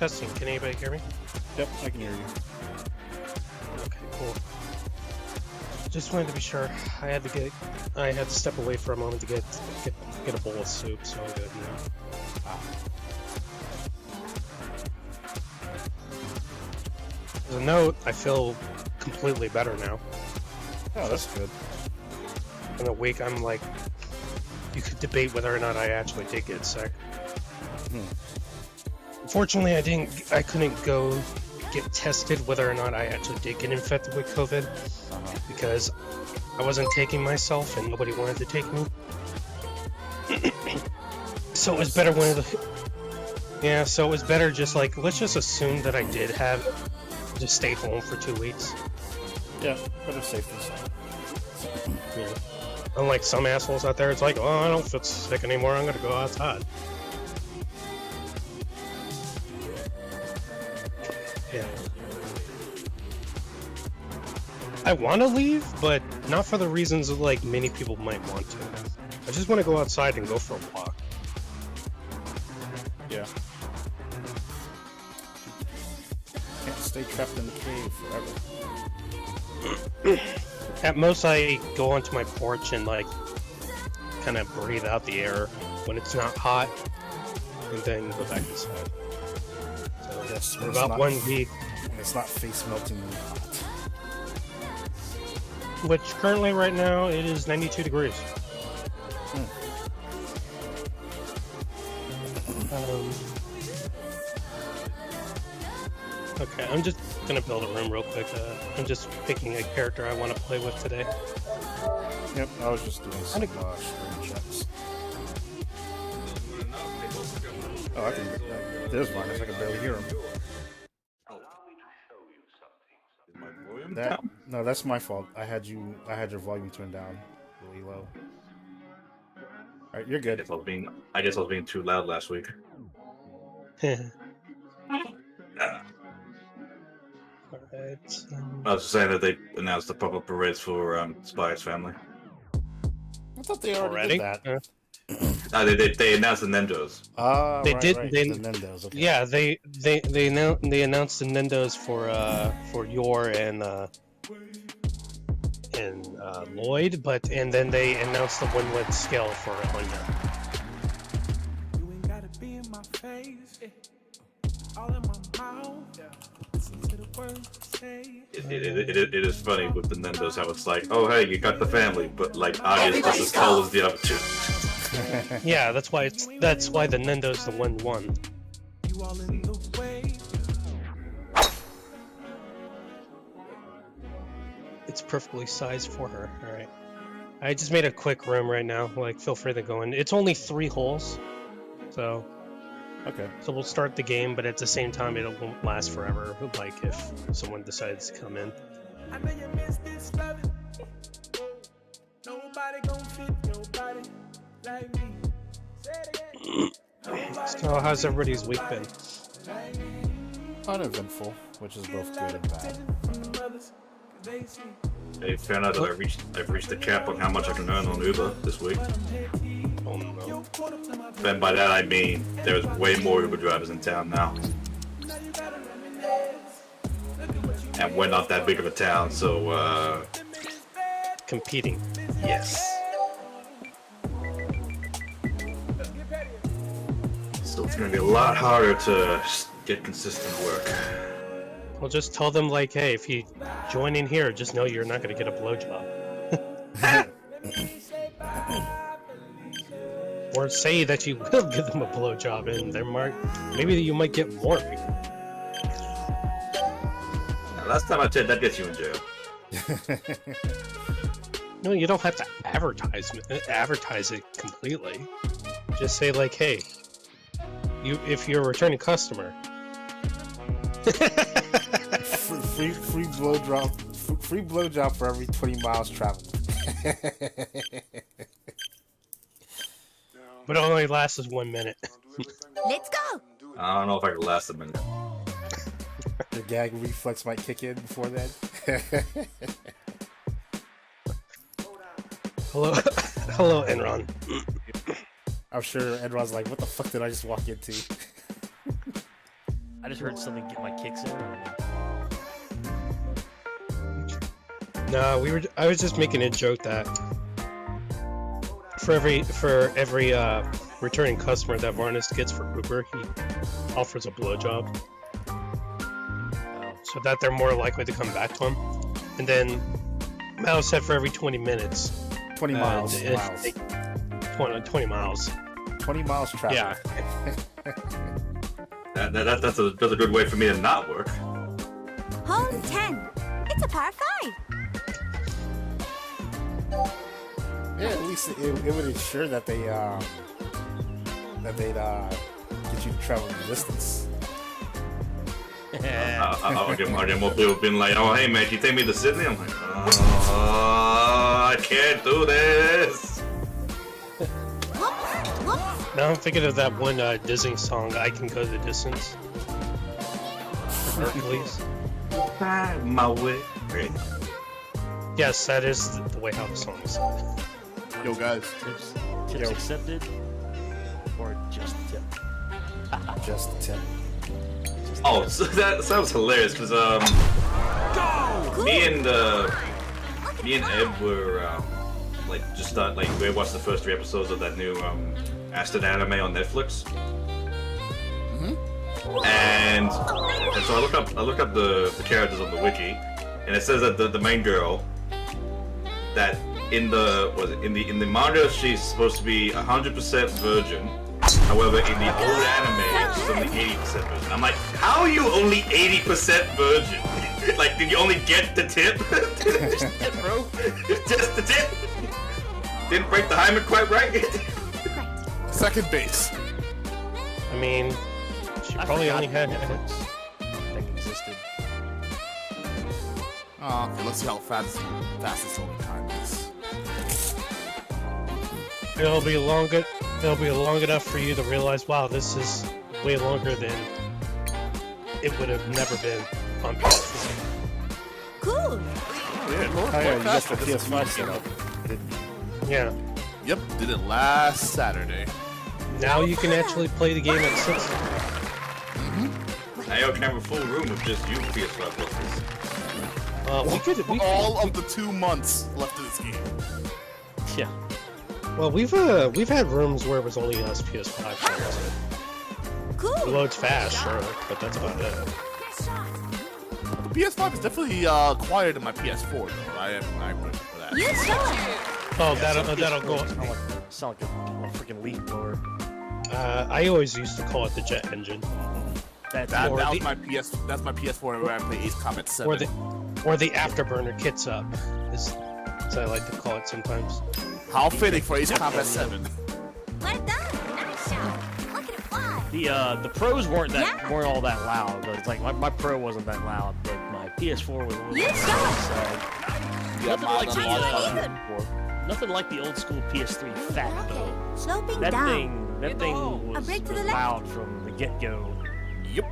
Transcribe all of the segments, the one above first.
Testing. Can anybody hear me? Yep, I can hear you. Okay, cool. Just wanted to be sure. I had to step away for a moment to get a bowl of soup, so I'm good now. As a note, I feel completely better now. Oh, that's good. In a week, I'm like, you could debate whether or not I actually did get sick. Unfortunately, I couldn't go get tested whether or not I actually did get infected with COVID because I wasn't taking myself and nobody wanted to take me. So it was better so it was better just like, let's just assume that I did have to stay home for 2 weeks. Yeah, better safe than sorry. Yeah. Unlike some assholes out there, it's like, oh, I don't feel sick anymore, I'm gonna go outside. Yeah. I want to leave, but not for the reasons that, like, many people might want to. I just want to go outside and go for a walk. Yeah. Can't stay trapped in the cave forever. At most, I go onto my porch and, like, kind of breathe out the air when it's not hot, and then go back inside. So Yes, for about 1 week. It's not face meltingly hot. Which currently, right now, it is 92 degrees. Okay, I'm just gonna build a room real quick. I'm just picking a character I want to play with today. Yep, I was just doing some screen checks. Oh, I can. There's mine. I can barely hear him. No, that's my fault. I had your volume turned down really low. All right, you're good. I guess I was being too loud last week. Alright. I was just saying that they announced the pop-up parades for Spy's Family. I thought they already did that. They announced the Nendos. They right, did. right. They, the Nendos. Okay. Yeah, they announced the Nendos for Yor and Lloyd, and then they announced the Winwood skill for Anya. You ain't gotta be in my face, all in my mouth. Listen to the words say. It is funny with the Nendos how it's like, oh hey, you got the family, but like Anya's just as tall as the other two. Yeah, that's why the Nendo's the 1-1. You all in the way. It's perfectly sized for her. All right. I just made a quick room right now. Like, feel free to go in. It's only 3 holes, so Okay. so we'll start the game, but at the same time, it won't last forever. Like if someone decides to come in. I know you miss this loving. Nobody gon' fit nobody like me. Say it again. So how's everybody's week been? Uneventful, which is both good and bad. They found out that I've reached the cap on how much I can earn on Uber this week. Oh no. And by that I mean there's way more Uber drivers in town now. And we're not that big of a town, so Competing. yes. So it's gonna be a lot harder to get consistent work. Well, just tell them, like, hey, if you join in here, just know you're not going to get a blowjob. Or say that you will give them a blowjob, and maybe you might get more. Now, last time I said that gets you in jail. No, you don't have to advertise it completely. Just say, like, hey, if you're a returning customer. free blowjob for every 20 miles traveled. But it only lasts us 1 minute. Let's go! I don't know if I can last a minute. The gag reflex might kick in before then. Hello, Enron. I'm sure Enron's like, what the fuck did I just walk into? I just heard something get my kicks in. No, I was just making a joke that for every returning customer that Varnus gets for Uber, he offers a blowjob, so that they're more likely to come back to him. And then Mal said for every 20 minutes, 20 miles. 20 miles. 20 miles traffic. Yeah. That's a good way for me to not work. Hole 10. It's a par 5. Yeah, at least it would ensure that they'd get you to travel the distance. I'll get more people being like, oh, hey, man, can you take me to Sydney? I'm like, I can't do this. Now I'm thinking of that one Disney song, "I Can Go the Distance." Hercules. My way. Great. Yes, that is the way how the song is. Yo, guys. Tips accepted, or just a tip? Just a tip. Oh, so that was hilarious because me and Ed were like just thought like we watched the first 3 episodes of that new Aston anime on Netflix. And so I look up the characters on the wiki, and it says that the main girl that in the manga she's supposed to be 100% virgin. However, in the old anime she's only 80% virgin. I'm like, how are you only 80% virgin? Like, did you only get the tip? Just the tip, bro. Just the tip. Didn't break the hymen quite right. Second base. I mean, she probably only had. That existed. Oh, okay, let's see how fast this only time is. It'll be long enough for you to realize, wow, this is way longer than it would have never been on PS4. Cool. Oh, yeah, Oh yeah, you got the PS5 set up. Yeah. Yep, did it last Saturday. Now you can actually play the game at 60. Now you can have a full room of just you PS5 players. We could. All of the 2 months left of this game. Yeah. Well, we've had rooms where it was only us PS5 players. It Cool. loads fast, sure, but that's about it. The PS5 is definitely quieter than my PS4, though. I'm good for that. You show it. Oh, that'll go. Sound like a freaking leaf blower. I always used to call it the jet engine, That's That Or was the- my that's my PS4 where I play Ace Combat 7. or the afterburner kits up, as I like to call it sometimes. How fitting for Ace Combat 7. Well done. Nice shot. Look at it fly. the pros weren't Yeah. all that loud. But it's like my pro wasn't that loud, but my PS4 was. A little You loud, shot. so Yeah, nothing like the Either. nothing like the old school PS3 fat though. Sloping That down. thing A was break to the left. loud from the get go. Yep.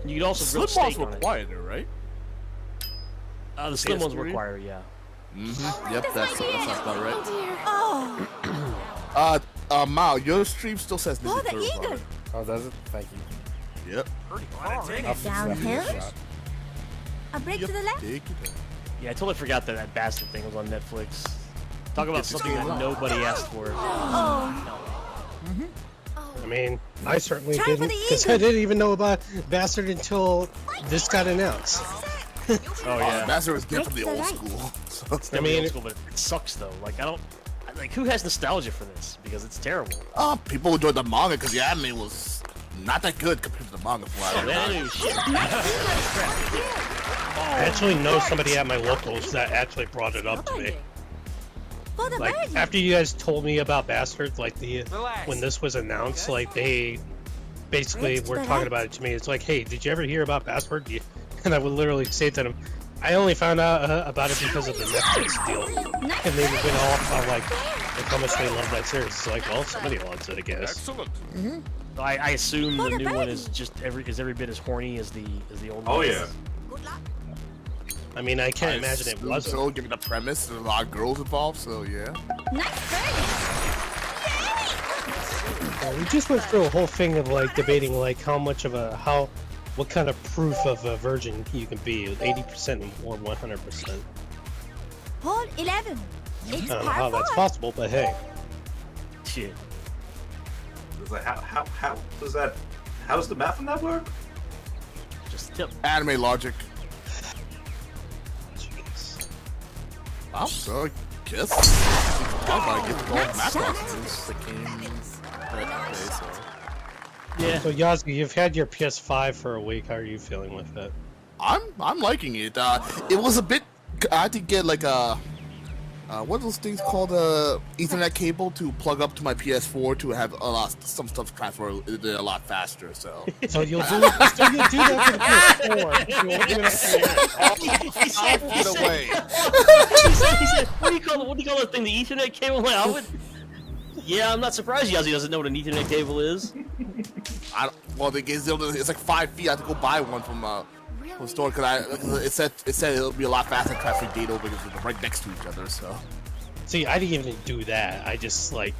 You could also grill Slim ones steak were on it. quieter, right? The slim ones were PS3? quieter, yeah. Mm-hmm. Yep, that sounds about right. Oh, Mao, your stream still says oh, Ninja the Turtles on eagle. it. Oh, does it? Thank you. Yep. I'll fix that Downhill? shot. A break Yep. to the left. Take it down. Yeah, I totally forgot that bastard thing was on Netflix. Talk about something that nobody asked for. Oh, I mean, I certainly Try for didn't, the because I didn't even know about Bastard until this got announced. Oh yeah. Master was given from the Break to old the school. So It's I never mean, old school, but it sucks though. Like who has nostalgia for this? Because it's terrible. people enjoyed the manga because the anime was not that good compared to the manga. Oh, that ain't shit. I actually know somebody at my locals that actually brought it up to me. for the Like, birdie. after you guys told me about Bastard, like when this was announced, like they basically Relax, were relax. talking about it to me. It's like, hey, did you ever hear about Bastard? And I would literally say to them, I only found out about it because of the Netflix deal. Nice And they birdie. went all about like how much they love that series. It's like, well, somebody loves it, I guess. Excellent. I assume For the the new one birdie. is just every bit as horny as the old one. Oh yeah. Good luck. I mean, I can't imagine it assume wasn't. So, given the premise, there's a lot of girls involved, so yeah. Nice birdie. We just went through a whole thing of like debating like how much of what kind of proof of a virgin you can be, 80% or 100%. Hole 11. I It's don't know how par that's 4. possible, but hey. Shit. It's like how does that? How does the math on that work? Just tip. Anime logic. Jeez. I'm so guess. I'm gonna get the gold Nice math shot. lessons that came today, so. Yeah. So Yazoo, you've had your PS5 for a week. How are you feeling with it? I'm liking it. It was a bit. I had to get like a. What are those things called? Ethernet cable to plug up to my PS4 to have some stuff transfer a lot faster. So. So you'll do that for the PS4. You won't do it for the- He said, away. he said, what do you call that thing? The Ethernet cable? Like, yeah, I'm not surprised Yazzie doesn't know what an Ethernet cable is. It's like 5 feet. I had to go buy one from the store because it said it'll be a lot faster to transfer data over because they're right next to each other. So. See, I didn't even do that. I just like.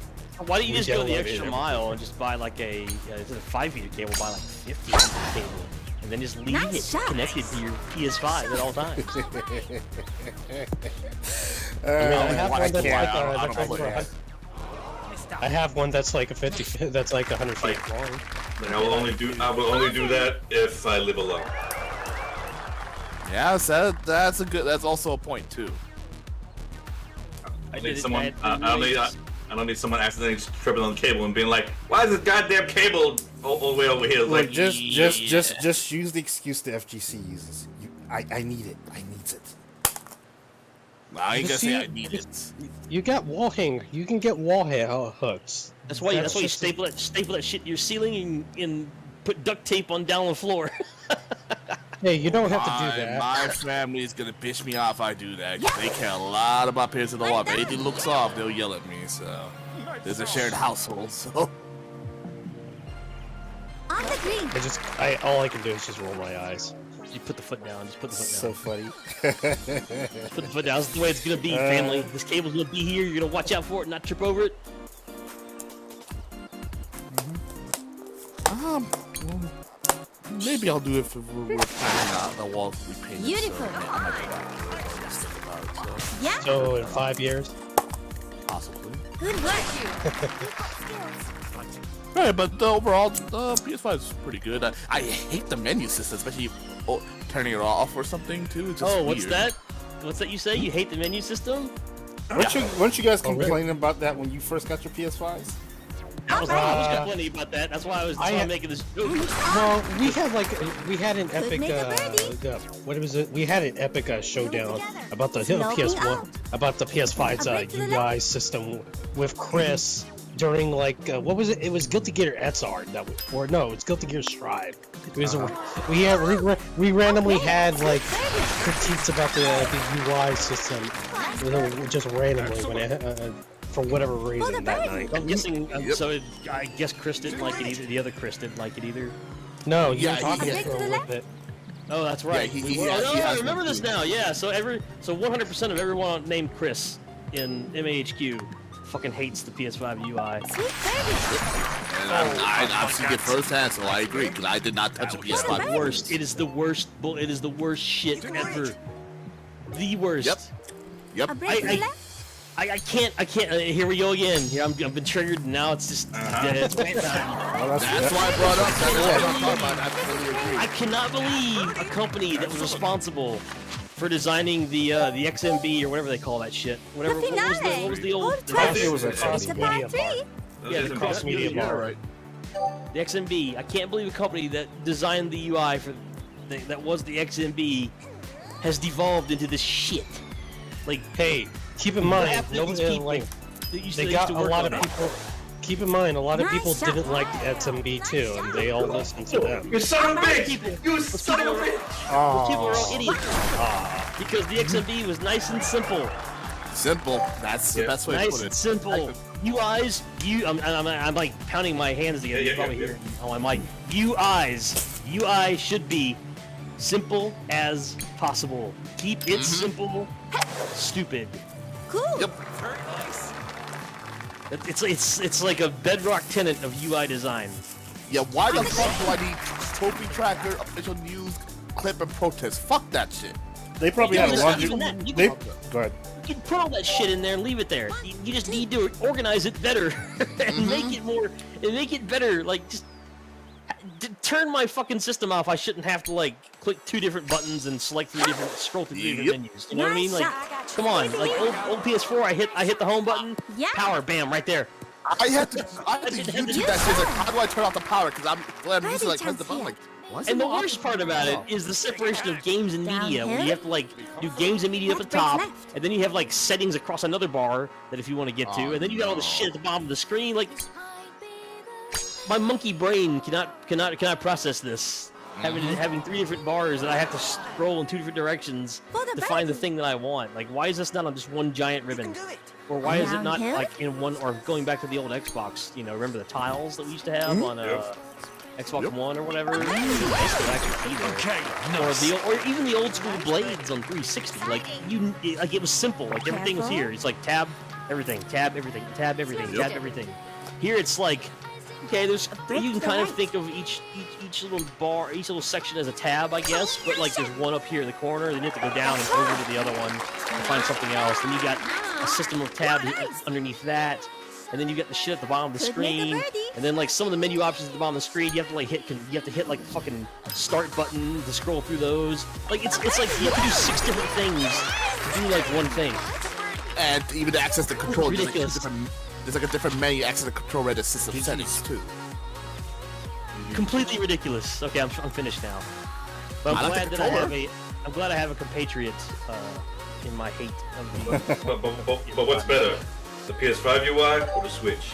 Why don't you just go the downloaded extra everything. mile and just buy like instead of 5 feet of cable, buy like 50 feet of cable, and then just leave Nice it shot. connected to your PS5 at all times. I have one that's can't. like I don't that's play over that. I have one that's like a 50. That's like 100 feet long. Then I will only do that if I live alone. Yeah, that's also a point too. I I did need it someone. at I the don't need someone accidentally just tripping on the cable and being like, "Why is this goddamn cable all the way over here?" Like Like, just use the excuse the FGC uses. I need it. I needs it. I ain't You gonna see, say I need it. You got wall hanger. You can get wall hooks. That's why you just- staple that shit to your ceiling and put duct tape on down the floor. Hey, you don't have to do that. My family's gonna piss me off if I do that. 'Cause they care a lot about piercing the wall. If anything looks off, they'll yell at me. So there's a shared household. So On the green. All I can do is just roll my eyes. You put the foot down. Just put the foot So down. funny. Put the foot down. That's the way it's gonna be, family. This cable's gonna be here. You're gonna watch out for it, not trip over it. maybe I'll do it if we're planning the walls to be painted. Beautiful. So I might do that. Just think about it, so Yeah. So in 5 years, possibly. Good work. Right, but overall, the PS5 is pretty good. I hate the menu system, especially turning it off or something too. It's just Oh, what's weird. that? What's that you say? You hate the menu system? Weren't you guys Oh, really? complaining about that when you first got your PS5s? I was complaining about that. That's why I'm making this joke. well, we had an epic make a birdie. what was it? We had an epic showdown together. about the Slowing PS1 out. about the PS5's A break to the UI left. system with Chris during like what was it? It was Guilty Gear Edzard that was, or no, it's Guilty Gear Strive. It was we randomly had like critiques about the UI system just randomly when it, for whatever reason that night. I'm guessing. Yep. So I guess Chris didn't like it either. The other Chris didn't like it either. No, you Yeah, were talking he- for a little bit. Oh, that's right. Yeah, We he were- has- oh, he I has remember one this too. now. Yeah. So 100% of everyone named Chris in MAHQ fucking hates the PS5 UI. Sweet birdie. And I've seen it firsthand, so I agree. Because I did not touch a PS5. Worst. It is the worst. It is the worst shit ever. The worst. Yep. A break to the I- left. I can't. Here we go again. Here I've been triggered. And now it's just. It's rant time. That's why I brought up. That's what I'm talking about. I totally agree. I cannot believe a company that was responsible for designing the XMB or whatever they call that shit. Whatever. The What was the old? Hole 12. It was a It's a par cross-media 3. bar. Yeah, the cross media media bar. right. The XMB. I can't believe a company that designed the UI for that was the XMB has devolved into this shit. Like, Hey, keep in what mind, happened to these nobody people like that used they to- got used a to work lot on of it? people. Keep in mind, a lot of Nice people shot. didn't like the XMB too, and they all listened to them. you son of a bitch! People- You son of a bitch! Those people are all idiots. Because the XMB was nice and simple. Simple. That's the best way to Nice put and it. simple. UIs, I'm like pounding my hands together. You probably hear it on my mic. UI should be simple as possible. Keep it simple, stupid. Cool. Yep. It's like a bedrock tenet of UI design. Yeah, why the fuck do I need trophy tracker, official news, clip, and protest? Fuck that shit. They probably Yeah, had it's laundry. not even that. You They can- go ahead. You can put all that shit in there and leave it there. You just need to organize it better and make it more and make it better. Like just turn my fucking system off. I shouldn't have to like click 2 different buttons and select 3 different, scroll through 3 different menus. You know what I mean? Like, come on. Like old PS4, I hit the home button, Yeah. power, bam, right there. I had to YouTube that shit. Like, how do I turn off the power? Because I'm used to like press the button. Like, why is And it the not worst off? part about it is the separation of games and media, where you have to like do games and media up at the top, and then you have like settings across another bar that if you want to get to, and then you got all the shit at the bottom of the screen. Like, my monkey brain cannot process this. Having 3 different bars that I have to scroll in 2 different directions to find the thing that I want. Like, why is this not on just one giant ribbon? Or why is it not Downhill? like in one? Or going back to the old Xbox, you know, remember the tiles that we used to have on Xbox One or whatever? They still actually be there. Or even the old school blades on 360. Like it was simple. Like everything was here. It's like tab everything, tab everything, tab everything, tab everything. Here it's like, okay, you can kind of think of each little bar, each little section as a tab, I guess. But like there's one up here in the corner, then you have to go down and over to the other one to find something else. Then you got a system of tabs underneath that, and then you got the shit at the bottom of the Could make a screen, birdie. and then like some of the menu options at the bottom of the screen, you have to like hit like the fucking start button to scroll through those. Like it's like you have to do 6 different things to do like one thing. And even to access the control, Ridiculous. there's like a different menu to access the control read system settings too. Completely ridiculous. Okay, I'm finished now. But I I'm like glad the that controller. I'm glad I have a compatriot in my hate of the. But what's better, the PS5 UI or the Switch?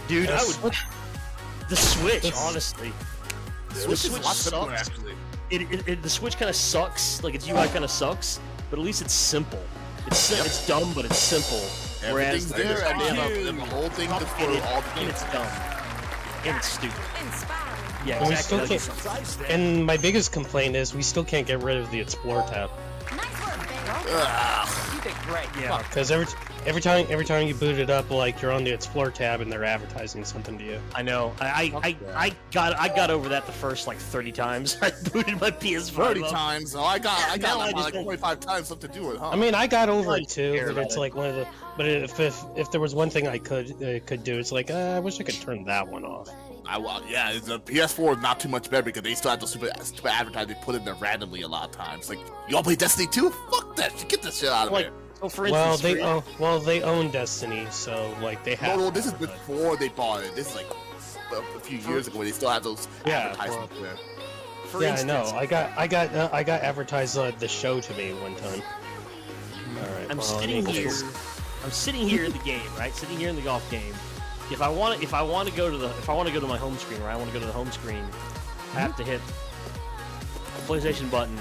Dude, I would. The Switch, It's- honestly. Switch is a Switch lot simpler, sucks. actually. The Switch kind of sucks. Like its UI kind of sucks, but at least it's simple. It's dumb, but it's simple. Whereas Everything's there, and they have the whole thing just for all the and games. it's dumb. And it's stupid. Yeah, And we exactly. still can't. And my biggest complaint is we still can't get rid of the Explore tab. Yeah. Because every time you boot it up, like you're on the Explore tab and they're advertising something to you. I know. I got over that the first like 30 times. I booted my PS5 30 up. times. Oh, I got Now I like just don't- 25 times something to do it, huh? I mean, I got over I it too, care but about it's it. like one of the. But if there was one thing I could do, it's like I wish I could turn that one off. Yeah, the PS4 is not too much better because they still have the stupid advertising they put in there randomly a lot of times. Like, you all play Destiny 2? Fuck that shit. Get this shit out of Like, there. so for Well, instance, they own Destiny, so like they have. No, this is before they bought it. This is like a few years ago when they still had those Yeah, advertisements there. for Yeah, instance, I know. I got advertised the show to me one time. All right. I'm well, sitting let me here. just- I'm sitting here in the game, right? Sitting here in the golf game. If I want to go to my home screen, right? I want to go to the home screen. I have to hit the PlayStation button.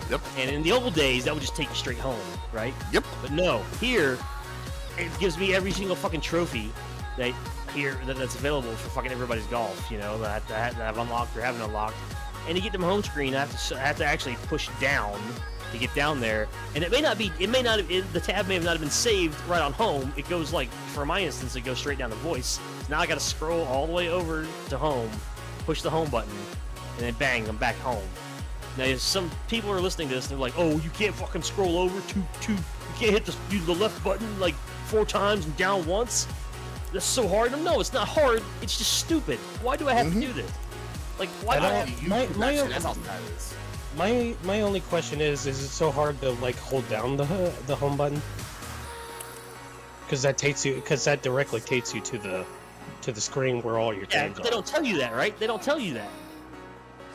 Yep. And in the old days, that would just take you straight home, right? Yep. But no, here it gives me every single fucking trophy that's available for fucking everybody's golf. You know that I've unlocked or haven't unlocked. And to get to my home screen, I have to actually push down to get down there. And the tab may have not have been saved right on home. It goes like, for my instance, it goes straight down to voice. So now I got to scroll all the way over to home, push the home button, and then bang, I'm back home. Now, if some people are listening to this, they're like, "Oh, you can't fucking scroll over you can't hit the left button like 4 times and down once. That's so hard." No, it's not hard. It's just stupid. Why do I have to do this? Like, why do I have to? That's all that is. My only question is it so hard to like hold down the home button? Because that directly takes you to the screen where all your Yeah, games but they are. don't tell you that, right? They don't tell you that.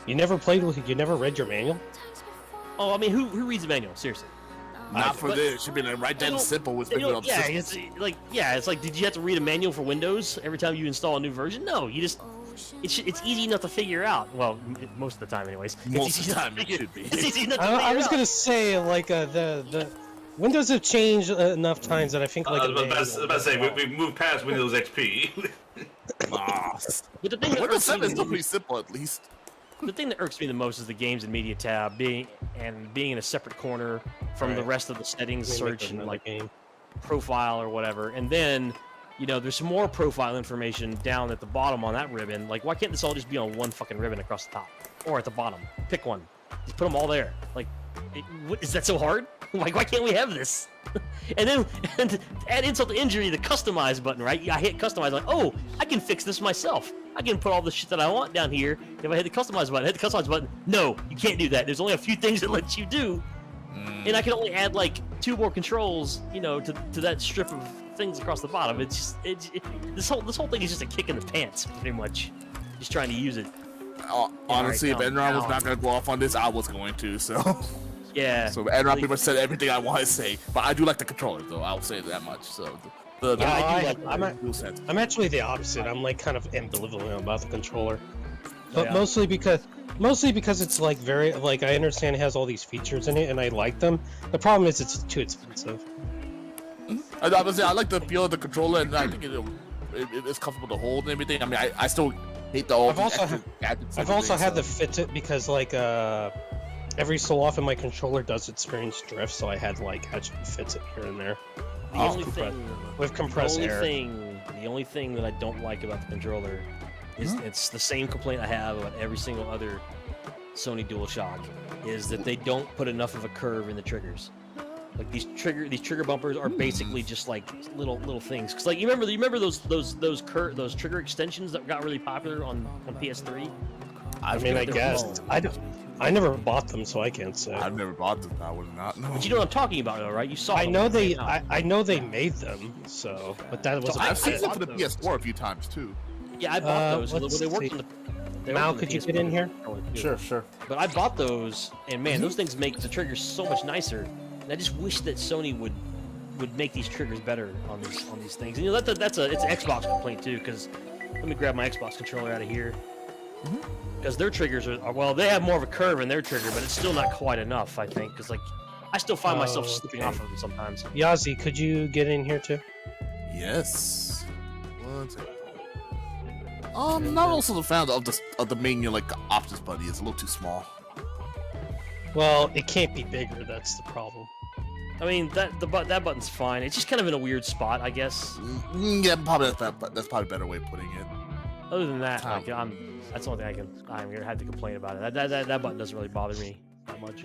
You never read your manual? Oh, I mean, who reads the manual? Seriously. Not for But- this. It should be like right They down don't- simple with They figuring don't- out the yeah, system. it's like, did you have to read a manual for Windows every time you install a new version? No, you just, it's easy enough to figure out. Well, most of the time, anyways. Most of the time, it should be. It's easy enough to figure I was out. gonna say like the Windows have changed enough times that I think like I was about to say we moved past Windows XP. Ah, But the thing that Windows irks me 7 is still the pretty simple at least. The thing that irks me the most is the games and media tab being in a separate corner from the Right. rest of the settings, Let me make search, and another like game. profile or whatever. And then you know, there's some more profile information down at the bottom on that ribbon. Like, why can't this all just be on one fucking ribbon across the top or at the bottom? Pick one. Just put them all there. Like, is that so hard? Like, why can't we have this? And then, and to add insult to injury, the customize button, right? I hit customize, like, oh, I can fix this myself. I can put all the shit that I want down here. If I hit the customize button, no, you can't do that. There's only a few things it lets you do. And I can only add like 2 more controls, you know, to that strip of things across the bottom. It's just, this whole thing is just a kick in the pants, pretty much. Just trying to use it. Honestly, Alright, if Enron was not going to go off on this, I was going to, so... Yeah. So Enron pretty much said everything I want to say, but I do like the controller, though. I will say that much. So I'm actually the opposite. I'm like kind of ambivalent about the controller, but Yeah. mostly because it's like very like I understand it has all these features in it and I like them. The problem is it's too expensive. I like the feel of the controller, and I think it's comfortable to hold and everything. I mean, I still hate the all. I've also had the Fitbit because like every so often my controller does experience drift, so I had like actually fits it here and there. The only thing with compressed air. The only thing that I don't like about the controller is it's the same complaint I have about every single other Sony DualShock, is that they don't put enough of a curve in the triggers. Like these trigger bumpers are basically just like little things. Cause like you remember those trigger extensions that got really popular on PS3. I mean, I guess I never bought them, so I can't say. I've never bought them. I would not know. But you know what I'm talking about, though, right? You saw. I them know when I know they made them, so but that was. I've seen them for the those. PS4 a few times too. Yeah, I bought those. let's They worked see. on the. Mal, could you get in here? Sure. But I bought those, and man, those things make the triggers so much nicer. And I just wish that Sony would make these triggers better on these things. And you know it's an Xbox complaint too, because let me grab my Xbox controller out of here. Because their triggers are well, they have more of a curve in their trigger, but it's still not quite enough, I think. Because like, I still find myself slipping off of them sometimes. Yazi, could you get in here too? Yes. One second. Not also the fan of the main, you know, like options button. It's a little too small. Well, it can't be bigger. That's the problem. I mean, that button's fine. It's just kind of in a weird spot, I guess. Yeah, probably that's probably a better way of putting it. Other than that, like, that's the only thing I'm gonna have to complain about it. That button doesn't really bother me that much.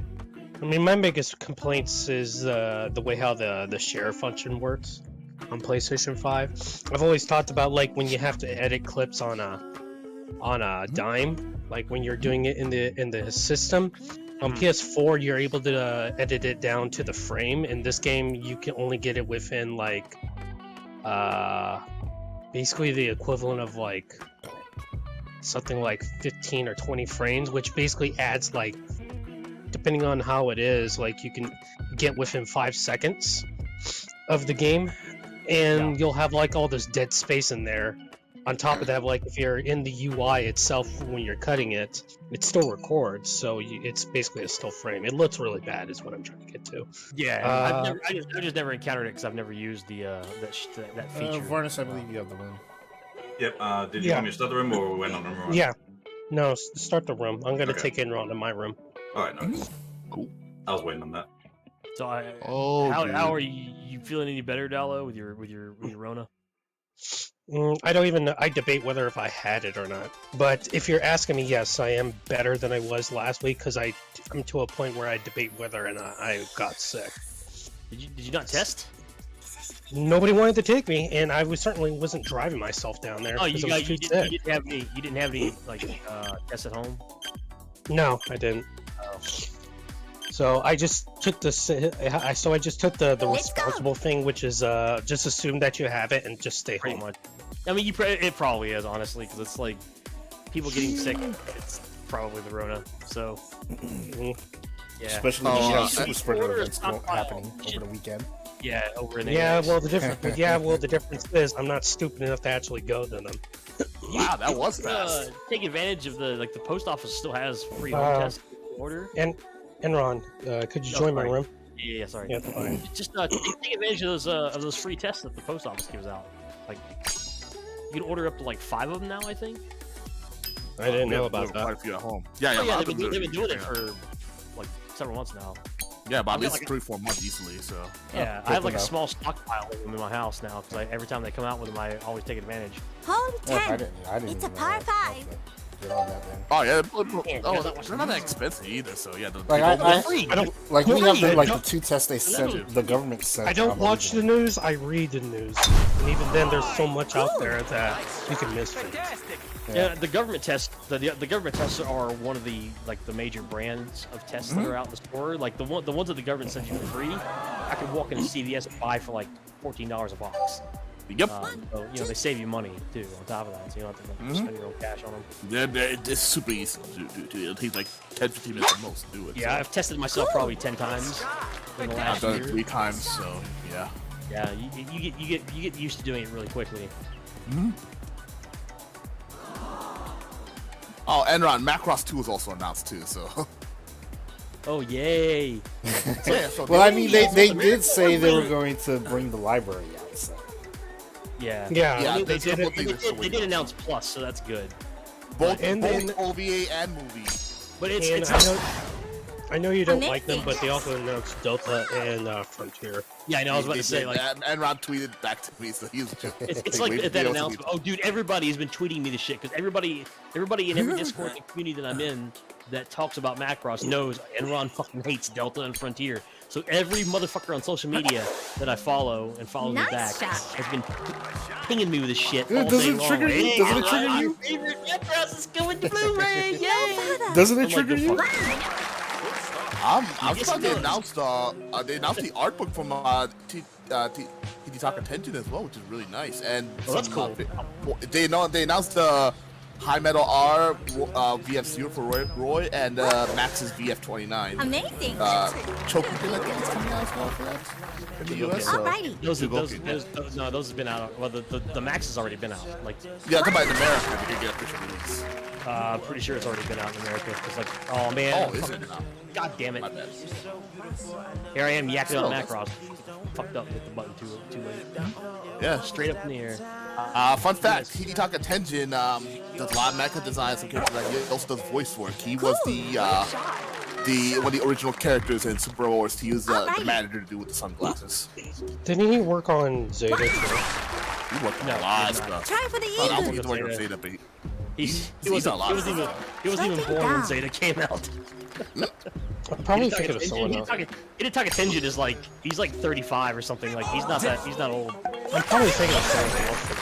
I mean, my biggest complaints is the way how the share function works on PlayStation 5. I've always talked about like when you have to edit clips on a dime, like when you're doing it in the system. On PS4, you're able to edit it down to the frame. In this game, you can only get it within like basically the equivalent of like something like 15 or 20 frames, which basically adds like, depending on how it is, like you can get within 5 seconds of the game, and you'll have like all this dead space in there. On top of that, like if you're in the UI itself when you're cutting it, it still records, so it's basically a still frame. It looks really bad, is what I'm trying to get to. Yeah, I just never encountered it because I've never used that feature. Varnish, I believe you have the room. Yep. Did you want me to start the room or we went on the room? Yeah. No, start the room. I'm gonna Okay. take Enron to my room. All right, nice. Cool. I was waiting on that. So dude. how are you feeling any better, Dallo, with your Rona? I don't even know. I debate whether if I had it or not. But if you're asking me, yes, I am better than I was last week because I'm to a point where I debate whether or not I got sick. Did you not test? Nobody wanted to take me, and I certainly wasn't driving myself down there. Oh, because I was too sick. you didn't have any like tests at home? No, I didn't. Oh. So I just took the responsible thing, which is just assume that you have it and just stay Pretty home. much. I mean, it probably is, honestly, because it's like people getting sick. It's probably the Rona. So yeah. Especially Oh, when you yeah. have super spreader Order events is not happening shit. over the weekend. Yeah, over in the Yeah, US. well the difference is I'm not stupid enough to actually go to them. Wow, that was fast. Take advantage of the post office still has free home test order. Enron, could you join my sorry. room? Yeah, sorry. Yeah, fine. Just take advantage of those free tests that the post office gives out. Like you can order up to like 5 of them now, I think. I didn't We know have about quite that. a few at home. Yeah, Oh, yeah, a lot they've of them been doing it yeah. for like several months now. Yeah, but at got least like 3-4 months easily. So Yeah, Oh, I have like good a to small stockpile of them in my house now because every time they come out with them, I always take advantage. Hole Yeah, 10. I didn't It's a even know par that. 5. Get on that then. oh yeah, Yeah, they're not that expensive either. So yeah, the Like I don't. like we have the, I like the don't- 2 tests they sent. The government sent. I don't watch the news. I read the news, and even then, there's so much out there that you can miss things. Yeah, the government tests. The government tests are one of the the major brands of tests that are out in the store. Like the ones that the government sends you for free, I could walk into CVS and buy for like $14 a box. Yep. So they save you money too on top of that, so you don't have to spend your own cash on them. It's super easy to do. It takes like 10-15 minutes at most to do it. Yeah, I've tested myself probably 10 times in the I've last done it year. 3 times. So yeah. Yeah, you get used to doing it really quickly. Oh, Enron, Macross 2 was also announced too. So Oh yay! yeah. So Well, I mean, they did say they were going to bring the library out. So. Yeah. Yeah, Yeah, I mean, they they did it. They did announce Plus, so that's good. both And then- OVA and movie. But it's And I know you don't like them, Amazing. but they also announced Delta and Frontier. yeah, I know. I was about They to say did, like Enron tweeted back to me, so he was just. it's like that announcement. Oh, dude, everybody's been tweeting me the shit because everybody in every Discord community that I'm in that talks about Macross knows Enron fucking hates Delta and Frontier. So every motherfucker on social media that I follow and follows me Nice back shot. has been pinging me with this shit Dude, all does day it long. trigger you? Hey, Doesn't it trigger our you? favorite Macross is coming to Blu-ray! Yay! Doesn't it I'm like, trigger go you? fuck- I'm Yes, surprised it they does. announced the art book from Hidetaka Tenjin as well, which is really nice. And Oh, that's some, cool. they announced the High Metal R VF0 for Roy and Max's VF29. Amazing. Chokukin, I think, is coming out as well for that in the US. So. Alrighty. Those Goku, have been out. Well, the Max has already been out. Like, Yeah, I'm talking about in America. We could get official release. pretty sure it's already been out in America. It's like, oh man, Oh, is it? God damn it! My bad. Here I am yakking on Still. Macross. Fucked up with the button too late. Yeah. Straight up in the air. Fun fact: Hidetaka Tenjin does a lot of mecha designs and character design. He also does voice work. He was one of the original characters in Super Wars to use the Alrighty. manager to do with the sunglasses. Didn't he work on Zeta too? He worked on No, a lot of he did not. stuff. Try for the I don't eagle. think he's working on Zeta, but He he's wasn't, a lot he of wasn't even, stuff. he wasn't even Shut it born when down. Zeta came out. I'm probably thinking of someone else. Hidetaka Tenjin is like, he's like 35 or something. Like, he's not old. I'm probably thinking of someone else. for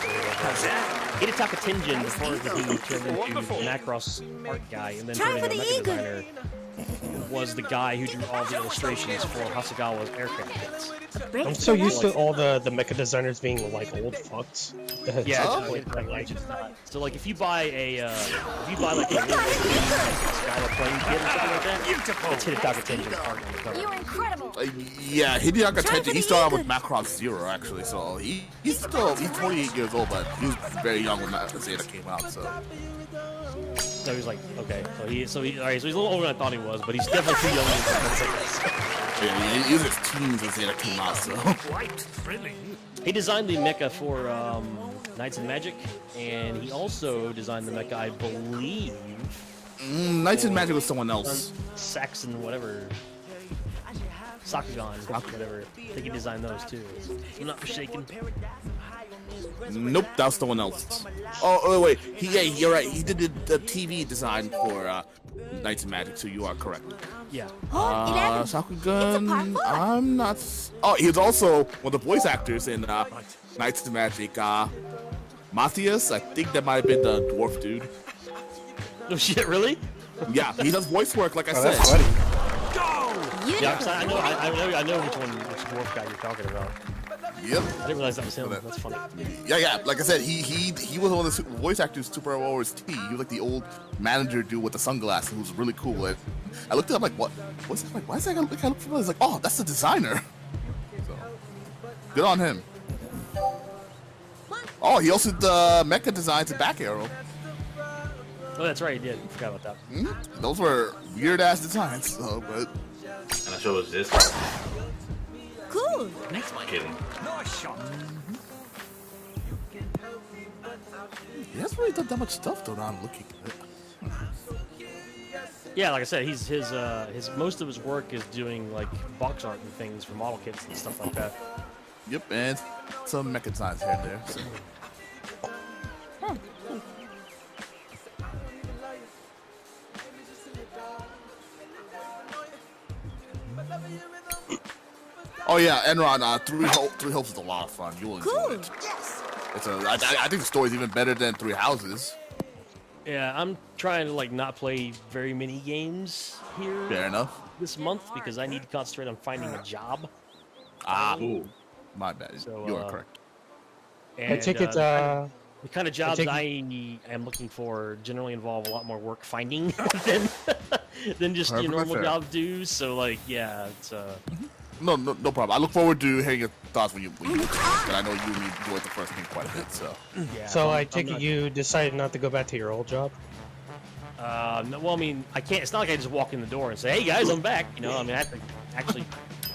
Zeta. Hidetaka Tenjin, before he turned into the Macross art guy and then Try turned for into a the mecha eagle. designer, was the guy who drew all the illustrations for Hasegawa's aircraft kits. I'm so used to all the mecha designers being like old fucks. Yeah, Oh. so like if you buy a like a really Skylar plane kit or something like that, it's Hidetaka Tenjin's art on the cover. You're incredible. Yeah, Hidetaka Try for Tenjin, he the started out with eagle. Macross Zero actually, so he's 28 years old, but he was very young when Zeta came out. So he's like, okay, so he's a little older than I thought he was, but he's definitely too young to be like Yeah, he was his teens when Zeta came out. So He designed the mecha for Knights and Magic, and he also designed the mecha, I believe, Knights and Magic was someone else. Saxon, whatever. Sakugan, whatever. I think he designed those too. If I'm not mistaken. Nope, that was someone else. Oh wait, you're right. He did the TV design for Knights and Magic, so you are correct. Yeah. Hole 11. Sakugan, It's a par 4. I'm not. Oh, he was also one of the voice actors in Knights and Magic. Matthias, I think that might have been the dwarf dude. No shit, really? Yeah, he does voice work, like I Oh, said. that's funny. Yeah, 'cause I know which dwarf guy you're talking about. Yep. I didn't realize that was him. That's funny. Yeah. Like I said, he was one of the voice actors in Super Wars T. He was like the old manager dude with the sunglasses, who was really cool. And I looked at him like, what's that? Like, why is that guy look familiar? He's like, oh, that's the designer. So, good on him. Oh, he also did the mecha designs in Back Arrow. Oh, that's right, he did. Forgot about that. Those were weird ass designs. So, but And I show was this. Cool. Kidding. he hasn't really done that much stuff though. Now I'm looking at it. Yeah, like I said, his most of his work is doing like box art and things for model kits and stuff like that. Yep, and some mecha designs here and there. So. Oh yeah, Enron, Three Hopes is a lot of fun. You will enjoy it. It's I think the story's even better than Three Houses. Yeah, I'm trying to like not play very many games here Fair enough. this month because I need to concentrate on finding a job. Ooh. My bad. So, you are correct. And, I take it. the kind of jobs take- I am looking for generally involve a lot more work finding than just your Perfectly normal fair. jobs do. So like, yeah, it's No problem. I look forward to hearing your thoughts when you and I know you enjoyed the first game quite a bit. So. yeah. So I I'm take it not- you decided not to go back to your old job. No, well, I mean, I can't. It's not like I just walk in the door and say, "Hey guys, I'm back." You know, I mean, I have to actually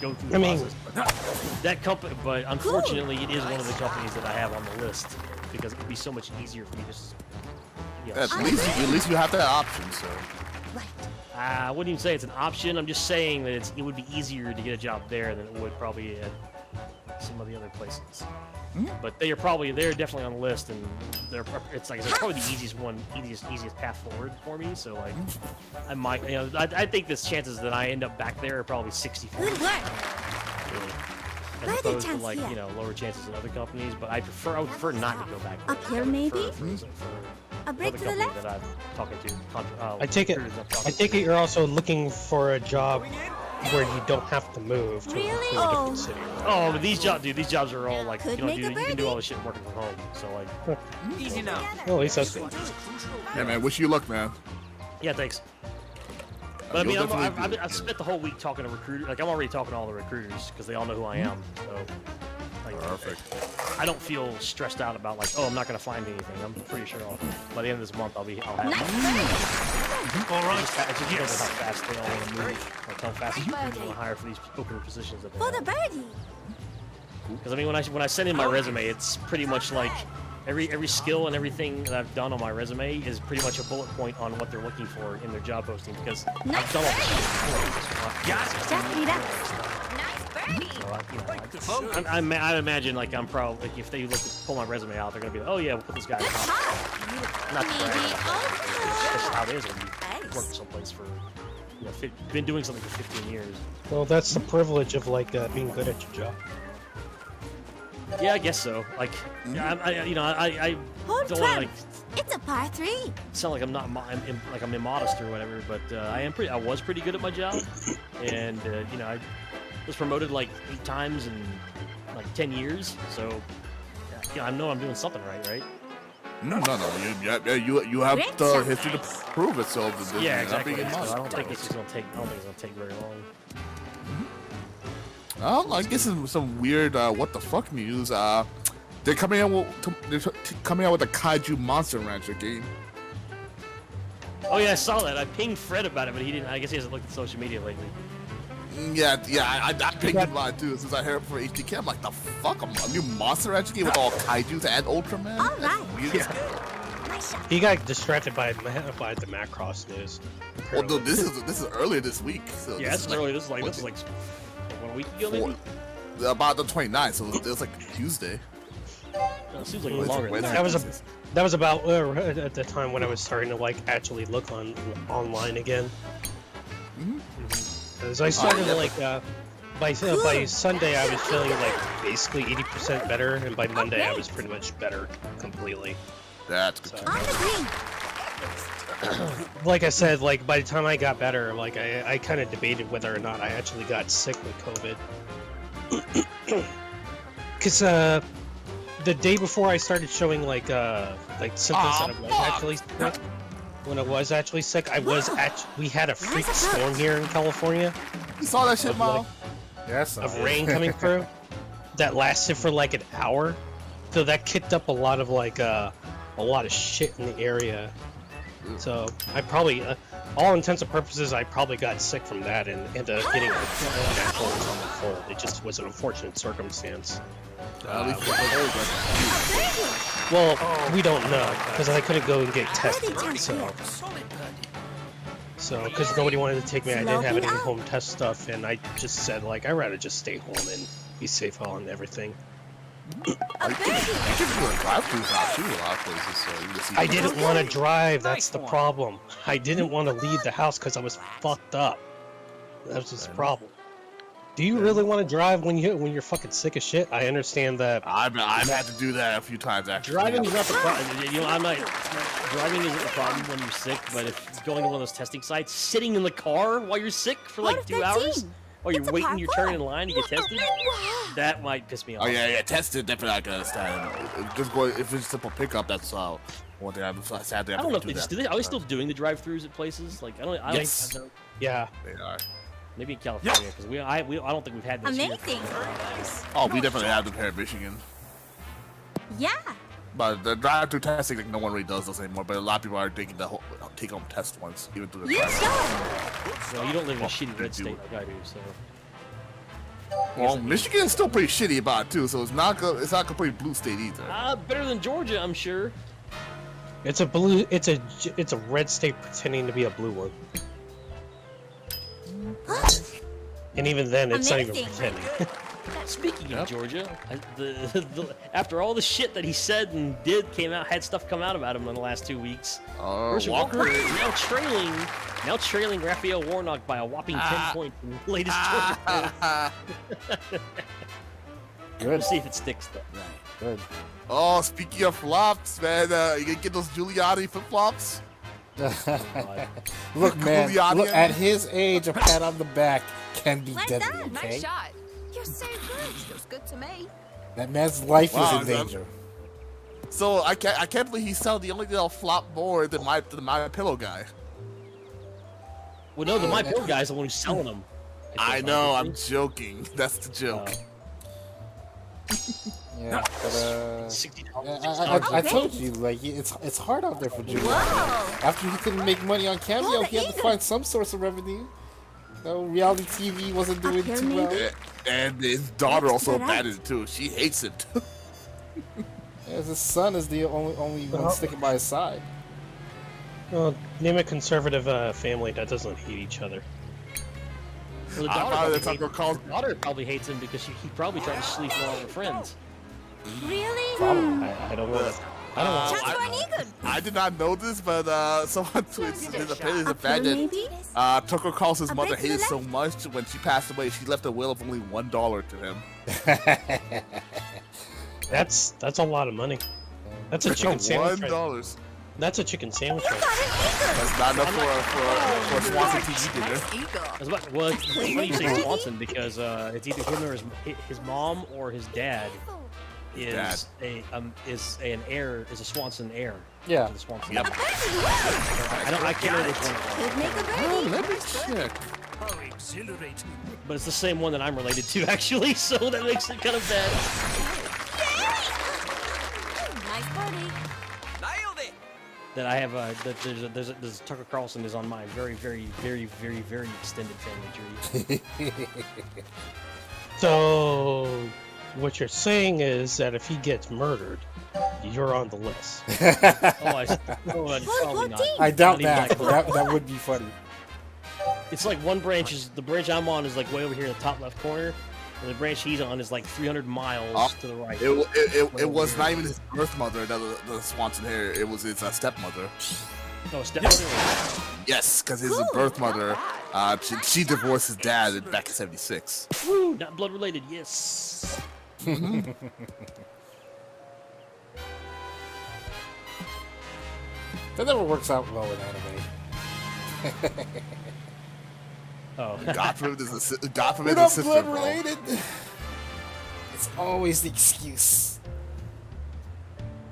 go through the I mean- process. But that company, but unfortunately, it is one of the companies that I have on the list because it would be so much easier for me to just. You know, At least you have that option. So. I wouldn't even say it's an option. I'm just saying that it would be easier to get a job there than it would probably at some of the other places. But they're definitely on the list, and it's like I said, probably the easiest path forward for me. So like, I might, I think the chances that I end up back there are probably 60-40. Good work. Really, as Birdie opposed to chance like here. lower chances in other companies. But I would prefer not to go back there. Up here, maybe? For A break other to the company left? that I'm talking to. I take it. recruiters I'm talking I take to. it you're also looking for a job where you don't have to move to, Really? to a Oh. different city. Right? Oh, but these jobs are all like Could you make a can do birdie. all this shit working from home. So like, Easy now. Well, at least that's good. Yeah, man. Wish you luck, man. yeah, thanks. But I You'll mean, definitely do I've it. spent the whole week talking to recruiters. Like I'm already talking to all the recruiters because they all know who I am. So like, Perfect. I don't feel stressed out about like, oh, I'm not gonna find anything. I'm pretty sure by the end of this month I'll have. All right. It's just because of how fast they all want to move, like how fast people want to hire for these open positions that they For the have. birdie. Because I mean, when I send in my resume, it's pretty much like every skill and everything that I've done on my resume is pretty much a bullet point on what they're looking for in their job posting. Because I've done all this shit before. Just read up. So I imagine like I'm probably like if they pull my resume out, they're gonna be like, oh yeah, we'll put this guy. Good on. shot. Not to brag, Maybe but it's just how it is when you Nice. work someplace for been doing something for 15 years. Well, that's the privilege of like being good at your job. Yeah, I guess so. Like, I Hold don't want to like 12. It's a par 3. sound like I'm not like I'm immodest or whatever, but I was pretty good at my job, and I was promoted like 8 times in like 10 years, so I know I'm doing something right? No. You have Great the shot. history to prove it. So Yeah, you're not exactly. being So I modest. don't think it's gonna take very long. I guess some weird what the fuck news. They're coming out with a Kaiju Monster Rancher game. Oh yeah, I saw that. I pinged Fred about it, but he didn't. I guess he hasn't looked at social media lately. Yeah, I picked him line too. Since I heard it for HDK, I'm like, the fuck, a new Monster Rancher game with all Kaijus and Ultraman? All That's right. weird as hell. Nice shot. He got distracted by the Macross news. Well, no, this is earlier this week. So Yeah, this is early. This is like 1 week ago, maybe. about the 29th, so it was like Tuesday. No, it seems like Wednesday, longer than Wednesday. that. That was about at the time when I was starting to like actually look online again. As I started like by Sunday I was feeling like basically 80% better, and by Monday I was pretty much better completely. That's good. So, On the green. like I said, like by the time I got better, like I kind of debated whether or not I actually got sick with COVID. Cause the day before I started showing like symptoms that I was actually sick, when I was actually sick, we had a freak storm here in California You saw that shit, Of, Mom? like, Yes. of rain coming through that lasted for like an hour. So that kicked up a lot of shit in the area. So I probably, all intents and purposes, I probably got sick from that and ended up getting a natural common cold. It just was an unfortunate circumstance. At least Well, we don't know because I couldn't go and get Birdie tested. chance So, here. So, because nobody wanted to take me, I didn't have any Sloping up. home test stuff, and I just said, like, I'd rather just stay home and be safe on everything. A birdie. You can do a drive-through now too, a lot of places. So you can see I didn't want to drive, that's Nice the one. problem. I didn't want to leave the house because I was fucked up. That was just the problem. Do you really want to drive when you're fucking sick as shit? I understand that. I've had to do that a few times actually. Driving is not the problem. You know, I'm not. Driving isn't the problem when you're sick, but if going to one of those testing sites, sitting in the car while you're sick for like What 2 if hours, 13? or you're It's a waiting par your turn four. in line to get tested, that might piss me off. Oh yeah, tested definitely I can understand. Just go if it's simple pickup. That's one thing I'm sadly I have don't know to if they do just that. do. Are they still doing the drive-throughs at places? Like I don't. Yes. Yeah. They are. Maybe in California because I don't think we've had this here. Amazing. Oh, we definitely have them here in Michigan. Yeah. But the drive-through testing, like no one really does those anymore. But a lot of people are taking the whole take-home test ones, even through the You drive-thru. should. Well, you don't live in a Well, shitty they red do state it. like I do, so. Well, Michigan is still pretty shitty about it too, so it's not a complete blue state either. Better than Georgia, I'm sure. It's a blue. It's a red state pretending to be a blue one. And even then, it's not even Amazing. pretending. Speaking Yep. of Georgia, after all the shit that he said and did had stuff come out about him in the last 2 weeks. Herschel Walker. Walker is now trailing Raphael Warnock by a whopping 10 points in the latest Georgia poll. We'll Good. see if it sticks though. Good. Oh, speaking of flops, man, you gonna get those Giuliani flip-flops? Look, man. Giuliani. Look, at his age, a pat on the back can be Like deadly. that. Okay. shot. You're so good. Feels good to me. That man's life Wow, is in man. danger. So I can't believe he's selling the only thing that'll flop more than my Pillow guy. Well, no, the My Pillow guy's the one who's selling them. I know, I'm joking. That's the joke. Yeah, but $60. I told you, like it's hard out there for Giuliani. Whoa. After he couldn't make money on Cameo, he had to find some source of revenue. No, reality TV wasn't doing here, too well. maybe? And his daughter also Right. abandoned it too. She hates it. Yeah, his son is the only one sticking by his side. Well, name a conservative family that doesn't hate each other. Well, the I daughter, found probably that Tucker calls. the daughter probably hates him because he probably tried to sleep with all her friends. Really? Probably. I don't know. I don't know. Chance for an eagle. I did not know this, but someone tweets in the opinion the Up fact here, that maybe? Tucker calls his A mother bit hated so too much when she passed away, she left a will of only $1 to him. That's a lot of money. That's a chicken sandwich. Right? $1. That's a chicken sandwich. How Right? about an eagle? That's not enough for a Swanson TV dinner. Nice eagle. Well, it's funny you say Swanson because it's either him or his mom or his dad is a Swanson heir. Yeah. To the Swanson. Yep. A birdie. I can't remember which one it was, Could make a birdie. Let me check. How exhilarating. but it's the same one that I'm related to actually, so that makes it kind of bad. Nice birdie. Nailed it. That I have that there's Tucker Carlson is on my very extended family tree. So, what you're saying is that if he gets murdered, you're on the list. Probably not. I doubt Not even that. close. That would be funny. It's like one branch is the branch I'm on is like way over here in the top left corner, and the branch he's on is like 300 miles to the right. It was not even his birth mother that the Swanson hair. It was his stepmother. Oh, stepmother. Yes, because his Ooh, birth not mother, she divorced his dad back in '76. Woo, not blood related. Yes. That never works out well in anime. Oh. God forbid there's a God We're forbid not there's a sister. blood bro. related. It's always the excuse.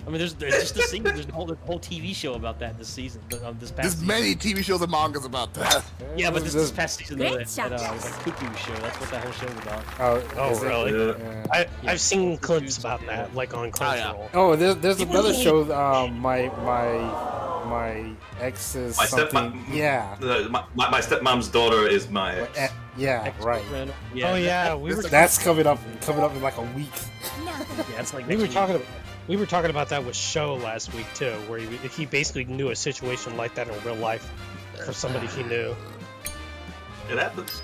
I mean, there's just this there's a whole TV show about that this season. This past There's season. many TV shows and mangas about that. Yeah, but this past season, Great that shot. was like Cuckoo show. That's what that whole show was about. Oh, Oh, really? Yeah. I've seen Yeah, clips dudes about do that, that. like on yeah. Crunchyroll. Oh, there's another show. My ex's My something. Yeah. My stepmom's daughter is my ex. Yeah. Right. Ex-girlfriend. Oh yeah, we were That's coming up in like a week. Yeah, it's like we next were week. talking about that with Show last week too, where he basically knew a situation like that in real life. for somebody he knew. It happens.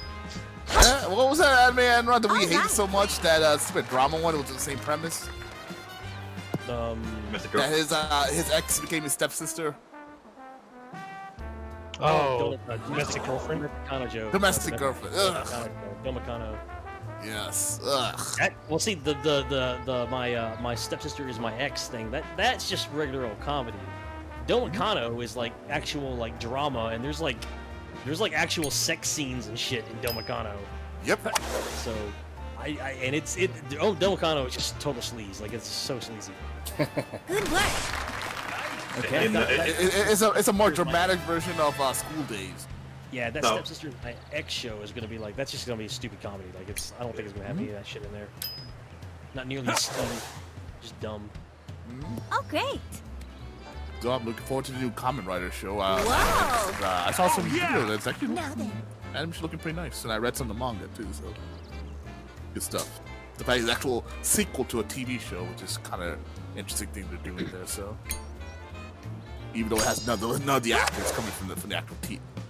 What was that anime that we hated Alright. so much? That stupid drama one. It was the same premise. Mr. That his ex became his stepsister. Oh, domestic girlfriend. Joke. Domestic girlfriend. Ugh. Domicano. Yes. Ugh. Well, see, my stepsister is my ex thing. That's just regular old comedy. Domicano is like actual like drama, and there's like actual sex scenes and shit in Domicano. Yep. So, Domicano is just total sleaze. Like it's so sleazy. Good work. Okay. It's a more dramatic version of School Days. Yeah, that No. stepsister and my ex show is gonna be like that's just gonna be a stupid comedy. Like I don't think it's gonna have any of that shit in there. Not nearly as steamy, just dumb. Oh, great. So I'm looking forward to the new Kamen Rider show. Whoa. I saw some video that's actually Now then. animation looking pretty nice, and I read some of the manga too. So good stuff. The fact it's an actual sequel to a TV show, which is kind of interesting thing they're doing there. So even though it has none of the actors coming from the actual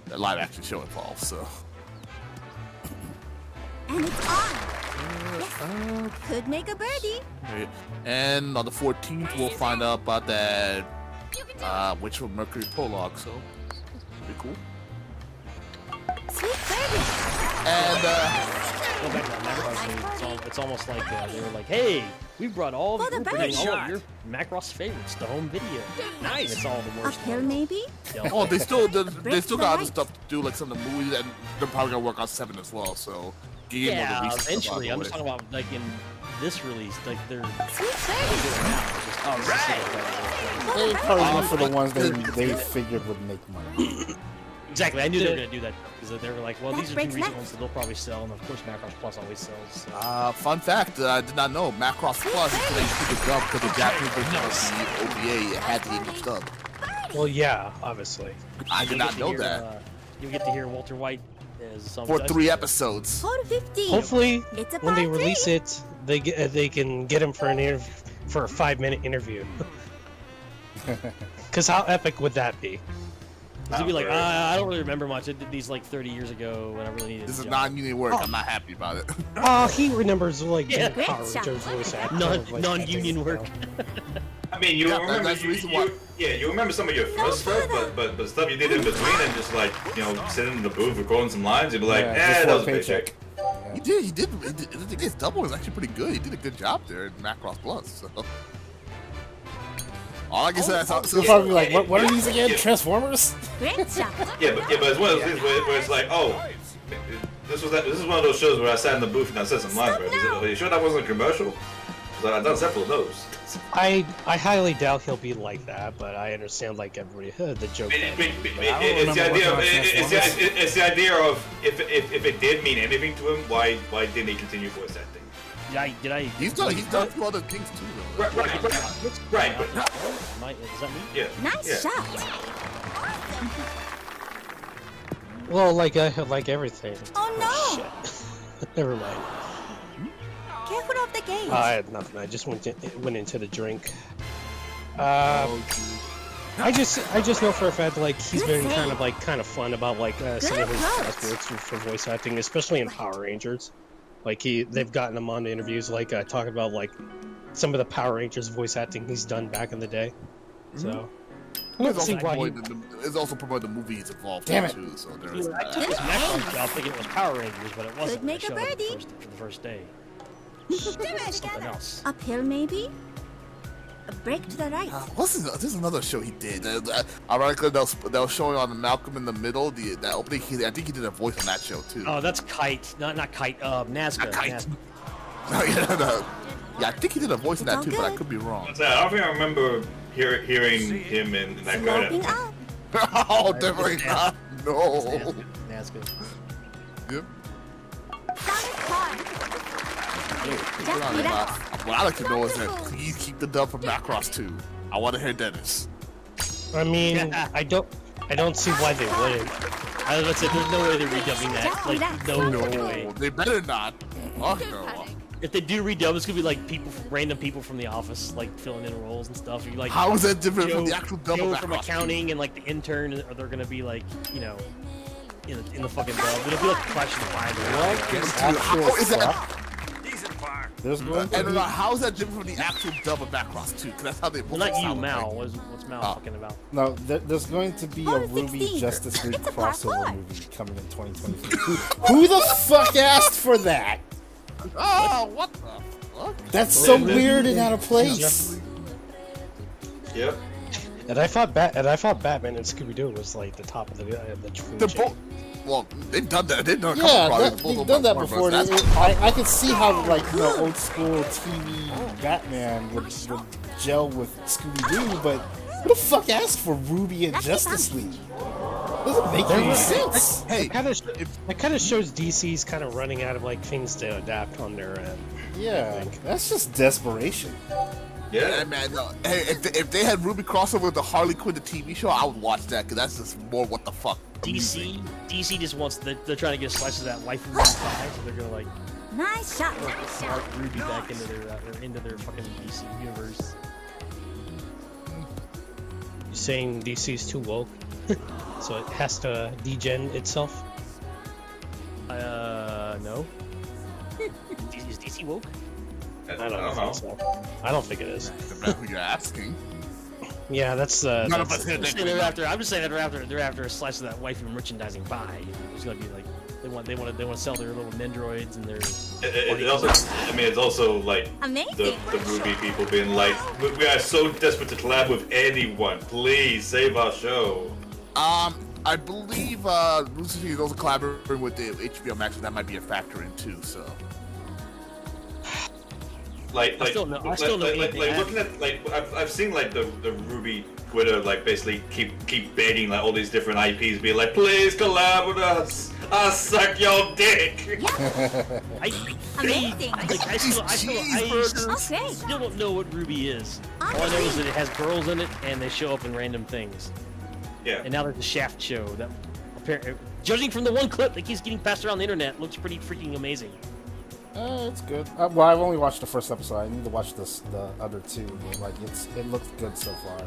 the live action show involved. So And it's on. Yes. Could make a birdie. right. And on the 14th, we'll find out about that Witch of Mercury prologue. So pretty cool. Sweet birdie. And Go back to that Macross thing. It's almost like they were like, "Hey, we brought all For the we're bringing all bird. of your Macross favorites to home video." Nice. It's all the worst. Uphill ones. maybe? Yeah. oh, they still got other Break the stuff to do, like some of the movies, and they're probably gonna work on 7 as well. So get more of the Yeah, recent stuff out of eventually. the I'm way. just talking about like in this release, like they're Sweet birdie. all right. They probably went for the ones they figured would make money. Exactly. I knew they were gonna do that because they were like, "Well, That these are two breaks recent next. ones that they'll probably sell," and of course, Macross Plus always sells. So. Fun fact, I did not know Macross Plus is they took a dub because the Japanese version of the OVA had the English dub. Well, yeah, obviously. I did You not get to know hear, that. You get to hear Walter White as some For 3 episodes. 4 to 15. Hopefully, It's a when they par release three. it, they can get him for for a 5-minute interview. Because how epic would that be? He'd be like, I don't really remember much. I did these like 30 years ago when I really needed. This a is job." non-union work. I'm not happy about it. He remembers like Yeah. Power Great shot. Rangers voice actor, like, non-union you know. work. I mean, you Yeah, remember that's the reason why. you remember some of your first stuff, but stuff you did in between and just like sitting in the booth recording some lines, you'd be like, Yeah, just that for was a a paycheck. He did. His double was actually pretty good. He did a good job there in Macross Plus. So. All I can say is You'll probably be like, Yeah, what are these again? yeah. Transformers? Great shot. Yeah, but it's one of those things where it's like, oh, this is one of those shows where I sat in the booth and I said some lines. Right? Are you sure that wasn't a commercial? 'Cause I've done several of those. I highly doubt he'll be like that, but I understand like everybody the joke. It's the idea of it's the idea of if it did mean anything to him, why didn't he continue voice acting? Did I? He's done some other things too, though. Right, but Is that me? yeah. Nice yeah. shot. Well, like everything. Oh no. Shit. Never mind. Careful of the gate. I had nothing. I just went into the drink. I just know for a fact like he's been kind of fun about like some of his past works for voice acting, especially in Power Rangers. Like they've gotten him on interviews like talking about like some of the Power Rangers voice acting he's done back in the day. So I don't see why he... It's also promoted the movies involved Damn it. too, so there is I took that. this Macross job thinking it was Power Rangers, but it wasn't. Could make I a showed up birdie. for the first day. Do Something it. else. Uphill maybe? A break to the right. What's this? This is another show he did. Ironically, that was showing on Malcolm in the Middle. That opening, I think he did a voice on that show too. Oh, that's Kite. Not Kite. Nazca. Not Kite. Nazca. No, yeah, I think he did a voice in that It's too, all but I good. could be wrong. I don't think I remember hearing him in that Sloping garden. up. Oh, definitely not. No. Nazca. Yep. Solid car. Hold Just on, relax. what I'd like to know is that please keep the dub from Macross 2. I want to hear Dennis. I mean, I don't see why they wouldn't. I was about to say, there's no way they're redubbing that. Just Like, relax. no No, fucking way. they better not. Oh no. If they do redub, it's gonna be like random people from the office, like filling in roles and stuff. You like How is that different Joe, from the actual double Joe back from roster? accounting and like the intern, or they're gonna be like, you know, in the fucking dub. It'll be like Clash of the Clans. How is that? Decent fire. There's going to And be how is that different from the actual double back roster too? Because that's how they. Well, not you, sound, Mal. right? What's Mal Oh. talking about? no. There's going to be a Bonus Ruby 16. Justice League It's a crossover parkour. movie coming in 2023. Who the fuck asked for that? Oh, what the fuck? That's so weird and out of place. Yep. And I thought Batman and Scooby Doo was like the top of the food They're chain. both. Well, they've done that. They've done a Yeah, couple that, projects, they've both done of that them are before. Marvel. I could see how like old school TV Batman would gel with Scooby Doo, but who the fuck asked for Ruby and Justice League? Doesn't make any sense. Hey, It kind of shows DC's kind of running out of like things to adapt on their end. Yeah, that's just desperation. yeah, Yeah. man. No. Hey, if they had Ruby crossover with the Harley Quinn the TV show, I would watch that because that's just more what the fuck. DC just wants they're trying to get a slice of that life of Ruby pie, so they're gonna like Nice shot. start Ruby back into their fucking DC universe. You saying DC's too woke, so it has to degen itself? No. Is DC woke? I I don't know. think so. I don't think it is. That's who you're asking. Yeah, that's None of that's- us here I'm just saying I'm just saying they're after a slice of that wifey merchandising pie. It's gonna be like they want to sell their little Nendroids and their. It also, I mean, it's also like Amazing. the Ruby people being like, we are so desperate to collab with anyone. Please save our show. I believe Lucy is also collaborating with the HBO Max, and that might be a factor in too. So. I still know like anything looking at like I've seen like the Ruby Twitter like basically keep baiting like all these different IPs, being like, please collab with us. I'll suck your dick. Amazing. I still don't know what Ruby is. All I know is that it has girls in it and they show up in random things. Yeah. And now there's a Shaft show that, apparently, judging from the one clip that keeps getting passed around the internet, looks pretty freaking amazing. It's good. Well, I've only watched the first episode. I need to watch the other two. But, like it looks good so far.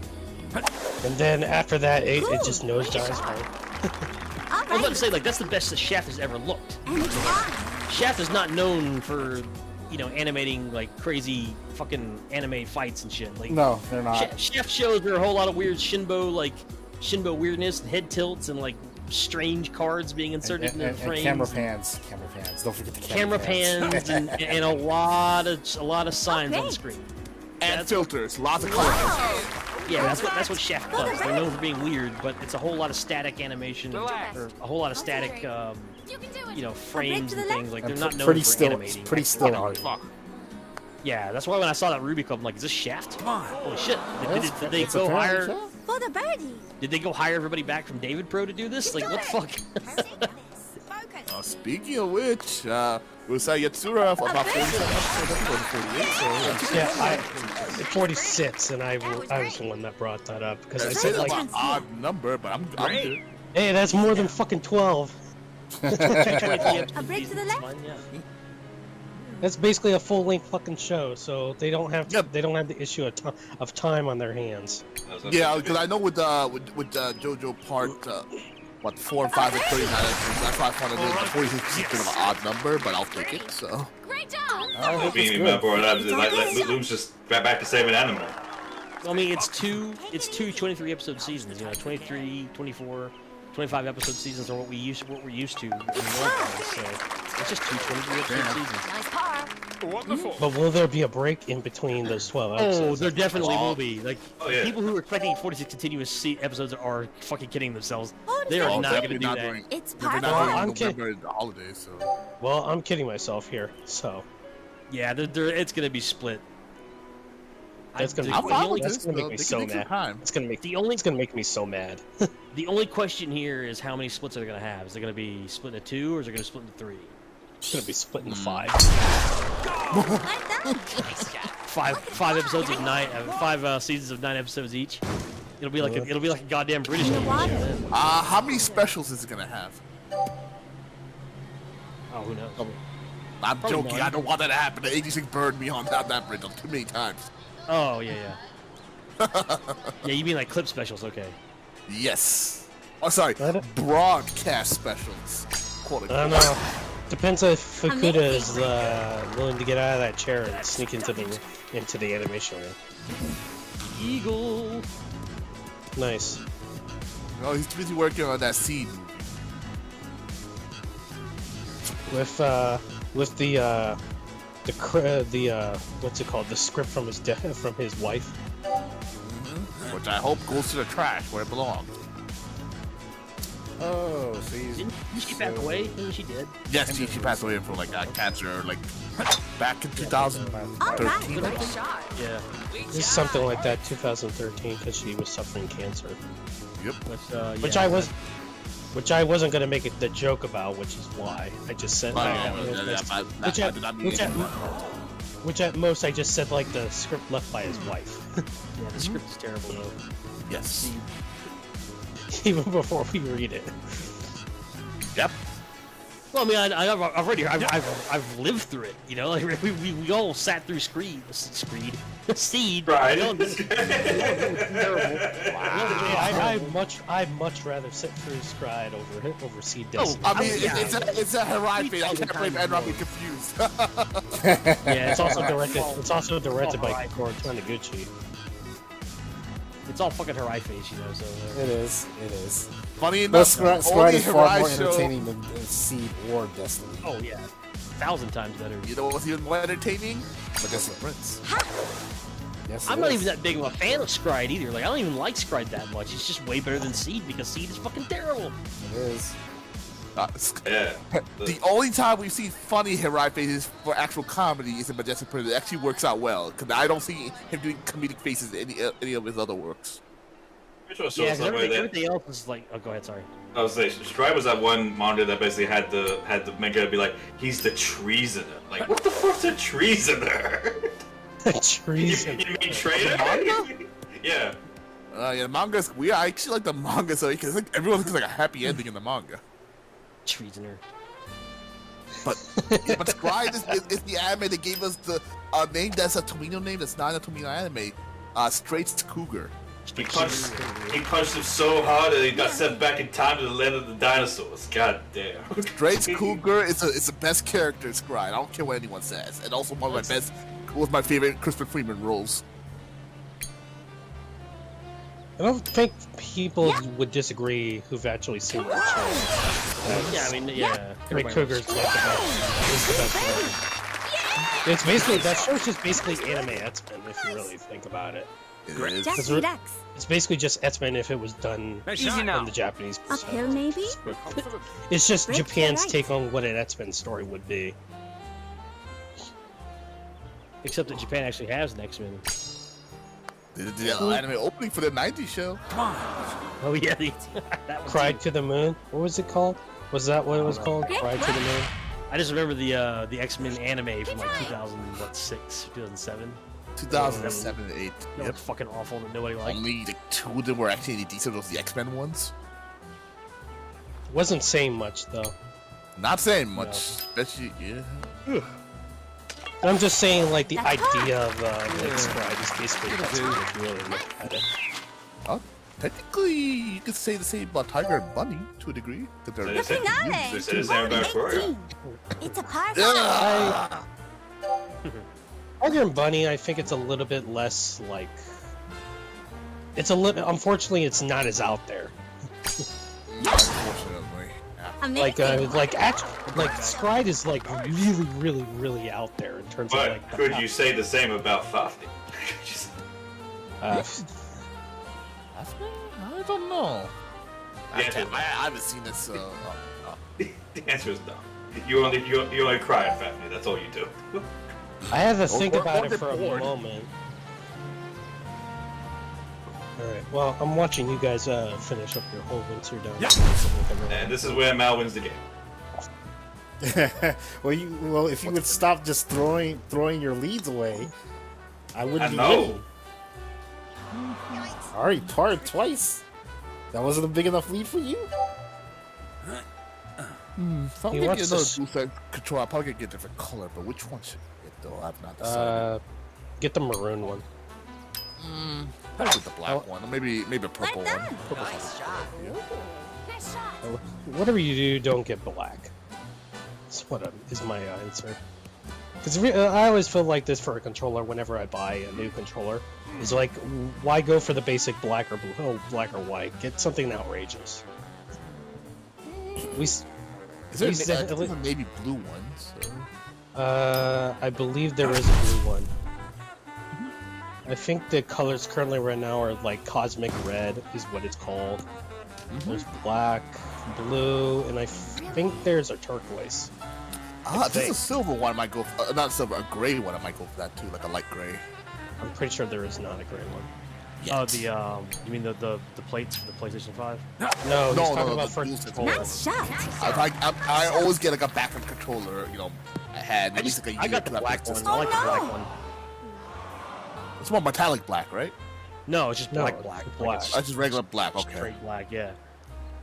And then after that, it just nosedives. Right? I was about to say, like, that's the best that Shaft has ever looked. And it's on. Shaft is not known for, animating, like, crazy fucking anime fights and shit. Like, No, they're not. Shaft shows there are a whole lot of weird Shinbo weirdness and head tilts and, like, strange cards being inserted And into frames. camera pans. Don't forget the camera pans and a lot of signs on the screen. And filters, lots of colors. Yeah, that's what Shaft does. They're known for being weird, but it's a whole lot of static animation, or a whole lot of static, frames and things. Like they're not known pretty for still, animating. pretty still art. Yeah, that's why when I saw that Ruby Club, I'm like, is this Shaft? Holy shit! Did they It's go apparently hire? Shaft. For the birdie. Did they go hire everybody back from David Pro to do this? Like, what the fuck? Focus. Speaking of which, Usai Yatsura about 47 so Yeah, 46, and I was the one that brought that up because I it's said an like, odd number, but I'm good. hey, that's more than fucking 12. A break to the left. That's basically a full-length fucking show, so they don't have Yep. they don't have the issue of time on their hands. Yeah, because I know with JoJo Part 4 and 5 and 39, that's why I thought the 46 is a bit of an odd number, but I'll take it. So Great job. I hope it's Being good. brought up, like Loom's just back to saving animal. I mean, it's two 23 episode seasons. 23, 24, 25 episode seasons are what we're used to in the North. So it's just two 23 episode seasons. Nice par. Wonderful. But will there be a break in between those 12 episodes? Oh, there definitely will be. Like, Oh, yeah. people who are expecting 46 continuous episodes are fucking kidding themselves. Oh, They are no. not going to definitely do not that. doing. It's They're par. not Well, doing I'm November the holidays, so Well, I'm kidding myself here, so Yeah, it's going to be split. That's gonna be- the, I'm fine with that's this. gonna make though. me They so can take mad. some time. it's gonna make The only- it's gonna make me so mad. the only question here is how many splits are they going to have? Is it going to be split into 2 or is it going to split into 3? It's gonna be split into 5. Like that. Five episodes of 9, 5 seasons of 9 episodes each. It'll be like a goddamn British In the TV water. show. How many specials is it gonna have? Oh, who knows? I'm Probably joking. none. I don't want that to happen. The 86 burned me on that bridge too many times. Oh yeah. Yeah, you mean like clip specials? Okay. Yes. Oh, sorry. I don't- Broadcast specials. Quote I don't know. Depends if Fukuda is willing to get out of that chair and sneak into the animation room. Eagle. Nice. Oh, he's busy working on that scene. With the what's it called? The script from his wife. Which I hope goes to the trash where it belongs. Oh, so he's... Didn't she back away? Didn't she did? Yes, she passed away from like cancer, like back in 2013. Good shot. Yeah. It's something like that, 2013, because she was suffering cancer. Yep. But, Which yeah. which I wasn't gonna make the joke about, which is why I just said which at most I just said like the script left by his wife, Yeah, the script is terrible though. Yes. even before we read it. Yep. Well, I mean, I've lived through it. You know, like we all sat through Seed. Right. You know, terrible. I'd much rather sit through Scryed over Seed Destiny. I mean, yeah. it's a Harai thing. I can't blame Enron being confused. Yeah, it's also directed. It's also directed by Koro Taniguchi. It's all fucking Harai face, you know. So It is. Funny No, enough, Scryde only is far more Harai show. entertaining than Seed or Destiny. oh yeah, 1,000 times better. You know what's even more entertaining? Majestic Prince. Yes, I'm it not is. even that big of a fan of Scryed either. Like, I don't even like Scryed that much. It's just way better than Seed because Seed is fucking terrible. It is. Yeah. The only time we've seen funny Harai faces for actual comedy is in Majestic Prince. It actually works out well because I don't see him doing comedic faces in any of his other works. Which was Yeah, so 'cause somewhere that everything else is like. Oh, go ahead. Sorry. I was saying, Stride was that one manga that basically had the manga be like, he's the treasoner. Like, what the fuck's a treasoner? Treason. You mean traitor? Yeah. Yeah, the manga's weird. I actually like the manga so because like everyone looks like a happy ending in the manga. Treasoner. But Scryed is the anime that gave us the name that's a Tomino name that's not a Tomino anime. Straight's Cougar. He punched him so hard that he got sent back in time to the land of the dinosaurs. God damn. Straight's Cougar is the best character in Scryed. I don't care what anyone says. And also one of my favorite Christopher Freeman roles. I don't think people would disagree who've actually seen the show. Yeah, I mean, yeah. Great Cougar's like the best one. It's basically that show's just basically anime X-Men if you really think about it. It is. Jesse Dex. It's basically just X-Men if it was done Easy now. in the Japanese. Uphill, maybe? It's just Rick, Japan's you're right. take on what an X-Men story would be. Except that Japan actually has an X-Men. The anime opening for the 90s show. Oh yeah, that one Cried too. to the Moon. What was it called? Was that what it was called? Cried to the Moon. I just remember the X-Men anime from like 2006, 2007. 2007 and 8. That Yep. was fucking awful that nobody liked. Only like 2 of them were actually any decent. Those the X-Men ones. Wasn't saying much though. Not saying much. Especially, yeah. I'm just saying, like the idea of like Scribe is basically X-Men if you really look at it. Technically, you could say the same about Tiger and Bunny to a degree. That they're They said Finale. they said the same about Florida. 18. It's a par Ugh. Tiger and Bunny, I think it's a little bit less like. It's a little. Unfortunately, it's not as out there. Unfortunately. Amazing. Like Scribe is like really, really, really out there in terms of But like. could you say the same about Fafnir? I don't know. Yeah, I haven't seen it, so. the answer is no. You only cry at Fafnir. That's all you do. I had to think or about it get for a bored. moment. Alright, well, I'm watching you guys finish up your whole once you're done. And this is where Mal wins the game. Well, if you would stop just throwing your leads away, I wouldn't I be know. winning. Already parred twice. That wasn't a big enough lead for you? If I'm He gonna wants get to another s- booster controller, I'll probably get a different color, but which one should I get though? I've not decided. Get the maroon one. Probably get the black one, or maybe a purple Like one. that. Purple Nice sounds job. good, yeah. Nice shot. Whatever you do, don't get black. That's what is my answer. Because I always feel like this for a controller whenever I buy a new controller. Is like, why go for the basic black or blue, black or white? Get something outrageous. Is there We a said- there's a navy blue one? So. I believe there is a blue one. I think the colors currently right now are like cosmic red is what it's called. There's black, blue, and I think there's a turquoise. There's a fake. silver one. I might go. Not silver, a gray one. I might go for that too, like a light gray. I'm pretty sure there is not a gray one. Oh, you mean the plates for the PlayStation 5? No, he's No, talking no, about the for dual sense. controller. Nice shot. I always get like a backup controller. You know, I had at least like a year I got to the that black one. system. I like the black one. It's more metallic black, right? No, it's just No, black, it's black. black. Like it's That's just regular black. Okay. straight black, yeah.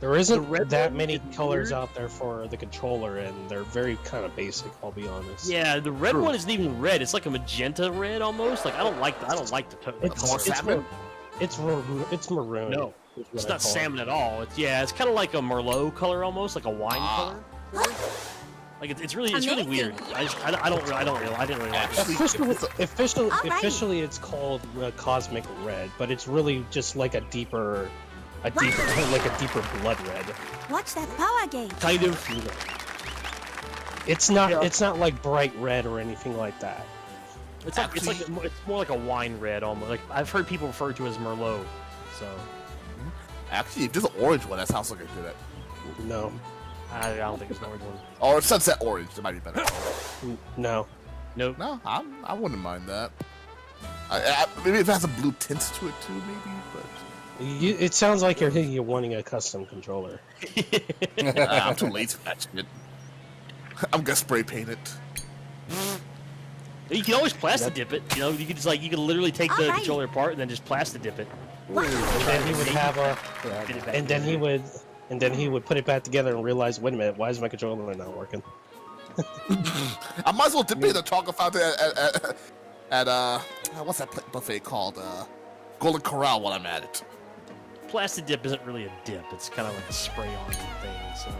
There isn't The red that one many is colors weird. out there for the controller, and they're very kind of basic. I'll be honest. Yeah, the red True. one isn't even red. It's like a magenta red almost. Like I don't like the It's More salmon? It's maroon. No, is what it's I not call it. salmon at all. It's kind of like a Merlot color almost, like a wine Ah. color. Like it's really Amazing. weird. I didn't really like it. Alrighty. Officially, it's called cosmic red, but it's really just like a deeper like a deeper blood red. Watch that power gauge. Kind of. It's not Yeah. it's not like bright red or anything like that. It's more like a wine red almost. Like I've heard people refer to it as Merlot. So Actually, if there's an orange one, that sounds like a good. No, I don't think it's an orange one. Or sunset orange, that might be better. no. Nope. No, I wouldn't mind that. Maybe if it has a blue tint to it too, maybe. But It sounds like you're wanting a custom controller. I'm too lazy for that shit. I'm gonna spray paint it. You can always plastic dip it. You know, you can literally take the Alright. controller apart and then just plastic dip it. And then he would have Get it back and then he would put it back together and realize, wait a minute, why is my controller not working? I might as well dip it in the chocolate fountain at what's that buffet called? Golden Corral while I'm at it. Plastic dip isn't really a dip. It's kind of like a spray-on thing. So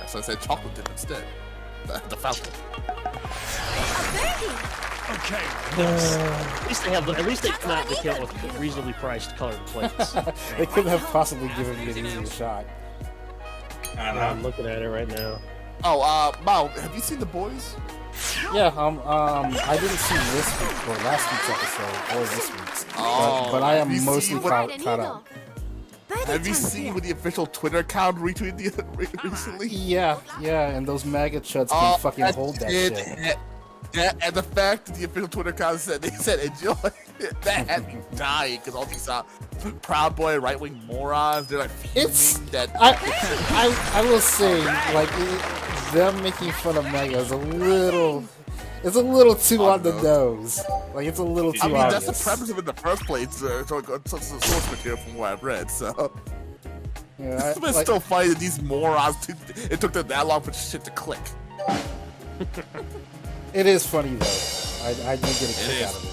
So I said chocolate dip instead. The fountain. A birdie. Okay. at least they come out with reasonably priced colored plates. They couldn't have possibly given me an easier shot. I don't I'm know. looking at it right now. Oh, Mao, have you seen The Boys? Yeah, I didn't see this week or last week's episode or this week's, Oh, but I have am you mostly seen what- caught up. Birdie Have you turns seen left. what the official Twitter account retweeted recently? Yeah, and those MAGA chuds can fucking that hold that shit. shit. And the fact that the official Twitter account said enjoy, that had me dying because all these Proud Boy right wing morons, they're like It's- fuming that. I will say, like, them making fun of MAGA is it's a little too on the nose. Like, it's a little too I mean, obvious. that's the premise of it in the first place. So it's a source material from what I've read. So, Yeah, but it's still funny that these morons. It took them that long for shit to click. it is funny though. I do get a kick is. out of it.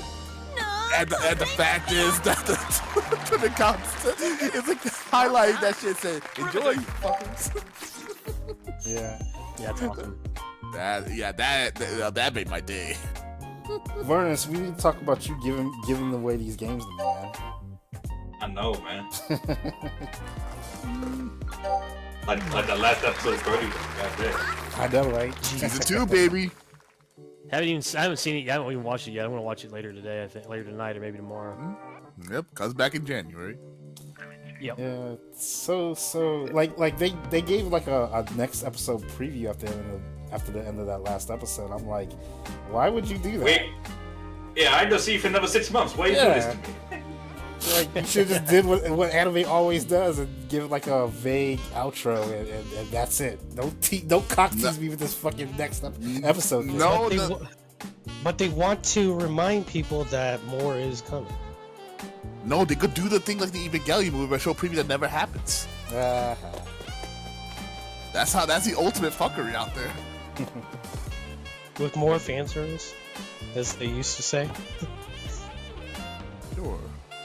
No. And the fact is that the Twitter account is like highlighting that shit, saying enjoy, you fuckers. Yeah. Yeah, it's awesome. That made my day. Vernus, we need to talk about you giving away these games to me, man. I know, man. like the last episode of Brody. I know, right? Season 2, baby. I haven't seen it yet. I haven't even watched it yet. I'm gonna watch it later today. I think later tonight or maybe tomorrow. Yep, comes back in January. Yep. Yeah. So like they gave like a next episode preview after the end of that last episode. I'm like, why would you do that? Wait. Yeah, I go see you for another 6 months. Why are you doing this to me? Like, you should just did what anime always does and give like a vague outro and that's it. Don't cock tease me with this fucking next episode. kid. No, But they want to remind people that more is coming. no, they could do the thing like the Evangelion movie, where show preview that never happens. Uh-huh. That's the ultimate fuckery out there. With more fan service, as they used to say. Sure.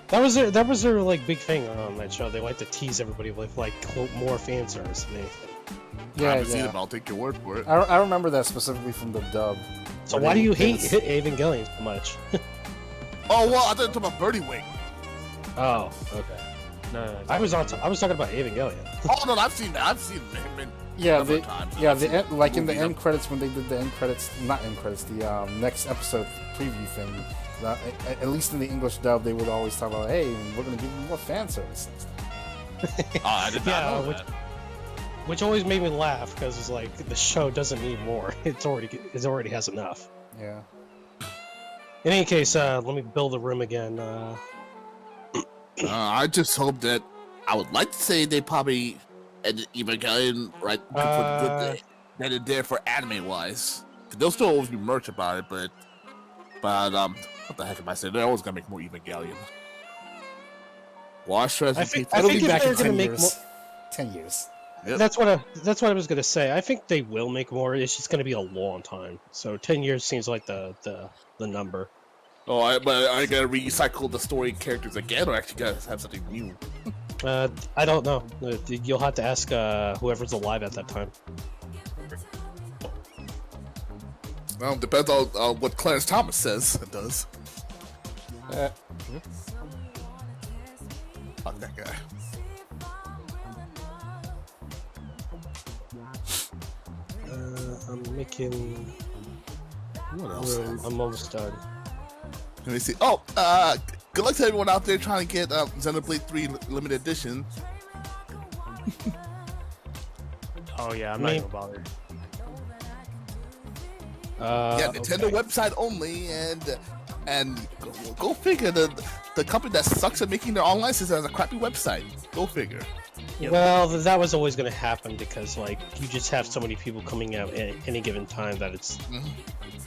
That was their like big thing on that show. They like to tease everybody with like quote more fan service than anything. I Yeah, haven't seen it, yeah. but I'll take your word for it. I remember that specifically from the dub. So Where why do they- you they hate was- Evangelion so much? Oh well, I thought you were talking about Birdie Wing. Oh, okay. No, I was talking about Evangelion. Oh no, I've seen that. I've seen him in Yeah, several times. yeah, I've the seen end, like in the movie end credits when they did the end credits, not end credits, the next episode preview thing. At least in the English dub, they would always talk about, "Hey, we're gonna give you more fan service." Oh, I did not Yeah, know which- that. Which always made me laugh because it's like the show doesn't need more. It already has enough. Yeah. In any case, let me build the room again. I just hope that I would like to say they probably ended Evangelion right for good than it did for anime wise. There'll still always be merch about it, but what the heck am I saying? They're always gonna make more Evangelion. Wash I think It'll be if back they're in gonna 10 make years. 10 years. Yep. That's what I was gonna say. I think they will make more. It's just gonna be a long time. So 10 years seems like the number. Oh, but are you gonna recycle the story characters again, or actually gonna have something new? I don't know. You'll have to ask whoever's alive at that time. Well, depends on what Clarence Thomas says it does. Fuck that guy. I'm making What else? room. I'm almost done. Let me see. Oh, good luck to everyone out there trying to get Xenoblade 3 limited edition. Oh yeah, I'm Me- not gonna bother. Yeah, Nintendo okay. website only, and go figure the company that sucks at making their online system has a crappy website. Go figure. Yep. Well, that was always going to happen because like you just have so many people coming out at any given time that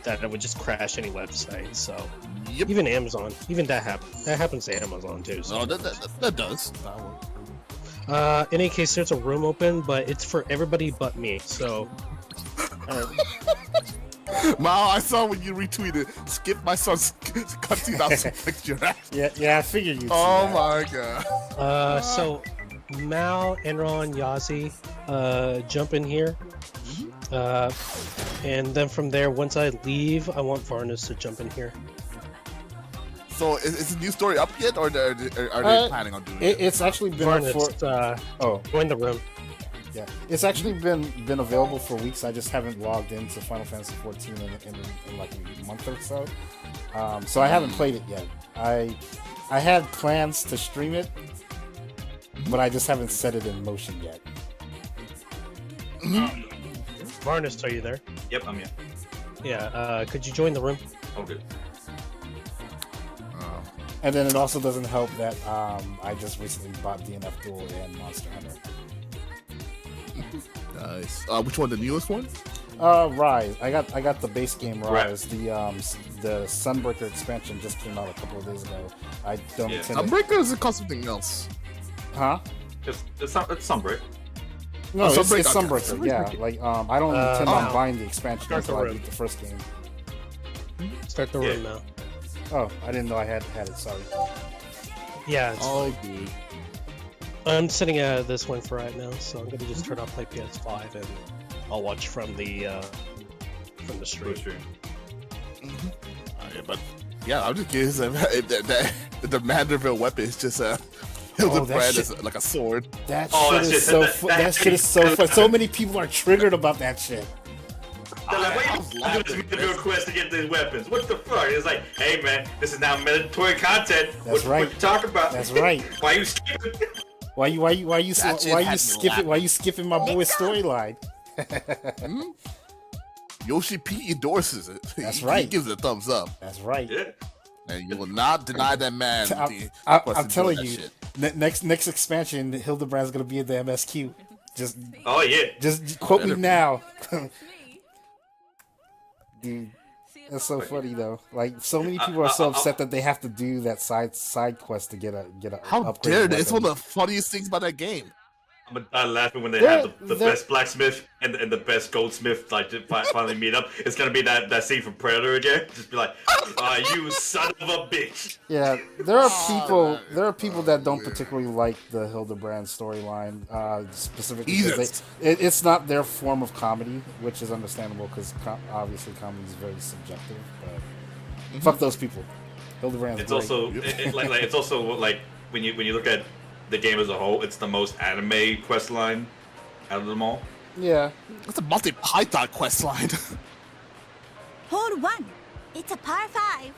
that it would just crash any website. So Yep. even Amazon, even that happens. That happens to Amazon too. So. Oh, that does. In any case, there's a room open, but it's for everybody but me. So Wow, I saw when you retweeted, skip my son's cutscene out some picture. Yeah, I figured you'd see Oh that. my god. so Mal, Enron, Yazi, jump in here. And then from there, once I leave, I want Varnus to jump in here. So is the new story up yet, or are they planning on doing it? It's actually been up Varnus, for. Oh, join the room. yeah. It's actually been available for weeks. I just haven't logged into Final Fantasy 14 in like a month or so. So I haven't played it yet. I had plans to stream it, but I just haven't set it in motion yet. Varnus, are you there? Yep, I'm here. Yeah, could you join the room? Oh, good. And then it also doesn't help that I just recently bought DNF Duel and Monster Hunter. Nice. Which one? The newest one? Rise. I got the base game Rise. Right. The Sunbreaker expansion just came out a couple of days ago. I don't Yeah. intend to... Sunbreaker, or is it called something else? Huh? It's Sunbreak. No, it's Sunbreaker, okay. Sunbreaker. Yeah, like I don't intend on buying the expansion Start the until I room. beat the first game. Start the room now. Oh, I didn't know I had it. Sorry. Yeah, it's, Oh, good. I'm sitting at this one for right now, so I'm gonna just turn off my PS5 and I'll watch from the stream. Yeah, but yeah, I'm just curious if the Manderville weapon is just Hildebrand shit- as like a sword. That Oh, shit that is shit- so. that- That shit is so fun. So many people are triggered about that shit. They're like, I wait, was I'm laughing. doing this request to get these weapons. What the fuck? It's like, hey man, this is now mandatory content. That's what right. you talking about? That's right. Why you skipping? Why you That shit skipping my boy's storyline? Yoshi P endorses it. That's He right. gives it a thumbs up, That's right. Yeah. and you will not deny that man. I'm telling you, next expansion, Hildebrand's gonna be in the MSQ. Oh yeah. Just quote me now. Dude, that's so funny though. Like so many people are so upset that they have to do that side quest to get a How upgraded dare they? It's weapon. one of the funniest things about that game. I'm gonna die laughing when they They're- have the they're- best blacksmith and the best goldsmith like to finally meet up. It's gonna be that scene from Predator again. Just be like, you son of a bitch. Yeah, there are people that don't particularly like the Hildebrand storyline, specifically because it's not their form of comedy, which is understandable because obviously comedy is very subjective. But fuck those people. Hildebrand's It's great. also it's also like when you look at the game as a whole, it's the most anime quest line out of them all. Yeah. It's a Monty Python quest line. Hole 1. It's a par 5.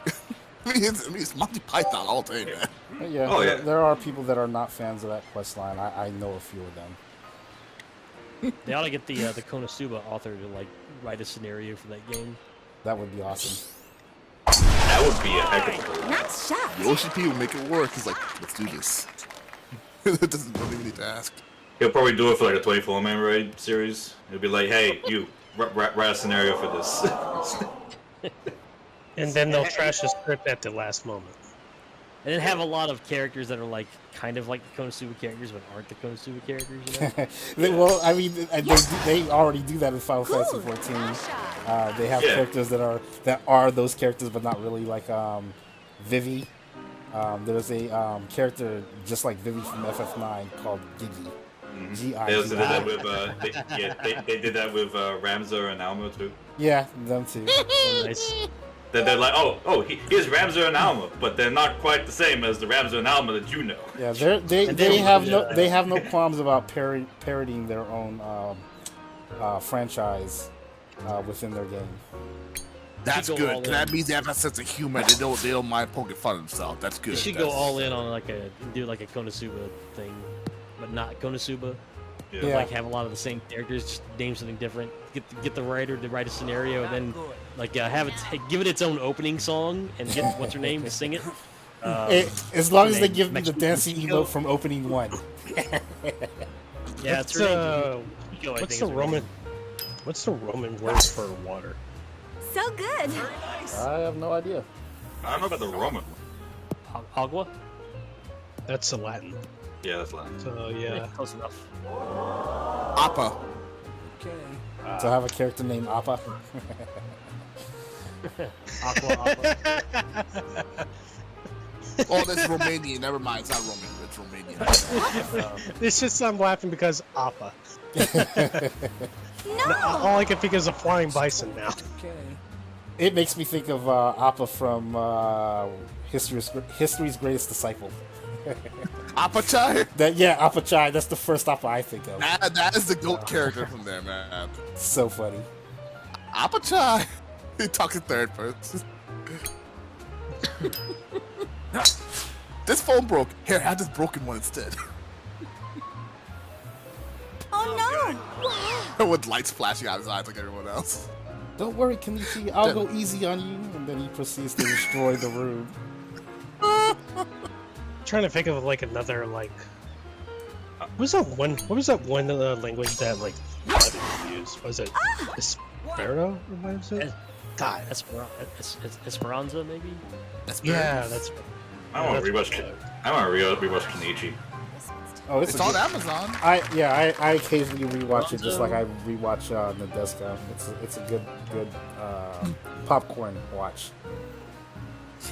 it's Monty Python all day, man. Yeah, Oh, yeah. there are people that are not fans of that quest line. I know a few of them. They ought to get the Konosuba author to like write a scenario for that game. That would be awesome. That would be a heck of a Nice shot. Yoshi P will make it work. He's like, let's do this. It doesn't really need to ask. He'll probably do it for like a 24-man raid series. He'll be like, hey, you, write a scenario for this. And then they'll trash the script at the last moment. And then have a lot of characters that are like kind of like the Konosuba characters, but aren't the Konosuba characters. You know? Well, I mean, they already do that in Final Fantasy 14. They have characters that are those characters, but not really, like Vivi. There's a character just like Vivi from FF9 called Gigi. They also did that with they did that with Ramza and Alma too. Yeah, them too. Nice. They're like, here's Ramza and Alma, but they're not quite the same as the Ramza and Alma that you know. Yeah, they have no qualms about parodying their own franchise within their game. That's go good. all in. That means they have that sense of humor. They don't mind poking fun of themselves. That's good. You should go all in on do like a Konosuba thing, but not Konosuba. Yeah. Like have a lot of the same characters, just name something different. Get the writer to write a scenario, and then like have it give it its own opening song, and get what's her name to sing it. As long as they give me the dancing emote from opening 1. Yeah, it's her name. Hiko, I What's think the is her Roman? name. What's the Roman word for water? So good. I have no idea. I don't know about the Roman. Agua? That's the Latin. Yeah, that's Latin. So yeah. Close enough. Appa. To have a character named Appa. Aqua. Oh, that's Romanian. Never mind. It's not Roman. It's Romanian. It's just I'm laughing because Appa. No. All I can think is a flying bison now. It makes me think of Appa from History's Greatest Disciple. Appa Chai? Appa Chai. That's the first Appa I think of. That is the GOAT character from there, man. So funny. Appa Chai. He talks in third person. This phone broke. Here, have this broken one instead. Oh no. With lights flashing out his eyes like everyone else. Don't worry, Kenichi. I'll go easy on you. And then he proceeds to destroy the room. Trying to think of like another like. What was that one language that like Latin used? Was it Esperanto? Or what was it? God. Esperanza, maybe? Yeah, that's. I want to rewatch Kenichi. Oh, It's on Amazon. I occasionally rewatch it, just like I rewatch Nadeska. It's a good popcorn watch.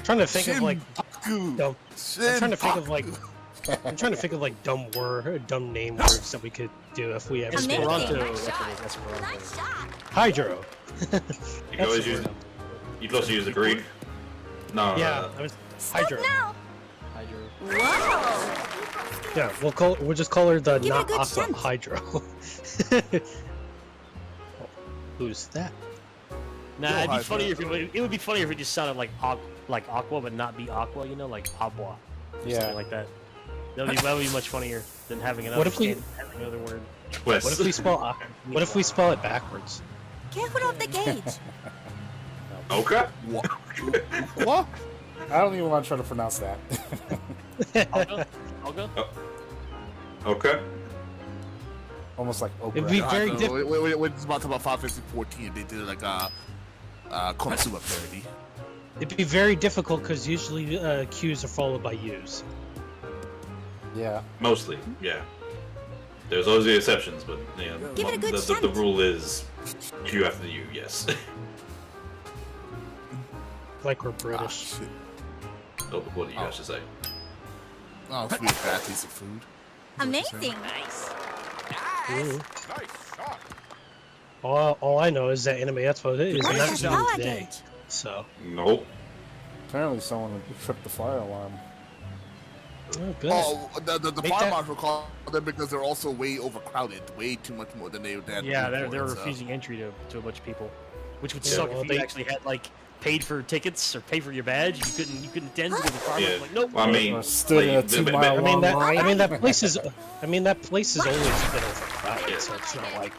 Trying to think of like dumb. I'm trying to think of Shinpaku. like dumb name words that we could do if we ever. Amazing. Esperanto. Nice That's shot. what it is, Esperanto. Nice shot. Hydro. You can always use. You can also use the Greek. No. Yeah, I was Hydro. Now. Hydro. Whoa. Yeah, we'll just call her the Give it a not good Aqua chance. Hydro. Who's that? Nah, it'd be Hydro. funnier it would be funnier if it just sounded like Aqua, but not be Aqua. You know, like Abwa. Or Yeah. something like that. That would be much funnier than having What if we- having another word. Twist. What if we spell it backwards? Careful of the gauge. Okay. What? What? I don't even want to try to pronounce that. Alga? Okay. Almost like It'd be Oprah. very No, different. we're just about to talk about Final Fantasy 14. They did like a Konosuba parody. It'd be very difficult because usually Q's are followed by U's. Yeah. Mostly, yeah. There's always the exceptions, but you know, Give it a good the shot. rule is Q after you. Yes. Like we're Ah, British. shit. Oh, what do you guys should say? Oh, sweet fat piece of food. Amazing. All I know is that Anime Expo is What not is new power today. gauge? So, Nope. Apparently, someone tripped the fire alarm. oh, good. Oh, the Make fire that- marshal called them because they're also way overcrowded, way too much more than they had. Yeah, before, they're so. refusing entry to a bunch of people, which would Yeah, suck well, if you they- actually had like paid for tickets or pay for your badge. You couldn't attend because the car Yeah. was like, nope. Well, I mean, Or stood in a like, 2-mile I mean that. line. I mean that place is. I mean that place has always been overcrowded, so it's not like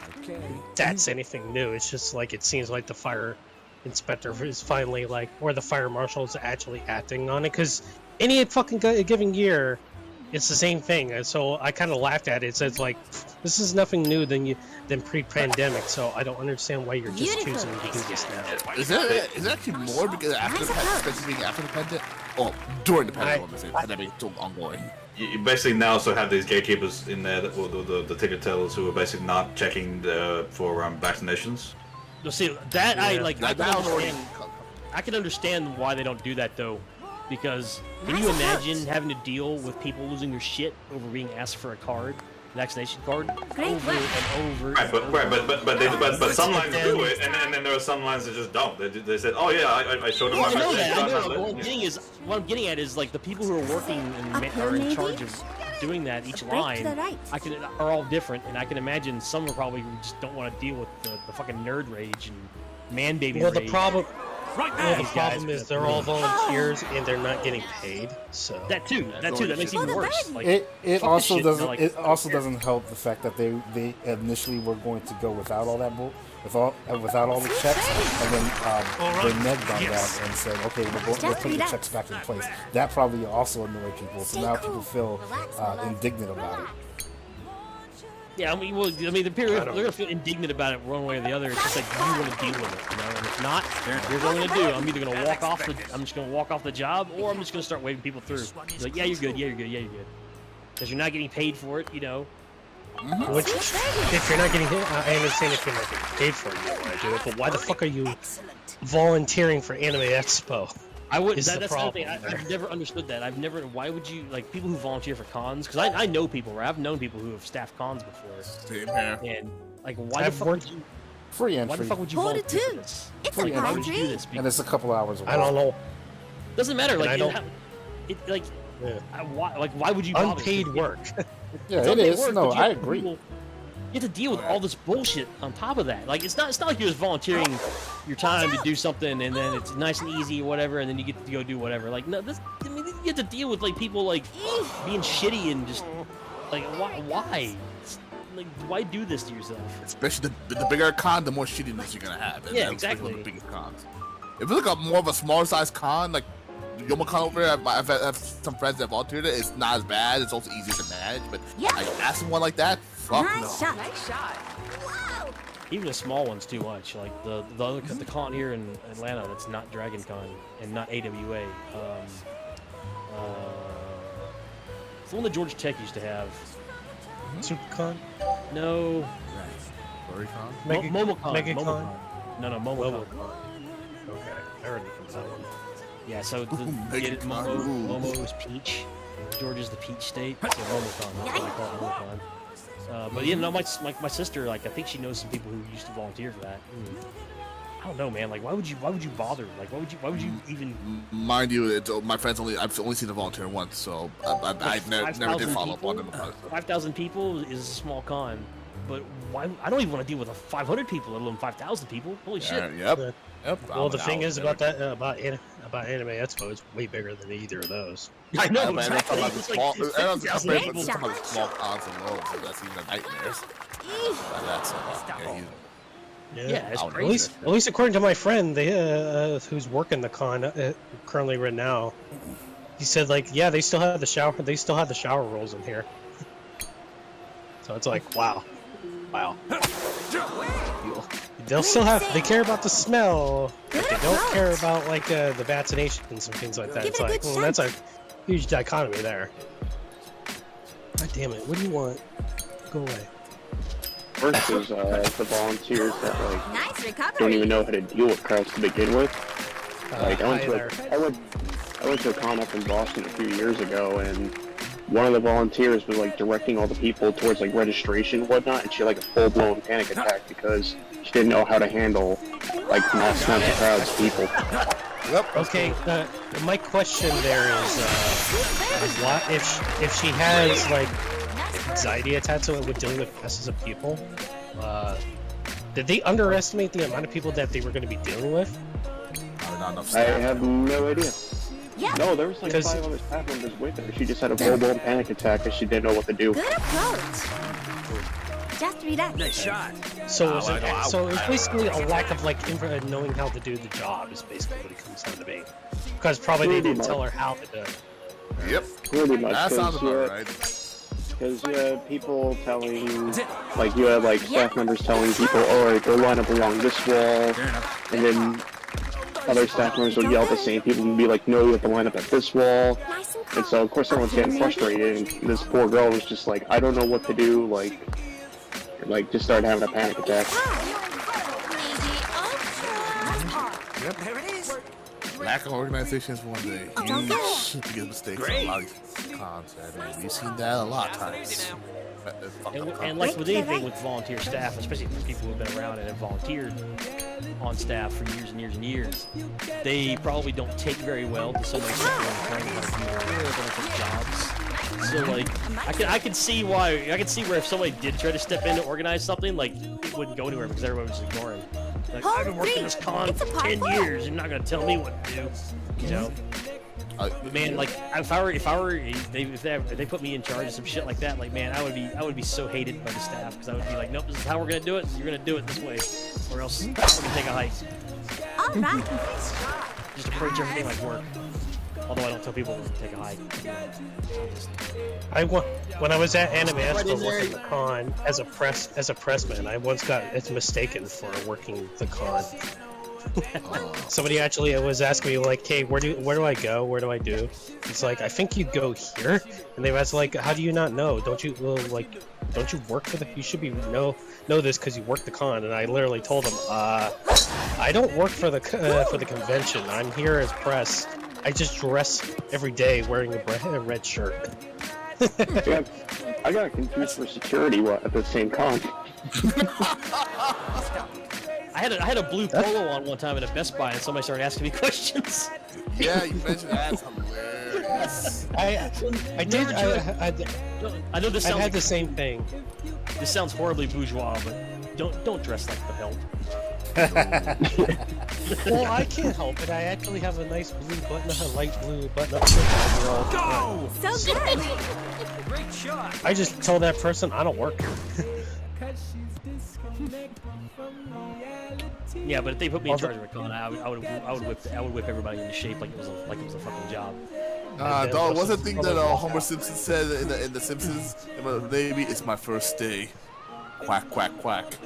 that's anything new. It's just like it seems like the fire inspector is finally like, or the fire marshal is actually acting on it. Because any fucking given year, it's the same thing. And so I kind of laughed at it. It's like this is nothing new than pre-pandemic. So I don't understand why you're just Beautiful. choosing to do this now. Is that actually more because after the pandemic, especially being after the pandemic, or during the pandemic, I'm saying pandemic is still ongoing. you basically now also have these gatekeepers in there, or the ticket tellers who are basically not checking for vaccinations. No, see that I Yeah. like. I can understand. I can understand why they don't do that though, because can you imagine having to deal with people losing their shit over being asked for a card, vaccination card, Great over work. and over? Right, but some lines then- do it, and then there are some lines that just don't. They said, oh yeah, I showed them Well, my I know vaccination that. I card, know. but- What I'm getting at is like the people who are working and Up here, are in maybe? charge of doing that each A break to the line. right. Are all different, and I can imagine some are probably who just don't want to deal with the fucking nerd rage and man baby Well, rage. the problem. Right Well, there. the These guys problem is are they're all volunteers and they're not getting paid. So That too. That makes it Oh, even the worse. bird. Like It fuck also this shit, doesn't like- it also doesn't help the fact that they initially were going to go without all that without all the checks, and then they negged on Yes. that and said, okay, we're putting the relax. checks back in place. That probably also annoyed people, so Stay now cool. people feel Relax, my love. indignant about it. Yeah, I mean, the period they're gonna feel indignant about it one way or the other. It's just like you want to deal with it, you know. And if not, here's what I'm gonna do. I'm either gonna walk off I'm just gonna walk off the job, or I'm just gonna start waving people through. Be like, yeah, you're good. Yeah, you're good. Yeah, you're good. Because you're not getting paid for it, you know. which, if you're not getting hit, I understand if you're not getting paid for it, you don't want to do it. But why the fuck are you Excellent. volunteering for Anime Expo? I would. Is the That's another thing. problem there. I've never understood that. I've never. Why would you like people who volunteer for cons? Because I know people, right? I've known people who have staffed cons before, Same here. and like, why the I've fuck worked- would you? Free Why entry, the fuck would you Hold it volunteer for too. this? It's Like, a why would you do country. this? and it's a couple hours away. I don't know. Doesn't matter. Like, I don't- like, Yeah. why would you bother? Unpaid work. Yeah, It's it unpaid is. work, No, but you I have agree. people- You have to deal with all this bullshit on top of that. Like, it's not like you're just volunteering your time to do something and then it's nice and easy or whatever, and then you get to go do whatever. Like, no, I mean, you have to deal with like people like being shitty and just like why? Like, why do this to yourself? Especially the bigger a con, the more shittiness you're gonna have. And Yeah, that's like one exactly. of the biggest cons. If you look at more of a smaller size con, like YomoCon over there, I've had some friends that volunteered it. It's not as bad. It's also easier to manage. But Yeah. like asking one like that, fuck Nice no. shot. Nice shot. Wow. Even the small ones too much. Like the con here in Atlanta that's not Dragon Con and not AWA. It's the one that Georgia Tech used to have. SuperCon? No, Furry con? Mega- MomoCon. MegaCon? MomoCon. No, MomoCon. Okay, I already from that one. Yeah, so the, get it, MegaCon, Momo is Peach. Georgia's the Peach State. So MomoCon. That's what I call it, MomoCon. But yeah, no, my sister, like, I think she knows some people who used to volunteer for that. I don't know, man. Like, why would you bother? Like, why would you even? Mind you, it's, my friends I've only seen them volunteer once, so I never did 5,000 follow up on people? them. 5,000 people is a small con, but why? I don't even want to deal with 500 people, let alone 5,000 people. Holy shit! Yep. Yep. Well, the thing is about that about Anime Expo, it's way bigger than either of those. I know, Man, that's exactly. about the It's small. like That's 50,000 compared people. to some of the small cons alone, so that's even a nightmare. That's Yeah, it's At crazy. least according to my friend, who's working the con currently right now, he said like, yeah, they still have the shower rolls in here. So it's like, wow. They care about the smell, but they don't care about like the vaccinations and things like that. Give It's it a like, good well, that's a huge dichotomy there. God damn it! What do you want? go away. First is the volunteers that like Nice recovery. don't even know how to deal with crowds to begin with. Like I hi there. went to a con up in Boston a few years ago, and one of the volunteers was like directing all the people towards like registration and whatnot, and she had like a full-blown panic attack because she didn't know how to handle like mass amounts of crowds of people. Yep. Okay, my question there is what if she has like anxiety attached to it with dealing with masses of people? Did they underestimate the amount of people that they were going to be dealing with? Not enough I staff. have no idea. Yeah. No, there was like 5 other staff members with her. She just had a full-blown panic attack because she didn't know what to do. Good approach. Just relax. Nice shot. So it's basically a lack of like knowing how to do the job is basically what it comes down to be. Because probably they didn't tell her how to do it. Yep. Pretty much. That sounds about right. Because you had people telling, like you had like staff members telling people, alright, go line up along this wall, Fair enough. and then other staff members would yell at the same people and be like, no, you have to line up at this wall. Nice and calm. And so of course everyone's getting frustrated, and this poor girl was just like, I don't know what to do, like just started having a panic attack. Yep. There it is. Lack of organization is one of the huge biggest mistakes of a lot of these cons. And we've seen that a lot of times. And like with anything with volunteer staff, especially for people who've been around and have volunteered on staff for years and years and years, they probably don't take very well to somebody sitting there trying to do their jobs. So like, I can see why. I can see where if somebody did try to step in to organize something, like it wouldn't go anywhere because everybody was just ignoring. Like I've been working this con for 10 years. You're not gonna tell me what to do, you know. Man, like if they put me in charge of some shit like that, like man, I would be so hated by the staff because I would be like, nope, this is how we're gonna do it. You're gonna do it this way, or else we're gonna take a hike. All right. Just approach everything like work. Although I don't tell people to take a hike. When I was at Anime Expo working the con as a pressman, I once got mistaken for working the con. Somebody actually was asking me like, "Hey, where do I go? Where do I do?" It's like, "I think you go here." And they was like, "How do you not know? Don't you work for the? You should be know this because you work the con." And I literally told them, "I don't work for the convention. I'm here as press. I just dress every day wearing a red shirt." I got confused for security at the same con. I had a blue polo on one time at a Best Buy, and somebody started asking me questions. Yeah, you mentioned that's hilarious. I did. I know this I sounds had the same thing. This sounds horribly bourgeois, but don't dress like the help. Well, I can't help it. I actually have a nice blue button, a light blue button-up shirt all the time. Go! So good. Great shot. I just told that person I don't work here. Yeah, but if they put me in charge of a con, I would whip everybody into shape like it was a fucking job. Dog, what's the thing that Homer Simpson said in the Simpsons? Maybe it's my first day. Quack, quack, quack.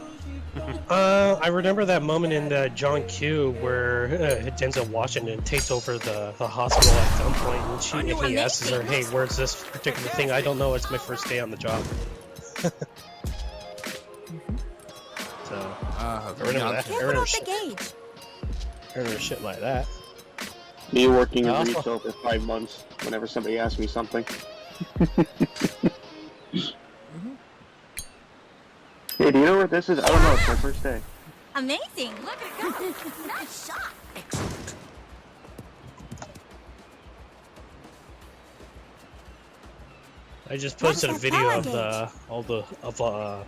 I remember that moment in John Q where Denzel Washington takes over the hospital at gunpoint, and he asks her, "Hey, where's this particular thing? I don't know. It's my first day on the job." So I remember that. I remember shit like that. Me working in retail for 5 months. Whenever somebody asks me something. Hey, do you know where this is? I don't know. It's my first day. Amazing. Look at it go. Nice shot. Excellent. I just posted a video of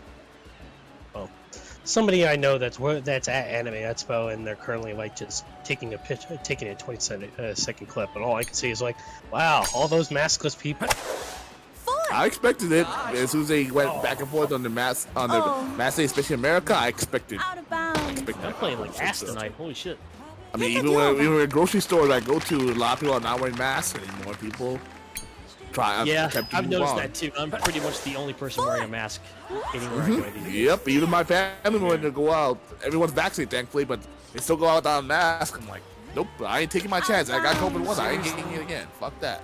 somebody I know that's at Anime Expo, and they're currently like just taking a 20-second clip, and all I can see is like, wow, all those maskless people. I expected it as soon as they went back and forth on the mass day, especially in America. I expected. Out of bounds. I'm playing like ass tonight. Holy shit. I mean, even when grocery stores I go to, a lot of people are not wearing masks anymore. People try. Yeah, I've noticed that too. I'm pretty much the only person wearing a mask anywhere I go. Yep, even my family when they go out, everyone's vaccinated, thankfully, but they still go out without a mask. I'm like, nope, I ain't taking my chance. I got COVID once, I ain't getting it again. Fuck that.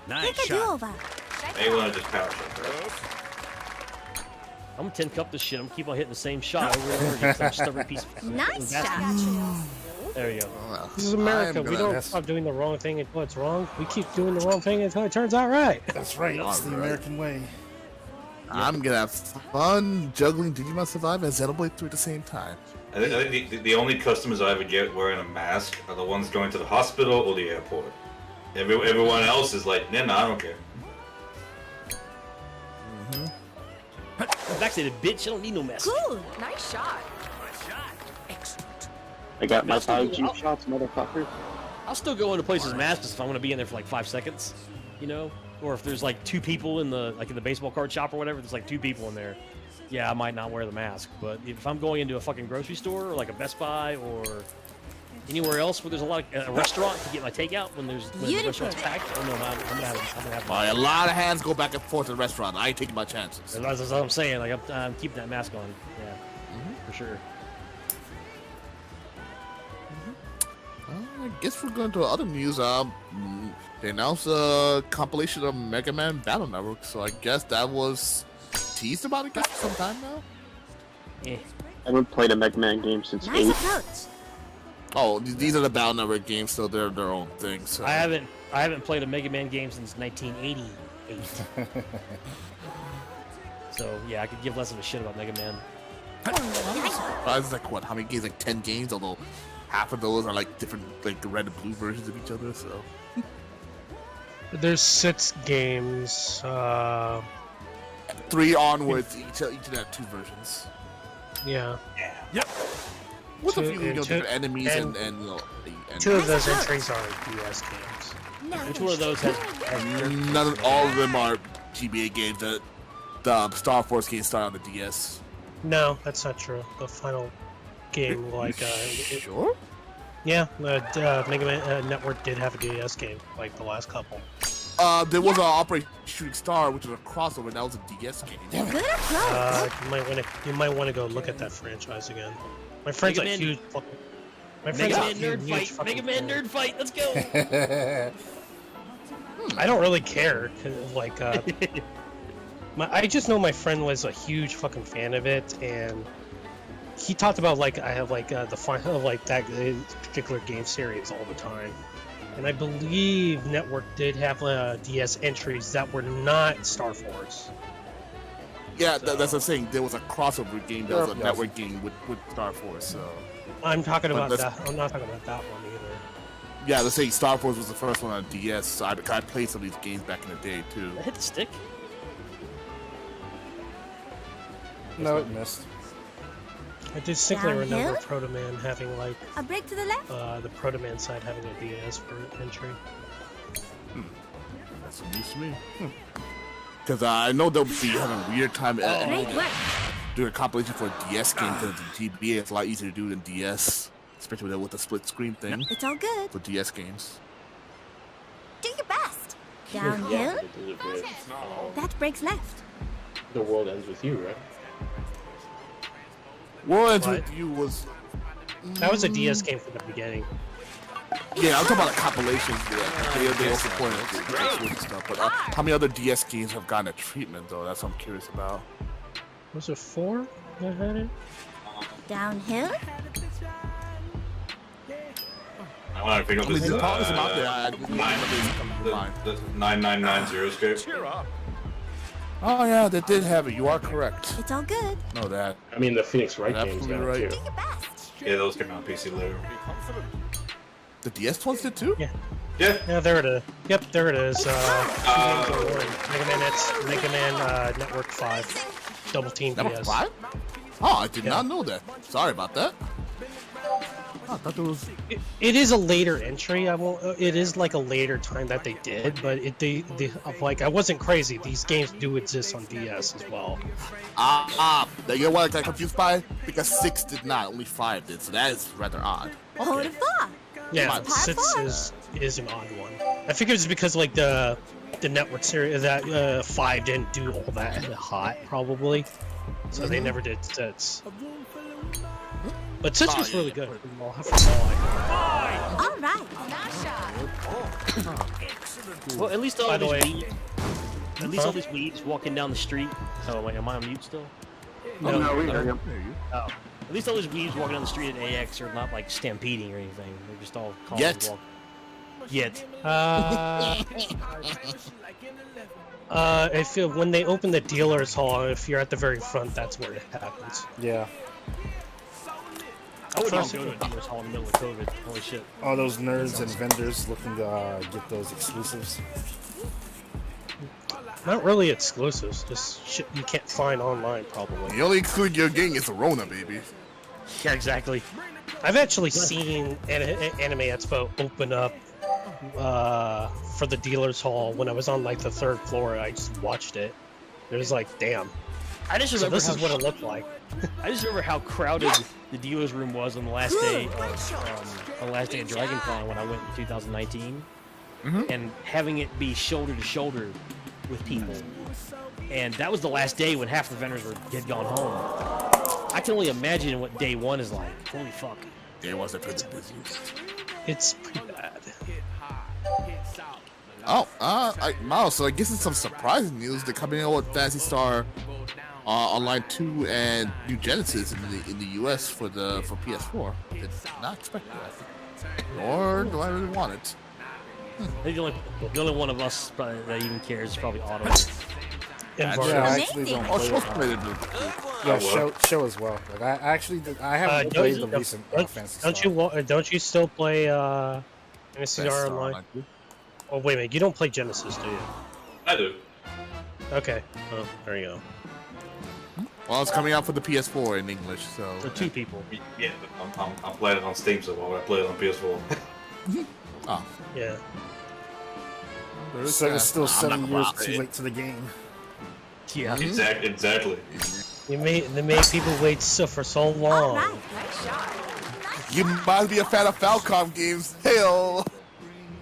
Nice Take a shot. do-over. Maybe we'll just power shot, bro. I'm gonna 10 cup this shit. I'm gonna keep on hitting the same shot over and over again. 'Cause I'm a stubborn piece of Nice bastard. shot. There you go. This is America. I'm We gonna- don't stop doing the wrong thing until it's wrong. We keep doing the wrong thing until it turns out right. That's right. That's the Alright. American way. I'm gonna have fun juggling Digimon Survive and Xenoblade 3 at the same time. I think the only customers I ever get wearing a mask are the ones going to the hospital or the airport. Everyone else is like, nah, I don't care. Vaccinated bitch. I don't need no mask. Cool. Nice shot. I got my 5G shots, motherfucker. I'll still go into places masked if I'm gonna be in there for like 5 seconds, you know, or if there's like 2 people in the baseball card shop or whatever. There's like 2 people in there. Yeah, I might not wear the mask, but if I'm going into a fucking grocery store or like a Best Buy or anywhere else where there's a lot of a restaurant to get my takeout when the restaurant's packed, oh no, I'm gonna have Well, a lot of hands go back and forth to the restaurant. I ain't taking my chances. That's what I'm saying. Like I'm keeping that mask on. Yeah, for sure. I guess we're going to other news. They announced a compilation of Mega Man Battle Network, so I guess that was teased about it for some time now. Eh. I haven't played a Mega Man game since Nice 8. approach. Oh, these are the Battle Network games, so they're their own thing. So I haven't played a Mega Man game since 1988. So yeah, I could give less of a shit about Mega Man. It's like what? How many games? Like 10 games, although half of those are like different, like red and blue versions of each other. So There's 6 games. 3 onwards, each have 2 versions. Yeah. With a Two- few, two- different enemies and- and you know, and 2 of those entries are DS games. Which one of those has none of all of them are GBA games. The Star Force games start on the DS. No, that's not true. The final game, like, Sure. yeah, the Mega Man Network did have a DS game, like the last couple. There was an Operation Shooting Star, which was a crossover. That was a DS game. Good approach. You might want to go look at that franchise again. My friend's Mega a Man- huge fucking. My Mega friend's Man a nerd huge fight? fucking Mega Man fan. nerd fight. Let's go. I don't really care, 'cause, like, I just know my friend was a huge fucking fan of it, and he talked about like I have like the final of like that particular game series all the time. And I believe Network did have DS entries that were not Star Force. Yeah, that's what I'm saying. There was a crossover game that was a Yeah. network game with Star Force. So I'm talking But about that's- that. I'm not talking about that one either. yeah, let's say Star Force was the first one on DS. So I played some of these games back in the day too. I hit the stick. No, it missed. I distinctly Downhill? remember Proto Man having like A break to the left. the Proto Man side having a DS for entry. That's news to me. Because I know they'll be having a weird time Great work. doing a compilation for a DS game because the GBA is a lot easier to do than DS, especially with the split screen thing It's all good. for DS games. Do your best. Downhill. That breaks left. The world ends with you, right? World What? with You was That was a DS game from the beginning. yeah. I'm talking about the compilations. Yeah, they also point at the Switch stuff. But how many other DS games have gotten a treatment though? That's what I'm curious about. Was it 4 that had it? Downhill. I want to figure out I mean, this there's probably some out there. I didn't know they come to mind. the 9990 scape. Oh yeah, they did have it. You are correct. It's all good. Know that. I mean, the Phoenix Wright games Absolutely now, right. too. Do your best. Yeah, those came out on PC later. The DS ones did too. Yeah. Yeah. Yeah, there it is. Yep, there it is. Mega Man Mega Man Network 5. Double Team That was DS. 5? Oh, I did Yeah. not know that. Sorry about that. Oh, I thought there was. It is a later entry. It is like a later time that they did, but like I wasn't crazy. These games do exist on DS as well. You know what I got confused by? Because 6 did not, only 5 did, so that is rather odd. Hold it far. Yeah, It's a par 6 four. is an odd one. I figured it's because like the network series that 5 didn't do all that hot probably, so they never did 6. But 6 was really good. From all I All right. Well, at least all By the these way- weebs, at least all these weebs walking down the street. Oh, wait, am I on mute still? No, no, we hear you. Oh. At least all those weebs walking down the street at AX are not like stampeding or anything. They're just all calm Yet. and walk. Yet. If when they open the dealer's hall, if you're at the very front, that's where it happens. Yeah. I wouldn't even go to a dealer's hall in the middle of COVID. Holy shit. All those nerds and vendors looking to get those exclusives. Not really exclusives, just shit you can't find online, probably. The only exclusion you're getting is Rona, baby. Yeah, exactly. I've actually seen Anime Expo open up for the dealer's hall when I was on like the 3rd floor. I just watched it. It was like, damn. I just So remember this is what it looked like. I just remember how crowded the dealer's room was on the last day of DragonCon when I went in 2019, and having it be shoulder to shoulder with people. And that was the last day when half the vendors had gone home. I can only imagine what day one is like. Holy fuck. Day one's pretty busy. It's pretty bad. Oh, Miles, so I guess it's some surprising news. They're coming out with Phantasy Star Online 2 and New Genesis in the US for PS4. Did not expect that. Nor do I really want it. I think the only one of us that even cares is probably Auto. Yeah, I actually don't play it. Yeah, show as well. Like, I haven't played the recent Phantasy Star. Don't you still play Phantasy Star Online? Oh wait a minute, you don't play Genesis, do you? I do. Okay. Oh, there you go. Well, it's coming out for the PS4 in English, so. For 2 people. Yeah, but I'm playing it on Steam, so why would I play it on PS4? Oh. Yeah. So it's still 7 years too late to the game. Yeah. Exactly. They made people wait for so long. Alright, nice shot. You must be a fan of Falcom games. Hail!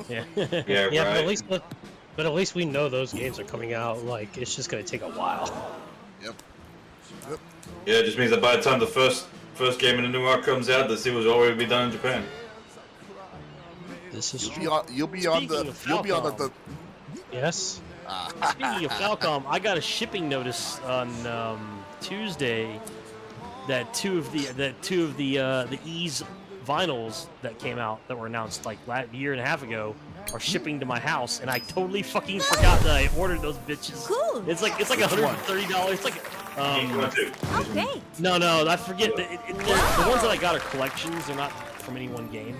Yeah. Yeah, Yeah, right. but at least we know those games are coming out. Like, it's just gonna take a while. Yep. Yeah, it just means that by the time the first game in the new arc comes out, the sequel's already be done in Japan. This is true. You'll be on the. Yes. Speaking of Falcom, I got a shipping notice on Tuesday that two of the Ease vinyls that came out that were announced like a year and a half ago are shipping to my house, and I totally fucking forgot that I ordered those bitches. Cool. It's like $130. It's like Oh, great. no, I forget the ones that I got are collections. They're not from any one game.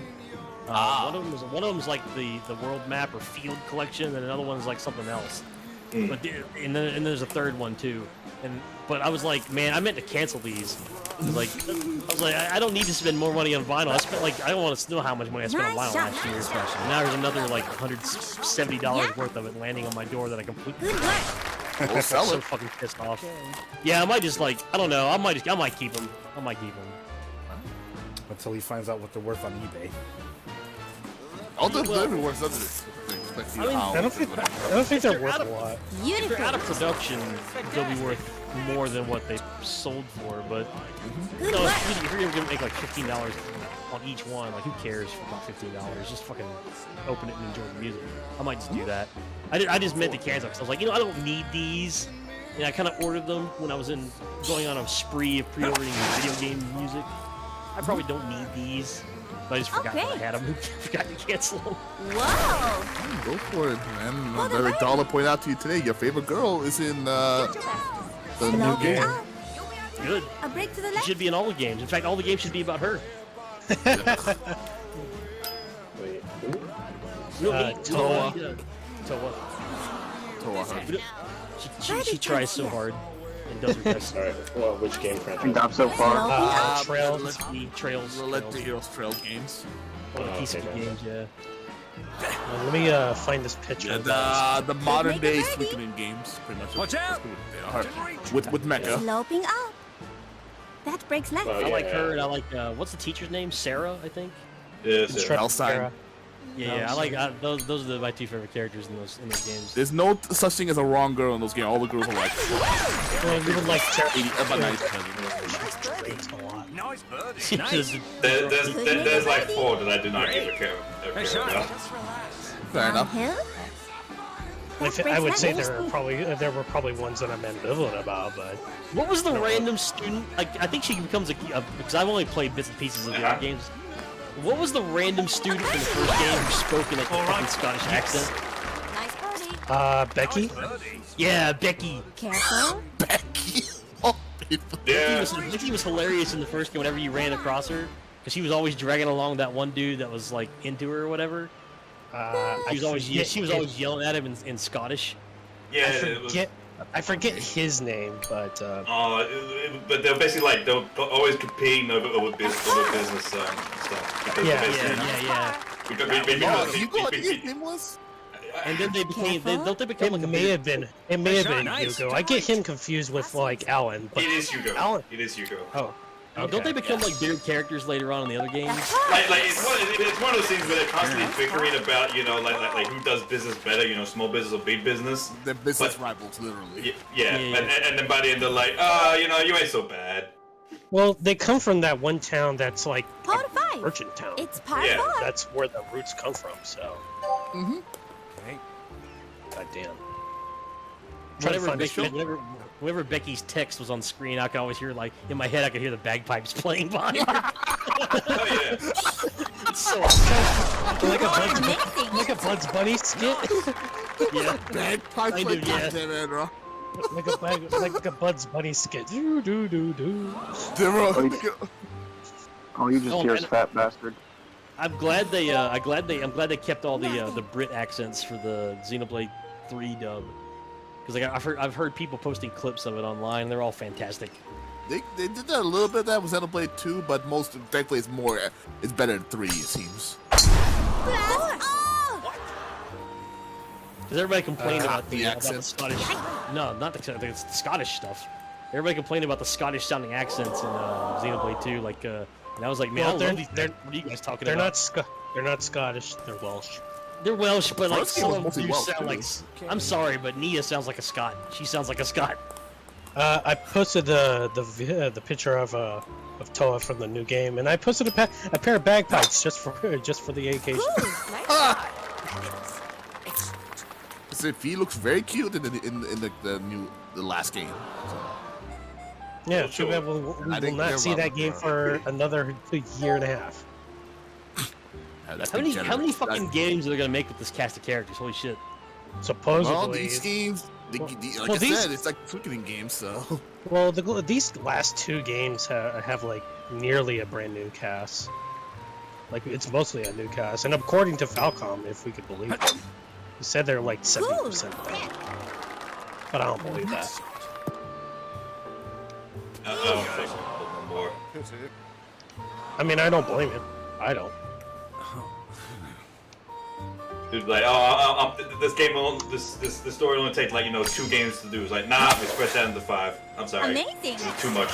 One of them is like the world map or field collection, and another one's like something else. But and then there's a third one too. But I was like, man, I meant to cancel these. I was like, I don't need to spend more money on vinyl. I don't want to know how much money I spent on vinyl last year. And now there's another like $170 worth of it landing on my door that I completely. Good work. We'll sell so it. fucking pissed off. Yeah, I might just I don't know. I might keep them. Until he finds out what they're worth on eBay. All the delivery works, doesn't it? I don't think they're worth a lot. If they're out of production, they'll be worth more than what they sold for. But Good no, work. if you're gonna make like $15 on each one, like who cares for about $15? Just fucking open it and enjoy the music. I might just do that. I just meant to cancel because I was like, I don't need these. And I kind of ordered them when I was going on a spree of pre-ordering video game music. I probably don't need these. But I just forgot that I had them. Forgot to cancel them. Whoa. Go for it, man. Very Dollar pointed out to you today. Your favorite girl is in the new game. Up. Good. A break to the She left. should be in all the games. In fact, all the games should be about her. Wait, Toa. Toa. Toa. She tries so hard and does her best. Alright, well, which game I franchise? think I'm so far. Trails. Trails. Roulette the Heroes Trail games. One of the piece of the games, yeah. Let me find this picture. The modern day Suikoden games, pretty much. Watch out! They are with Mecha. Sloping up. That breaks left. Well, I like yeah. her, and I like what's the teacher's name? Sarah, I think. Yes, It's yeah. Hellstein. Yeah, I like those are my two favorite characters in those games. There's no such thing as a wrong girl in those games. All the girls are like Well, you would like Terra. 80, about 90%. It's a lot. Nice birdie. Nice. There's like 4 that I do not give a care about. Fair enough. Hill. I would say there were probably ones that I'm ambivalent about, but What was the random student? Like, I think she becomes because I've only played bits and pieces of the other games. What was the random student in the first game who spoke in a fucking Scottish accent? Nice birdie. Becky. Yeah, Becky. Careful. Becky. Oh, Yeah. Becky was hilarious in the first game whenever you ran across her, because she was always dragging along that one dude that was like into her or whatever. She was always yelling at him in Scottish. Yeah. It was, I forget his name, but but they're basically like they're always competing over business stuff. Because Yeah. Because you go what his name was? And then they became. Don't they become like it a may have been Nice Hugo. I get him confused with like Alan. But it is Hugo. Alan. It is Hugo. Oh. Don't they become like bigger characters later on in the other games? Like it's one of those things where they're constantly bickering about, you know, like who does business better, you know, small business or big business. They're business rivals, literally. Yeah. And then by the end they're like, you know, you ain't so bad. Well, they come from that one town that's like Par five. merchant town. It's par Yeah. 4. That's where the roots come from. So. Mm-hmm. God damn. Trying to find Whenever Becky's text was on screen, I could always hear, like, in my head, I could hear the bagpipes playing behind her. Oh yeah. It's so like a Bugs Bunny skit. yeah. Bagpipe I play, do, yeah. goddamn it, bro. like a Bugs Bunny skit. Do do do do. Oh, you just Oh, hear man. fat bastard. I'm glad they kept all the Brit accents for the Xenoblade 3 dub. Because like I've heard people posting clips of it online. They're all fantastic. They did that a little bit. That was Xenoblade 2, but thankfully it's better than 3. It seems. Because everybody complained about the about the accent. Scottish. No, not the Scottish stuff. Everybody complained about the Scottish sounding accents in Xenoblade 2. Like, and I was like, man, Well, I love these. What are you guys talking about? They're not Scottish. They're Welsh. They're Welsh, but like First game some was of them mostly do Welsh, sound like. I'm sorry, but Nia sounds like a Scot. She sounds like a Scot. I posted the picture of Toa from the new game, and I posted a pair of bagpipes just for the occasion. He looks very cute in the last game. Yeah, too bad we will not see that game for another year and a half. How many fucking games are they gonna make with this cast of characters? Holy shit! Supposedly. Well, these games, like I said, it's like quickling games, so. Well, these last two games have like nearly a brand new cast. Like it's mostly a new cast, and according to Falcom, if we could believe them, he said they're like 70% done. But I don't believe that. More. I mean, I don't blame him. I don't. Dude, like, this game this story only takes like 2 games to do. It's like, nah, we spread that into 5. I'm sorry. Amazing. It's too much.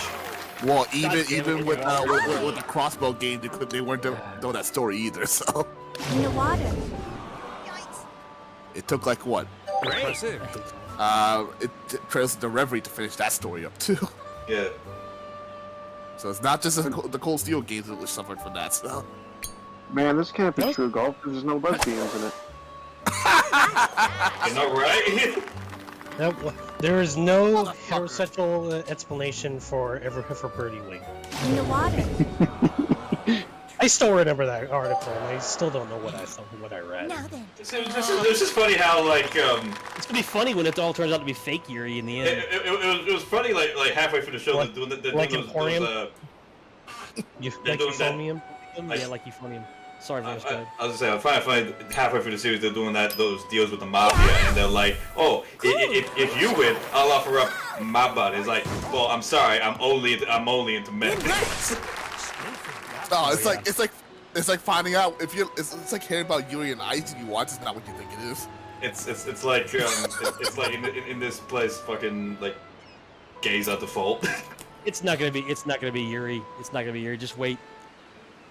Well, even with the crossbow game, they weren't doing that story either. So In the water. it took like what? Impressive. It trails the Reverie to finish that story up too. Yeah. So it's not just the Cold Steel games that suffered from that. So Man, this can't be true golf because there's no lesbians in it. You know, right? There is no heterosexual explanation for Birdie Wing. In the water. I still remember that article, and I still don't know what I read. Now then. It's just funny how like It's gonna be funny when it all turns out to be fake Yuri in the end. it was funny like halfway through the show Like- they're doing like those Emporium? They're Like doing that. Euphonium? Yeah, like Euphonium. Sorry, Vince, go ahead. I was gonna say, I find halfway through the series they're doing those deals with the mafia, and they're like, oh, if you win, I'll offer up my body. It's like, well, I'm sorry, I'm only into men. no, it's like finding out if you. It's like hearing about Yuri and Ice and you watch. It's not what you think it is. It's like it's like in this place, fucking like, gays are default. It's not gonna be Yuri. It's not gonna be Yuri. Just wait.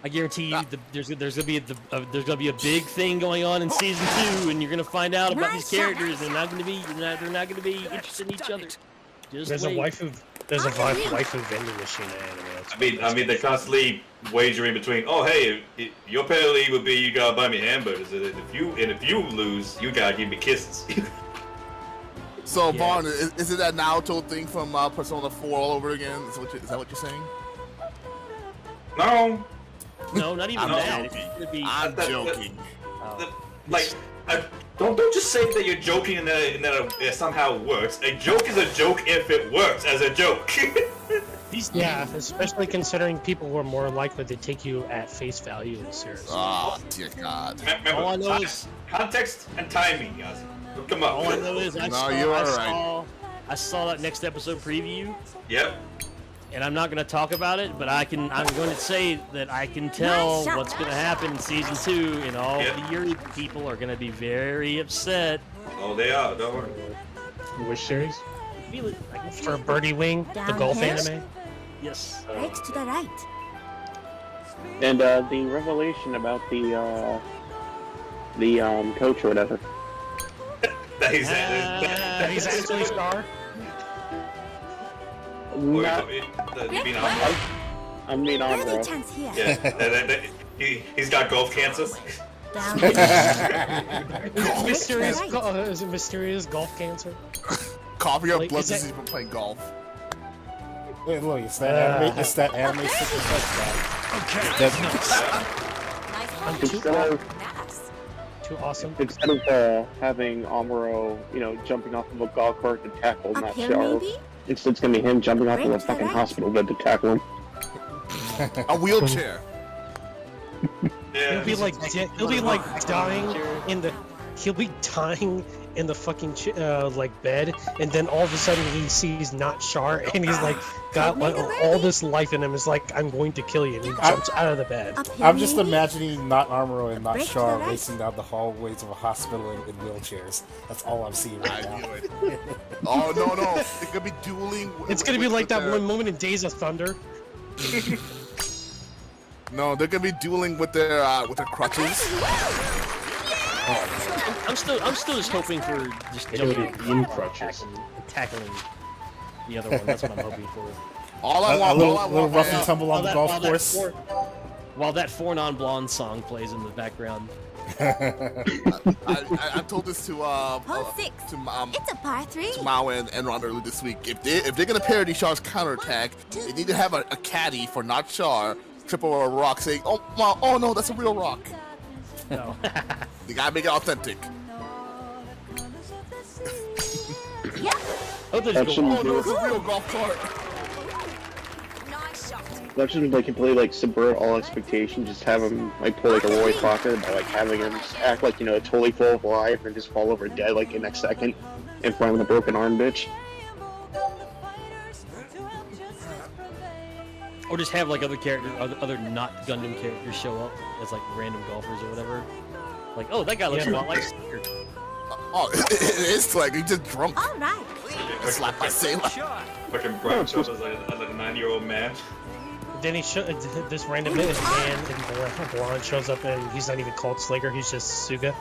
I guarantee you, there's gonna be a big thing going on in season 2, and you're gonna find out about these characters. They're not gonna be interested in each other. Just There's wait. a waifu vending machine in anime. I mean, they're constantly wagering between. Oh, hey, your penalty would be you gotta buy me hamburgers, and if you lose, you gotta give me kisses. So, Yeah. Vaughn, is it that Naruto thing from Persona 4 all over again? Is that what you're saying? No. No, not even I'm that. joking. It's gonna be. I'm joking. Like, don't just say that you're joking and that it somehow works. A joke is a joke if it works as a joke. Yeah, especially considering people were more likely to take you at face value in the series. Oh, dear God. Remember, All I know is context and timing, guys. Come on. all I know is I saw that next episode preview. Yep. And I'm not going to talk about it, but I'm going to say that I can tell what's going to happen in season 2, and all the Yuri people are going to be very upset. Oh, they are. Don't worry. Which series? Feel it. I can feel For it. Birdie Wing, the golf Downhill? anime. Yes. Right to the right. And the revelation about the coach or whatever. That He's actually Star. Not, You mean Amuro? I mean, Birdie Amuro. chance here. Yeah. He's got golf cancer. Downhill. Mysterious, Right. is it mysterious golf cancer? Coffee or Like, blood is that- disease from playing golf. Wait, look, it's that anime sickness that's I'm too, too awesome. Instead of having Amuro, jumping off of a golf cart to tackle Up not here, Char, maybe? instead it's gonna be him jumping off of a Right to the fucking right. hospital bed to tackle him. A wheelchair. Yeah. He'll be like dying in the. He'll be dying in the fucking like bed, and then all of a sudden he sees not Char, and he's like got like, all this life in him. Is like, I'm going to kill you, and he jumps out of the bed. Up here, I'm just maybe? imagining not Armoro and not Break to Char the right. racing down the hallways of a hospital in wheelchairs. That's all I'm seeing right I now. knew it. Oh, no. They're going to be dueling. It's gonna be like that one moment in Days of Thunder. No, they're going to be dueling with their crutches. I'm still just hoping for just They're gonna jumping be beam and crutches. tackling the other one. That's what I'm hoping for. All I A want, little rough and tumble on the golf course. While that Four Non-Blonde song plays in the background. I told this to Hole 6. to It's a par 3. to Mao and Ron earlier this week. If they're gonna parody Char's counterattack, they need to have a caddy for not Char trip over a rock, saying, "Oh Mao, oh no, that's a real rock." No. They gotta make it authentic. Oh, there's That go- shouldn't Oh no, it's a real golf cart. That shouldn't completely subvert all expectations. Just have him pull like a Roy Crocker by having him just act like totally full of life and just fall over dead like the next second in front of the broken arm bitch. Or just have like other not Gundam characters show up as like random golfers or whatever. Like, oh, that guy looks a lot like Slayer. Oh, it is like he's just drunk. All right. Slapped by Sailor. Fucking Brian shows us like a 9-year-old man. Then this random man in blonde shows up, and he's not even called Slager. He's just Suga.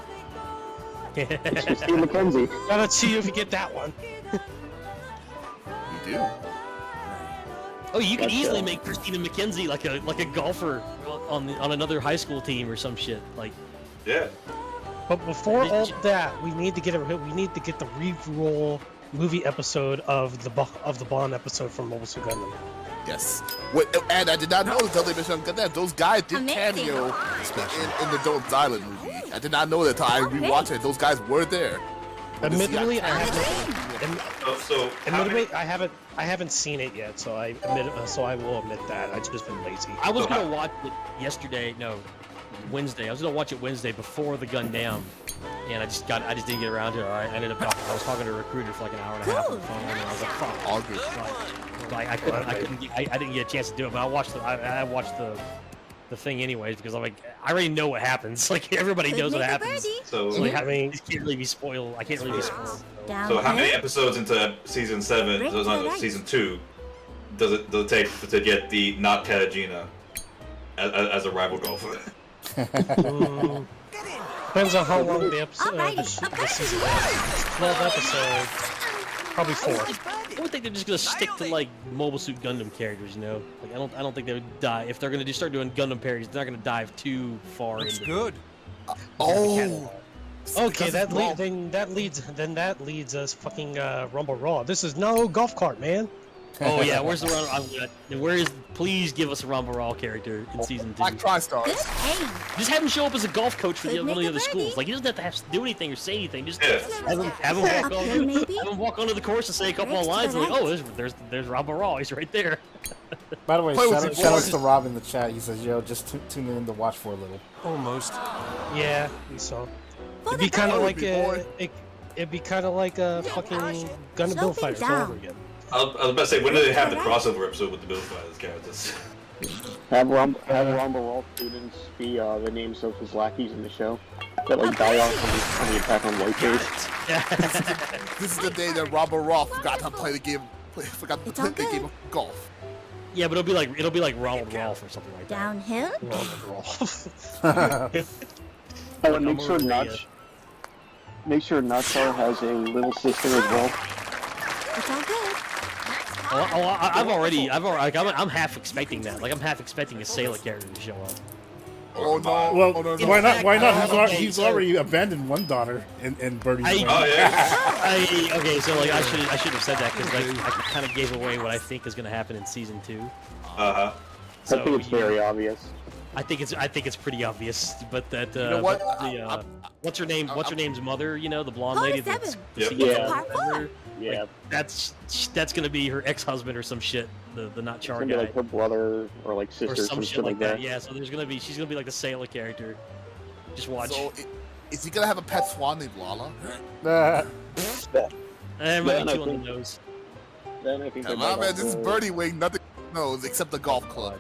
It's Christine McKenzie. Gotta see if you get that one. You do. Oh, you can Gotcha. easily make Christina McKenzie like a golfer on another high school team or some shit. Like, Yeah. But before all that, we need to get the re-roll movie episode of the Bond episode from Mobile Suit Gundam. Yes. Wait, and I did not know that those guys did Amazing. cameo in the Don't Island movie. I did not know that until I rewatched it. Those guys were there. Admittedly, I So how many, I haven't seen it yet, so I will admit that I've just been lazy. I was gonna watch it yesterday. No, Wednesday. I was gonna watch it Wednesday before the Gundam, and I just didn't get around to it. I ended up I was talking to a recruiter for like an hour and a half on the phone, and I was like, fuck. All good. Like I didn't get a chance to do it, but I watched the thing anyways because I'm like, I already know what happens. Like everybody Could knows what make a happens. birdie. so Like, I mean- I can't really be spoiled. I can't really be spoiled. Down so how many here. episodes into season 7? Right to the right. Season 2 does it take to get the not Katajina as a rival golfer? Depends on how long the episode, Alrighty, the season is. 12 episodes, probably 4. I don't think they're just gonna stick to like Mobile Suit Gundam characters, you know. Like I don't think they would dive if they're gonna start doing Gundam parodies. They're not gonna dive too far Looks into good. Oh, Okay, Because it's golf. then that leads us fucking Rumble Raw. This is no golf cart, man. Oh yeah, where's the where is? Please give us a Rumble Raw character in season 2. Black TriStars. Good aim. Just have him show up as a golf coach for Could one of the make other it schools. birdie. Like he doesn't have to do anything or say anything. Just Yeah. have him walk Uphill, on. maybe? Have him walk onto the course and say a couple of Correct, lines. And like, correct. oh, there's Rumble Raw. He's right there. By the way, Play with shout your outs boys. to Rob in the chat. He says, "Yo, just tune in to watch for a little." Almost. Yeah, we saw. For It'd be the kind of birdie. like boy. it'd be kind of like a fucking Gun and Bill Slow things fighters all over down. again. I was about to say, when do they have the crossover episode with the Bill Fighters characters? Have Rumble Raw students be the names of his lackeys in the show that like die off on the Attack on White page. This is the day that Robert Roth forgot how to play the game. Forgot to It's play all the game good. of golf. Yeah, but it'll be like Ronald Rolf or something like that. Downhill. Oh, and make sure Maria. Nacho has a little sister as well. It's all good. I'm half expecting that. Like I'm half expecting a Sailor character to show up. Oh no! Well, oh, no, no. why not? Why not? Okay, He's so- already abandoned one daughter in Birdie's way. Oh yeah. Okay, so like I should have said that because like I kind of gave away what I think is gonna happen in season 2. Uh-huh. So, I think it's very obvious. I think it's pretty obvious, but that know what? but the what's her name's mother? You know, the blonde lady. Hole That's, 7. Yep. singing Yeah. for her, Yeah, like, that's gonna be her ex-husband or some shit. The not it's Char gonna be guy like her brother or like or sister, some some shit like that. that. Yeah, so she's gonna be like the Sailor character. Just watch. So, is he gonna have a pet swan named Lala? Might then be I two on the think- nose. Then I think they Nah, might man, this is also- Birdie Wing. Nothing knows except the golf club.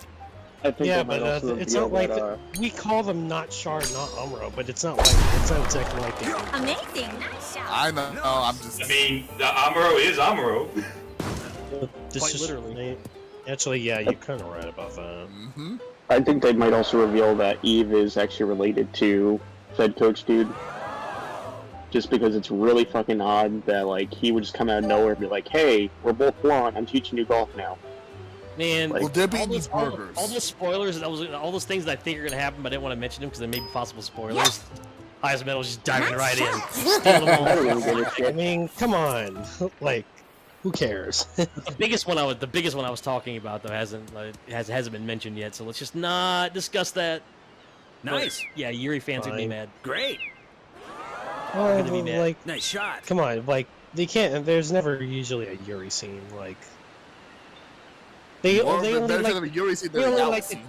I think Yeah, they might but also it's reveal not like that, we call them not Char, not Umro, but it's not exactly like they do. Amazing. Nice shot. I know. I'm just. I mean, the Amuro is Amuro. This Quite is- literally. Actually, yeah, you're kind of right about that. Mm-hmm. I think they might also reveal that Eve is actually related to Fed Coach Dude. Just because it's really fucking odd that like he would just come out of nowhere and be like, "Hey, we're both blonde. I'm teaching you golf now." Man, Like- Will there be all any those, burgers? all those spoilers, all those things that I think are gonna happen, but I didn't want to mention them because they may be possible spoilers. Highest Metal's just diving right in. Steal them all. I don't even give a I shit. mean, come on, like, who cares? The biggest one I was talking about though hasn't been mentioned yet, so let's just not discuss that. Nice. But, yeah, Yuri fans would be Fine. mad. Great. Well, gonna be mad. like, Nice shot. come on, like, they can't. There's never usually a Yuri scene, like. They Or only better like than Yuri scene they than a only Yao like scene.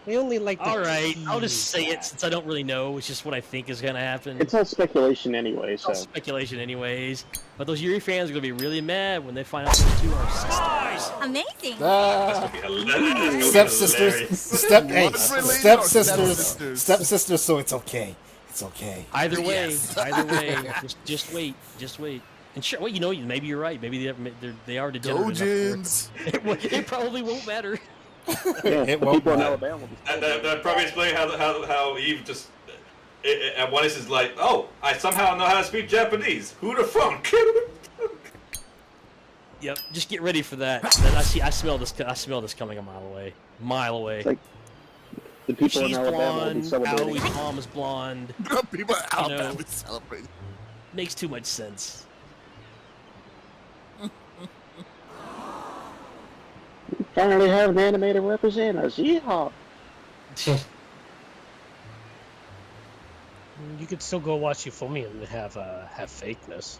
they only like. the All right, I'll tease. just say it since I don't really know. It's just what I think is gonna happen. It's all speculation anyway, It's all so speculation, anyways. But those Yuri fans are gonna be really mad when they find out those two are sisters. Amazing. That's gonna be Stepsisters, hilarious. Stepsisters. stepsisters. So it's okay. It's okay. Either way, Yes. either way, just wait, just wait. And sure, well, you know, maybe you're right. Maybe they are degenerate enough Dojins. for it probably won't matter. yeah, It the won't people in matter. Alabama will be That probably explains how Eve just at one is like, oh, I somehow know how to speak Japanese. Who the fuck? Yep, just get ready for that. Then I smell this coming a mile away. Mile away. It's like the people She's in Alabama will be blonde. celebrating. Aloe's mom is blonde. People out You know. there celebrating. Makes too much sense. Finally have an animated represent us. Yeehaw! You could still go watch Euphemia and have fakeness.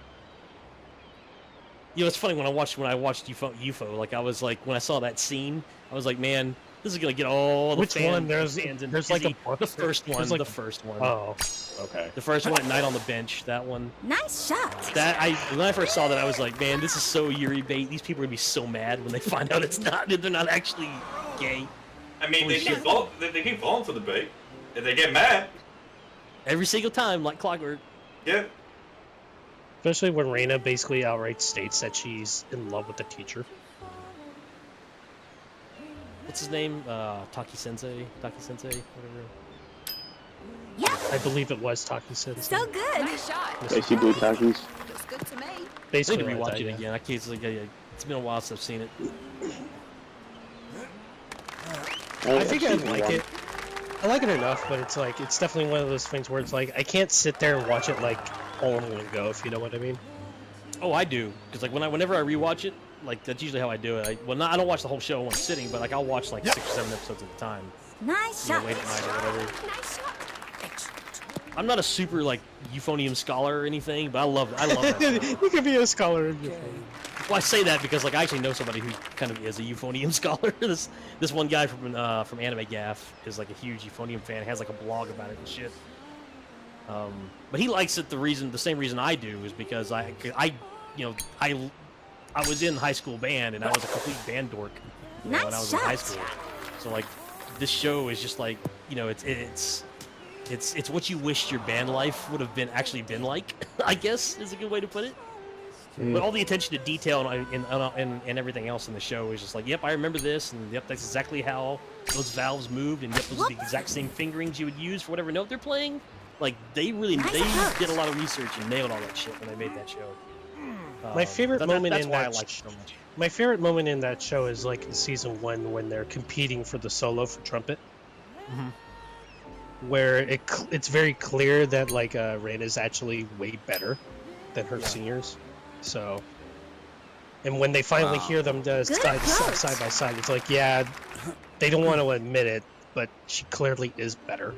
You know, it's funny when I watched UFO. Like I was like, when I saw that scene, I was like, man, this is gonna get all the Which one? fans There's and like a dizzy. book. The first one. There's like the first one. Oh, okay. The first one at Night on the Bench. That one. Nice shot. When I first saw that, I was like, man, this is so Yuri bait. These people are gonna be so mad when they find out they're not actually gay. I mean, Holy they keep shit. they keep falling for the bait, and they get mad. Every single time, like clockwork. Yeah. Especially when Reina basically outright states that she's in love with the teacher. What's his name? Taki Sensei, whatever. Yeah. I believe it was Taki Sensei. So good. Nice shot. Spicy blue Takis. Looks good to me. I need Basically, to like rewatch that, it yeah. again. I can't. It's been a while since I've seen it. I think I'd like it. I like it enough, but it's like it's definitely one of those things where it's like I can't sit there and watch it like all in one go, if you know what I mean. Oh, I do, because like whenever I rewatch it, like that's usually how I do it. I don't watch the whole show in one sitting, but like I'll watch like 6 or 7 episodes at a time. Nice You know, shot. late at night or whatever. Nice shot. I'm not a super like euphonium scholar or anything, but I love that show. You could be a scholar of your phone. Well, I say that because like I actually know somebody who kind of is a euphonium scholar. this one guy from Anime Gaff is like a huge euphonium fan. Has like a blog about it and shit. But he likes it the same reason I do is because I was in high school band and I was a complete band dork when I was in high school. So like this show is just like it's what you wished your band life would have been like. I guess is a good way to put it. But all the attention to detail and everything else in the show is just like, yep, I remember this, and yep, that's exactly how those valves moved, and yep, those are the exact same fingerings you would use for whatever note they're playing. Like they did a lot of research and nailed all that shit when they made that show. My favorite moment that's in why that I like it so much. My favorite moment in that show is like in season 1 when they're competing for the solo for trumpet. Where it's very clear that like Rain is actually way better than her seniors. So, and when they finally hear them side by side, it's like, yeah, they don't want to admit it, but she clearly is better.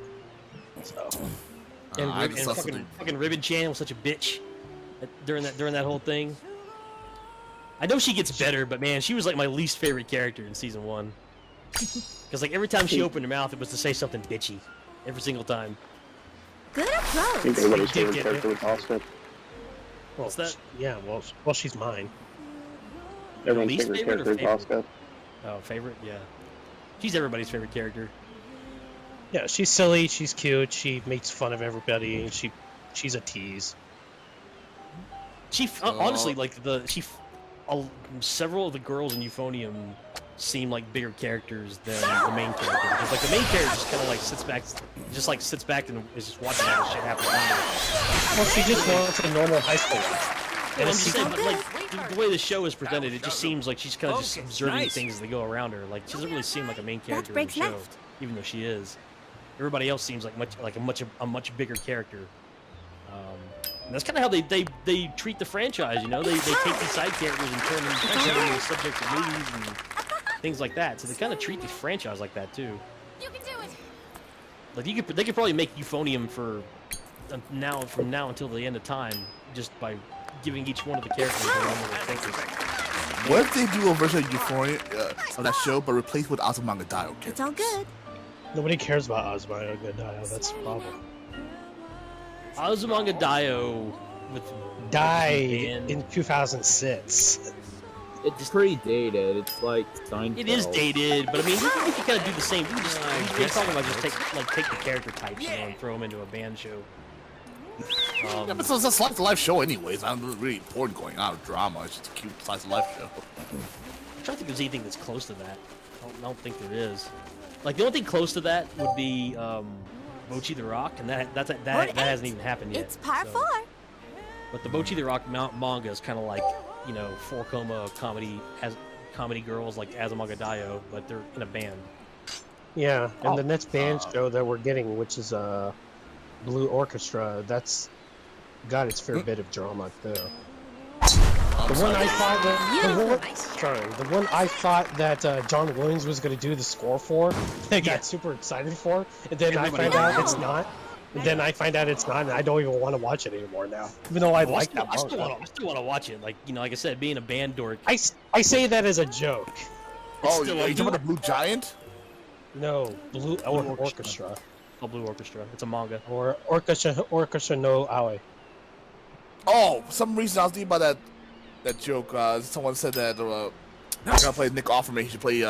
So, and fucking Ribbon Chan was such a bitch during that whole thing. I know she gets better, but man, she was like my least favorite character in season 1. Because like every time she opened her mouth, it was to say something bitchy, every single time. Good I approach. think everybody's favorite character was Asuka. well, that? Yeah, well, she's mine. Everyone's Least favorite favorite character or is Asuka. Oh, favorite? Yeah. She's everybody's favorite character. Yeah, she's silly, she's cute, she makes fun of everybody, and she's a tease. She honestly like several of the girls in Euphonium seem like bigger characters than the main character. Because like the main character just kind of like sits back and is just watching all this shit happen around her. Well, she just wants a normal high school life. And I'm just saying, but like the way the show is presented, it just seems like she's kind of just observing things as they go around her. Like she doesn't really seem like a main character in the show, even though she is. Everybody else seems like a much bigger character. And that's kind of how they treat the franchise, you know. They take these side characters and turn them into subjects of movies and things like that. So they kind of treat the franchise like that too. You can do it. Like they could probably make Euphonium from now until the end of time just by giving each one of the characters their own little focus. What if they do a version of Euphoria of that show, but replace with Azumanga Daioh characters? It's all good. Nobody cares about Azumanga Daioh, that's the problem. Azumanga Daioh died in 2006. It's pretty dated. It's like Seinfeld. It is dated, but I mean, you can kind of do the same. You can just we're talking about just take the character types, you know, and throw them into a band show. Yeah, but it's a slice of life show anyways. Not really important going on with drama. It's just a cute slice of life show. I'm trying to think if there's anything that's close to that. I don't think there is. Like the only thing close to that would be Bocchi the Rock, and that hasn't even happened yet. It's par so. 4. But the Bocchi the Rock manga is kind of like, you know, 4-koma comedy girls like Azumanga Daioh, but they're in a band. Yeah, and the next band show that we're getting, which is Blue Orchestra, that's got its fair bit of drama too. The one I thought that John Williams was going to do the score for, I got super excited for, and then I find out it's not. And then I find out it's not, and I don't even want to watch it anymore now. Even though I like that manga. I still want to watch it. Like, you know, like I said, being a band dork. I say that as a joke. Oh, are you talking about Blue Giant? No, Blue Orchestra. Oh, Blue Orchestra. It's a manga. Or Orchestra no Aoi. Oh, for some reason I was thinking about that joke. Someone said that I'm gonna play Nick Offerman. He should play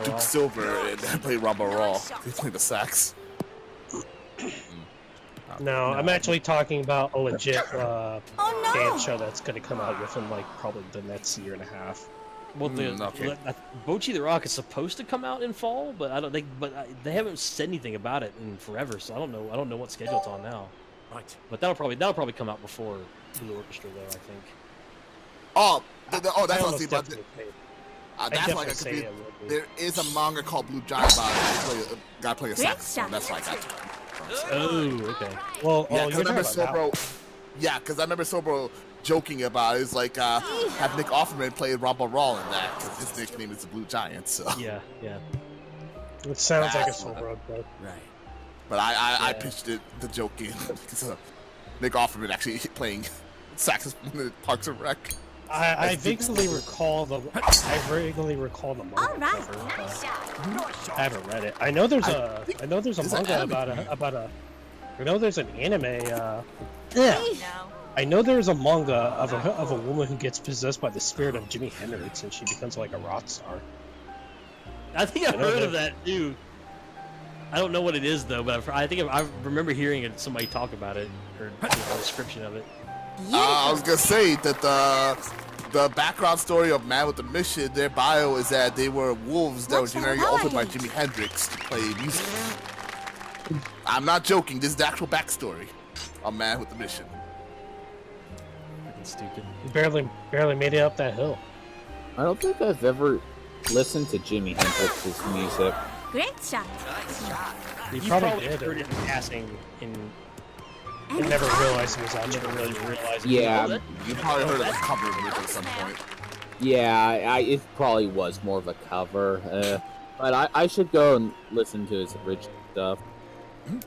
Duke Silver and play Ramba Raw. He's playing the sax. No, I'm actually talking about a legit band show that's going to come out within like probably the next year and a half. Well, Bocchi the Rock is supposed to come out in fall, but I don't think. But they haven't said anything about it in forever, so I don't know what schedule it's on now. Right. But that'll probably come out before Blue Orchestra, though. I think. That's what I was thinking about. That's why I got confused. There is a manga called Blue Giant about a guy playing a saxophone. That's why I got to it. Oh, okay. Well, Yeah, oh, because you're I remember talking about Sobro. Yeah, because I remember Sobro joking about it. It's like have Nick Offerman play Ramba Raw in that because his nickname is the Blue Giant. So Yeah. It sounds like a Soul Road, though. Right. But I pitched it the joke in because Nick Offerman actually playing saxophone in Parks and Rec. I vaguely recall the manga All right. cover. I haven't read it. I know there's a manga about a. I know there's an anime. I know there's a manga of a woman who gets possessed by the spirit of Jimi Hendrix and she becomes like a rock star. I think I've heard of that too. I don't know what it is though, but I think I remember hearing somebody talk about it or a description of it. I was gonna say that the background story of Man with the Mission, their bio is that they were wolves that were generally altered by Jimi Hendrix to play music. I'm not joking. This is the actual backstory of Man with the Mission. Fucking stupid. Barely made it up that hill. I don't think I've ever listened to Jimi Hendrix's music. Great shot. You You probably probably did. heard it in passing in. I never realized it was on Never really realized. Yeah, You probably heard of the cover of it at some point. yeah, it probably was more of a cover. But I should go and listen to his original stuff.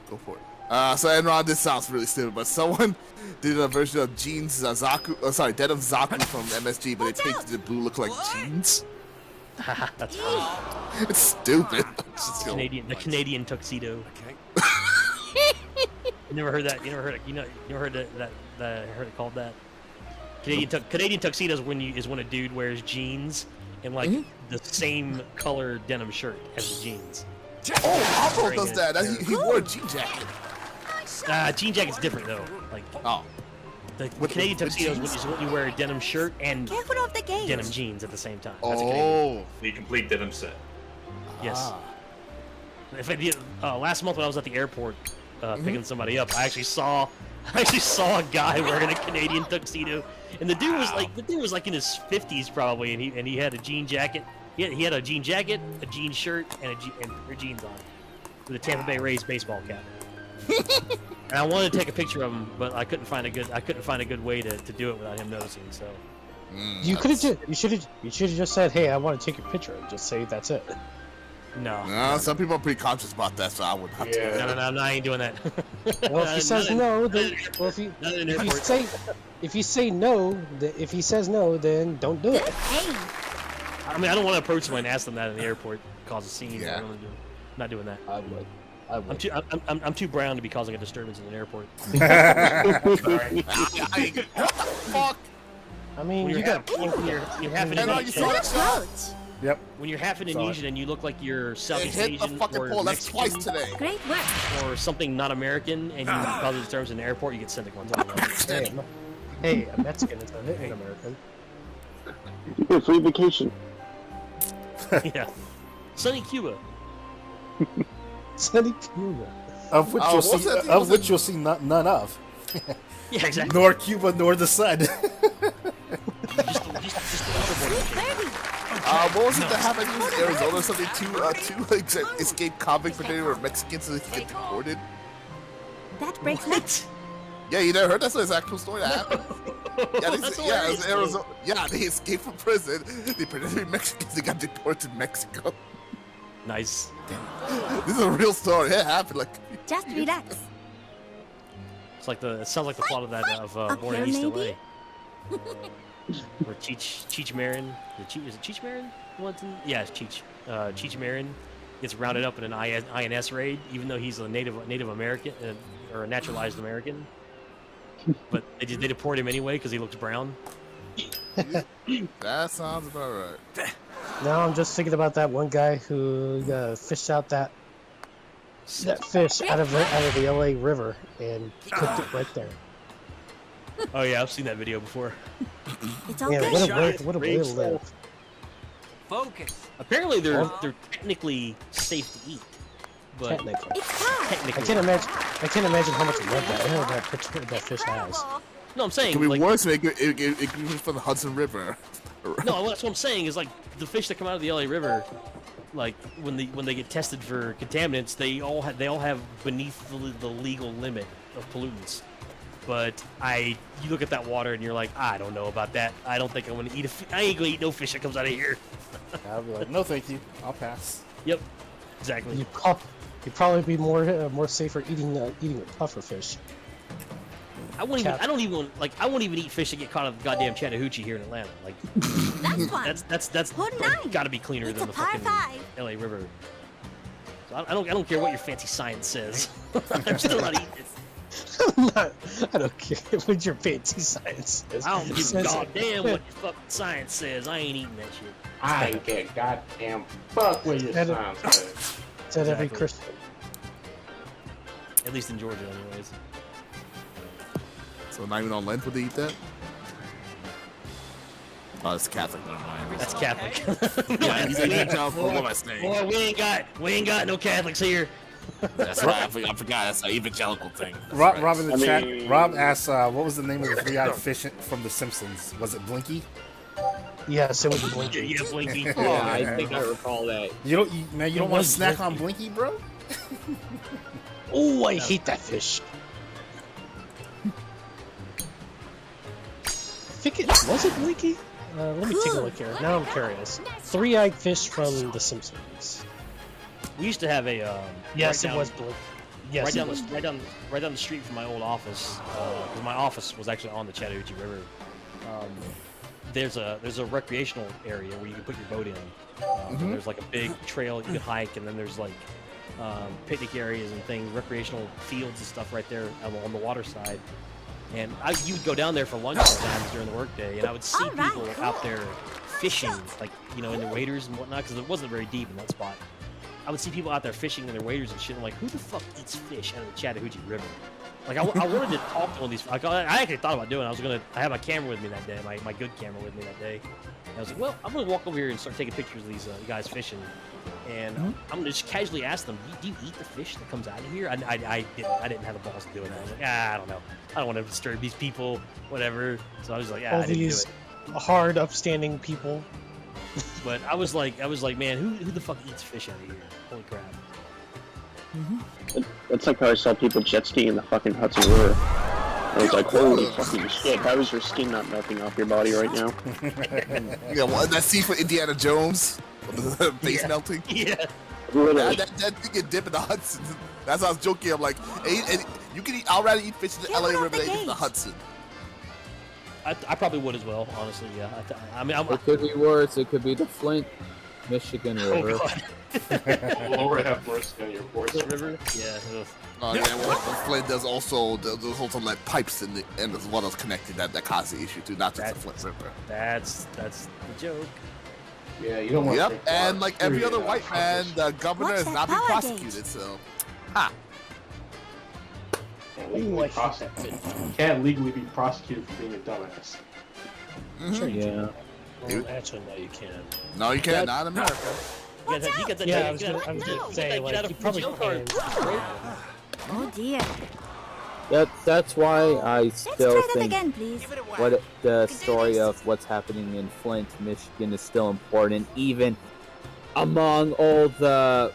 Go for it. So Enron, this sounds really stupid, but someone did a version of Jeans Zaku, Denim Zaku from MSG, but they painted the blue look like jeans. That's funny. It's stupid. The Canadian tuxedo. You never heard that? You never heard it? You never heard that heard it called that? Canadian tuxedo is when a dude wears jeans and like the same color denim shirt as the jeans. Oh, Alvaro does that. He wore a jean jacket. Jean jacket's different though. Like the Canadian tuxedo is when you wear a denim shirt and Careful of the gate. denim jeans at the same time. The complete denim set. Yes. In fact, last month when I was at the airport picking somebody up, I actually saw a guy wearing a Canadian tuxedo, and the dude was like in his 50s probably, and he had a jean jacket. He had a jean jacket, a jean shirt, and jeans on, with a Tampa Bay Rays baseball cap. And I wanted to take a picture of him, but I couldn't find a good way to do it without him noticing. So you could have you should have just said, "Hey, I want to take your picture," and just say that's it. No, some people are pretty conscious about that, so I wouldn't have to. No, I ain't doing that. Well, if he says no, then if you say no, if he says no, then don't do it. I mean, I don't want to approach someone and ask them that in the airport, cause a scene. Yeah. I'm not doing that. I would. I'm too brown to be causing a disturbance in an airport. Sorry. Fuck. I mean, when you're half Indonesian. Yep. When you're half Indonesian and you look like you're Southeast Hit the Asian fucking or pole. That's Mexican twice today. Great work. or something not American, and you cause a disturbance in the airport, you get sent to Guantanamo. Hey, a Mexican is an American. You get a free vacation. Yeah. Sunny Cuba. Sunny Cuba. Of which you'll see none of. Yeah, exactly. Nor Cuba, nor the sun. What was it that happened in Arizona or something? Two escaped convicts pretending they were Mexicans so they could get deported? That breaks neck. Yeah, you never heard that's an actual story that happened? Yeah, it was Arizona. Yeah, they escaped from prison. They pretended to be Mexicans. They got deported to Mexico. Nice. This is a real story. It happened. Like, Just relax. It sounds like the plot of that of Born in East LA. Where Cheech Marin, is it Cheech Marin? Yeah, it's Cheech. Cheech Marin gets rounded up in an INS raid, even though he's a Native American or a naturalized American. But they deport him anyway because he looks brown. that sounds about right. Now I'm just thinking about that one guy who fished out that fish out of the LA River and cooked it right there. Oh yeah, I've seen that video before. It's all Yeah, good. what a way to live. Focus. Apparently they're technically safe to eat, but Technically. It's time. technically I can't imagine how much love that fish has. No, I'm saying It could be like, worse. It could be from the Hudson River. no, that's what I'm saying is like the fish that come out of the LA River, like when they get tested for contaminants, they all have beneath the legal limit of pollutants. But you look at that water and you're like, I don't know about that. I don't think I'm gonna eat I ain't gonna eat no fish that comes out of here. I'll be like, no, thank you. I'll pass. Yep, exactly. You'd probably be more safer eating a puffer fish. I won't even eat fish that get caught on the goddamn Chattahoochee here in Atlanta. Like that's got to be cleaner than the fucking LA River. So I don't care what your fancy science says. I'm still not eating it. I don't care what your fancy science says. I don't give a goddamn what your fucking science says. I ain't eating that shit. I ain't get goddamn fuck with your science says. Said every Christian. At least in Georgia, anyways. So not even on Lent would they eat that? Oh, it's Catholic. Never mind. That's Catholic. Yeah, he's evangelical. What am I saying? Boy, we ain't got no Catholics here. That's right. I forgot. That's an evangelical thing. Rob in the chat. Rob asked, "What was the name of the three-eyed fish from The Simpsons? Was it Blinky?" Yes, it was Blinky. Yeah, Blinky. Yeah, I think I recall that. You don't want to snack on Blinky, bro? Oh, I hate that fish. Was it Blinky? Let me take a look here. Now I'm curious. Three-eyed fish from The Simpsons. We used to have a yes, it was Blinky. Yes, right down the street from my old office. Because my office was actually on the Chattahoochee River. There's a recreational area where you can put your boat in. There's like a big trail you can hike, and then there's like picnic areas and things, recreational fields and stuff right there on the water side. And you would go down there for lunch sometimes during the workday, and I would see people out there fishing, like, in their waders and whatnot, because it wasn't very deep in that spot. I would see people out there fishing in their waders and shit. I'm like, who the fuck eats fish out of the Chattahoochee River? Like, I wanted to talk to one of these. Like, I actually thought about doing it. I had my camera with me that day, my good camera with me that day. And I was like, well, I'm going to walk over here and start taking pictures of these guys fishing. And I'm going to just casually ask them, do you eat the fish that comes out of here? I didn't have the balls to do it. I was like, I don't know. I don't want to disturb these people, whatever. So I was like, all I didn't these do it. hard, upstanding people. But I was like, man, who the fuck eats fish out of here? Holy crap. That's like how I saw people jet skiing in the fucking Hudson River. I was like, holy fucking shit, how is your skin not melting off your body right now? Yeah, well, that scene for Indiana Jones, the face melting. Yeah. That thing can dip in the Hudson. That's how I was joking. I'm like, hey, you can eat. I'd rather eat fish in the LA River than in the Hudson. I probably would as well, honestly. Yeah. I mean, it could be worse. It could be the Flint, Michigan River. Oh, God. Lord have mercy on your voice. River? Yeah. Oh yeah, well, Flint does also like pipes in the end as well as connected that causes the issue too, not just the Flint River. That's the joke. Yeah, you don't want to. Yep, and like every other white man, the governor has not been prosecuted, so. Ha! Can't legally be prosecuted for being a dumbass. Sure you Yeah. can. Well, actually, no, you can't. No, you can't. Not in America. You got that, Yeah, I was gonna say, like, you probably can. Oh dear. That's why I still Let's try that think again, please. the story of what's happening in Flint, Michigan is still important, even among all the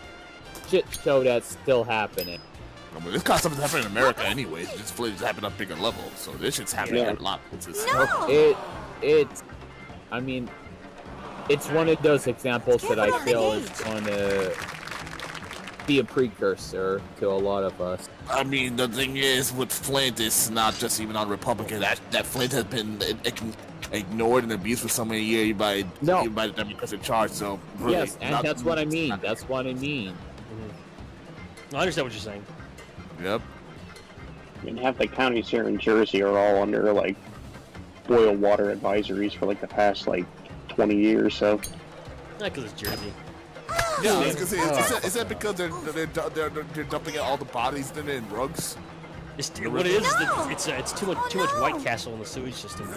shit show that's still happening. I mean, this kind of stuff is happening in America anyways. It's just Flint is happening on a bigger level, so this shit's happening at a lot of places. I mean, it's one of those examples that I feel is going to be a precursor to a lot of us. I mean, the thing is, with Flint, it's not just even on Republican. That Flint has been ignored and abused for so many years by the Democrats in charge. So really, yes, and that's what I mean. That's what I mean. I understand what you're saying. Yep. And half the counties here in Jersey are all under like boil water advisories for like the past like 20 years. So. Not because it's Jersey. Yeah, I was gonna say, is that because they're dumping out all the bodies in rugs? What it is it's too much White Castle in the sewage system.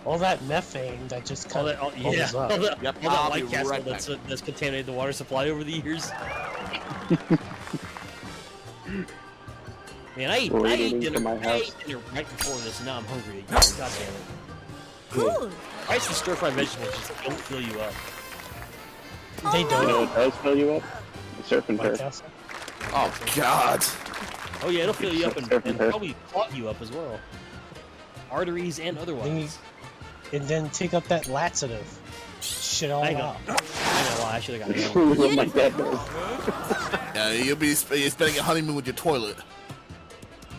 All that methane that just kind of all that White Castle that's contaminated the water supply over the years. Man, I ate dinner right before this, and now I'm hungry again. God damn it. Cool. Rice and stir-fried vegetables just don't fill you up. They You don't. know what does fill you up? The surf and turf. Podcast. Oh God. Oh yeah, it'll fill you up and Surf and turf. probably clog you up as well. Arteries and otherwise. And then take up that laxative. Shit all Hang out. on. I know why I should have got it. Like that does. Yeah, you'll be spending a honeymoon with your toilet.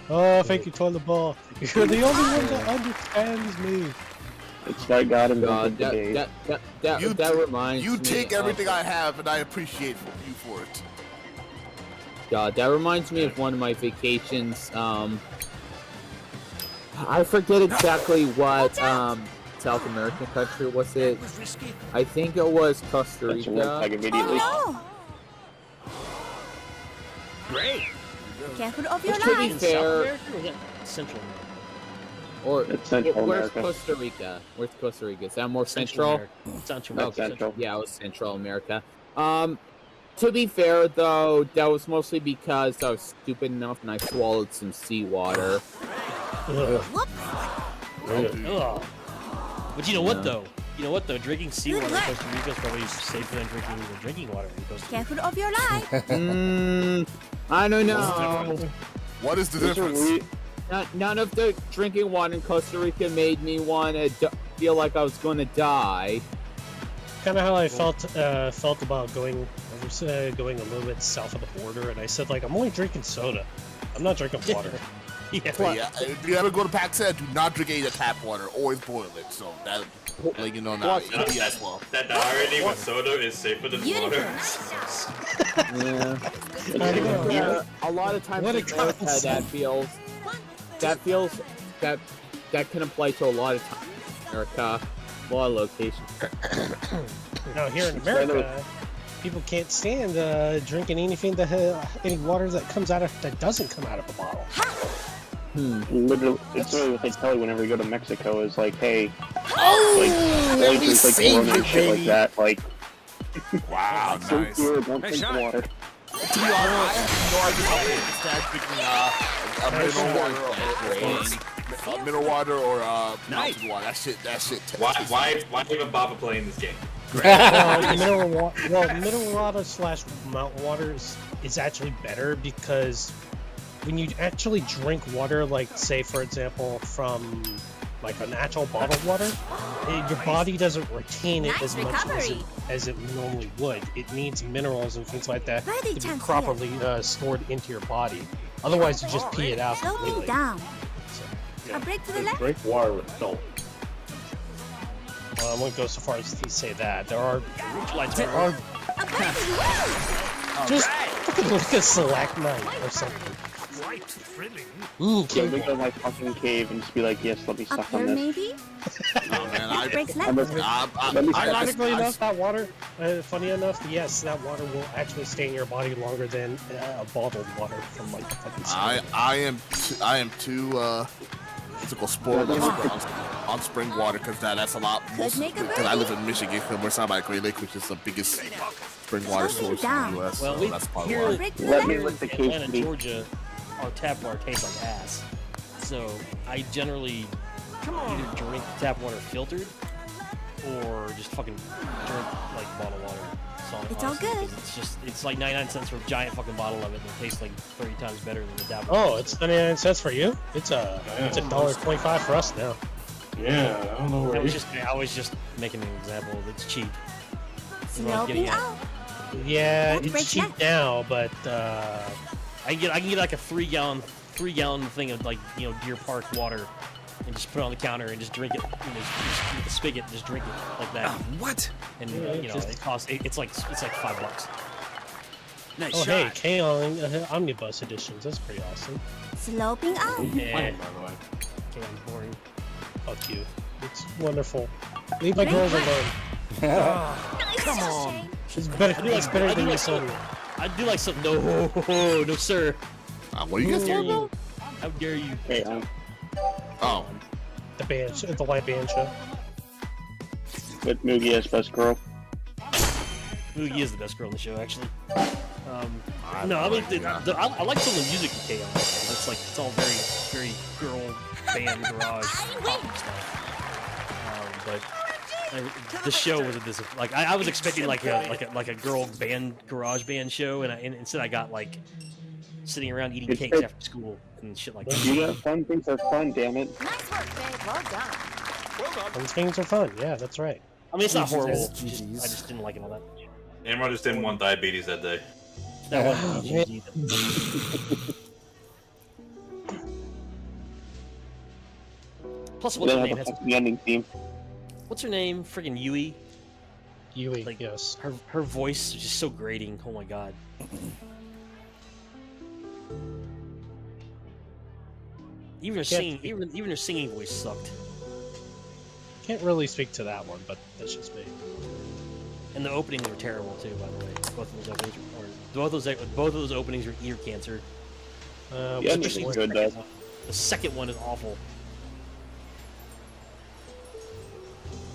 Oh, thank you, toilet bowl. You're the only one that understands me. It's like God invented God, the day. that reminds me. You take of- everything I have, and I appreciate you for it. God, that reminds me of one of my vacations. I forget exactly what South American country was it. I think it was Costa That's your red flag Rica. immediately. Oh Great. no! Careful of your Which, to be life. fair- South America or is that Central America? Or It's Central where's America. Costa Rica? Where's Costa Rica? Is that more central? America. Central That's America. Central. Yeah, it was Central America. To be fair though, that was mostly because I was stupid enough and I swallowed some seawater. Whoops. Ugh. But you know what Yeah. though? You know what though? Drinking seawater in Costa Rica is probably safer than drinking the drinking water in Costa Rica. Careful of your life. I don't know. What is the Those are difference? None of the drinking water in Costa Rica made me want to feel like I was going to die. Kind of how I felt about going a little bit south of the border, and I said like I'm only drinking soda. I'm not drinking water. Yeah. But yeah, if you ever go to PAX, do not drink any of the tap water. Always boil it. So that, like you know now, it'll be as well. That the irony with soda is safer than water. Yeah. A lot of times What in a America, concept. that can apply to a lot of times in America, a lot of locations. Now here in America, people can't stand drinking anything any water that comes out of that doesn't come out of a bottle. Literally, it's really what they tell you whenever you go to Mexico is like, hey, Oh, only drink like Corona and shit like that. Like, Wow, drink nice. beer, don't drink water. To be honest, I have no idea how they understand drinking mineral water or mountain water. That shit. Why even bother playing this game? Mineral water / mountain water is actually better because when you actually drink water, like say for example from like an actual bottled water, your body doesn't retain it Nice as much recovery. as it normally would. It needs minerals and things like that Ready, to be Chancellor. properly stored into your body. Otherwise, you just pee it out Slow me completely. down. So, A break to the left. Drink water with salt. I won't go so far as to say that. There are A break to the left. just fucking like a stalagmite or something. Ooh, Yeah, cave we go to my fucking cave and just be like, yes, let me Up suck on here this. maybe. Oh man, Breaks I'm left. Ironically enough, that water, funny enough, yes, that water will actually stay in your body longer than bottled water from like the fucking I am too physical sport on spring water because that's a lot. Let's make a Because I live in Michigan, we're surrounded by Great Lake, which is the biggest spring water Slow me source in down. the U.S. Well, So we that's part of here, why. Break to the Let me left. lift the cave Atlanta, to be. Georgia, our tap water tastes like ass. So I generally either drink tap water filtered or just fucking drink like bottled water. It's all honestly, good. 'cause it's like 99 cents for a giant fucking bottle of it, and it tastes like 30 times better than the tap water. Oh, it's 99 cents for you? It's $1.25 for us now. Yeah, I don't know where I was just making an example. It's cheap. That's what I was Slow getting me at. out. Yeah, Don't it's break cheap left. now, but I can get like a 3-gallon thing of like Deer Park water, and just put it on the counter and just drink it. Just with the spigot, and just drink it like that. What? And Yeah, just- it costs it's like $5. Nice oh shot. hey, K-On Omnibus editions. That's pretty awesome. Sloping out. Yeah, by the way. I'm boring. Fuck you. It's wonderful. Leave my Drink girls left. alone. Come on. It's better. It's better than your soda. I do like some. No, no, sir. What are you guys How dare talking about? you? How dare you? Hey, Oh, The light banjo. with Mugi as best girl. Moogie is the best girl in the show, actually. No, I mean, I like some of the music in KO. It's like it's all very girl band garage pop stuff. But the show was like I was expecting like a girl band garage band show, and instead I got like sitting around eating cakes after school and shit like that. Yeah, fun things are fun, damn it. Nice work, babe. Well done. Those things are fun. Yeah, that's right. I mean, it's not horrible. GGs. I just didn't like it all that much. Amron just didn't want diabetes that day. That wasn't GG. Plus, what's her name? The ending theme. What's her name? Friggin' Yui. Yui, Like, yes. Her voice is just so grating. Oh my god. Even her singing, even her singing voice sucked. Can't really speak to that one, but that's just me. And the openings were terrible too, by the way. Both of those openings both of those openings were ear cancer. Yeah, Especially it's good though. the second one is awful.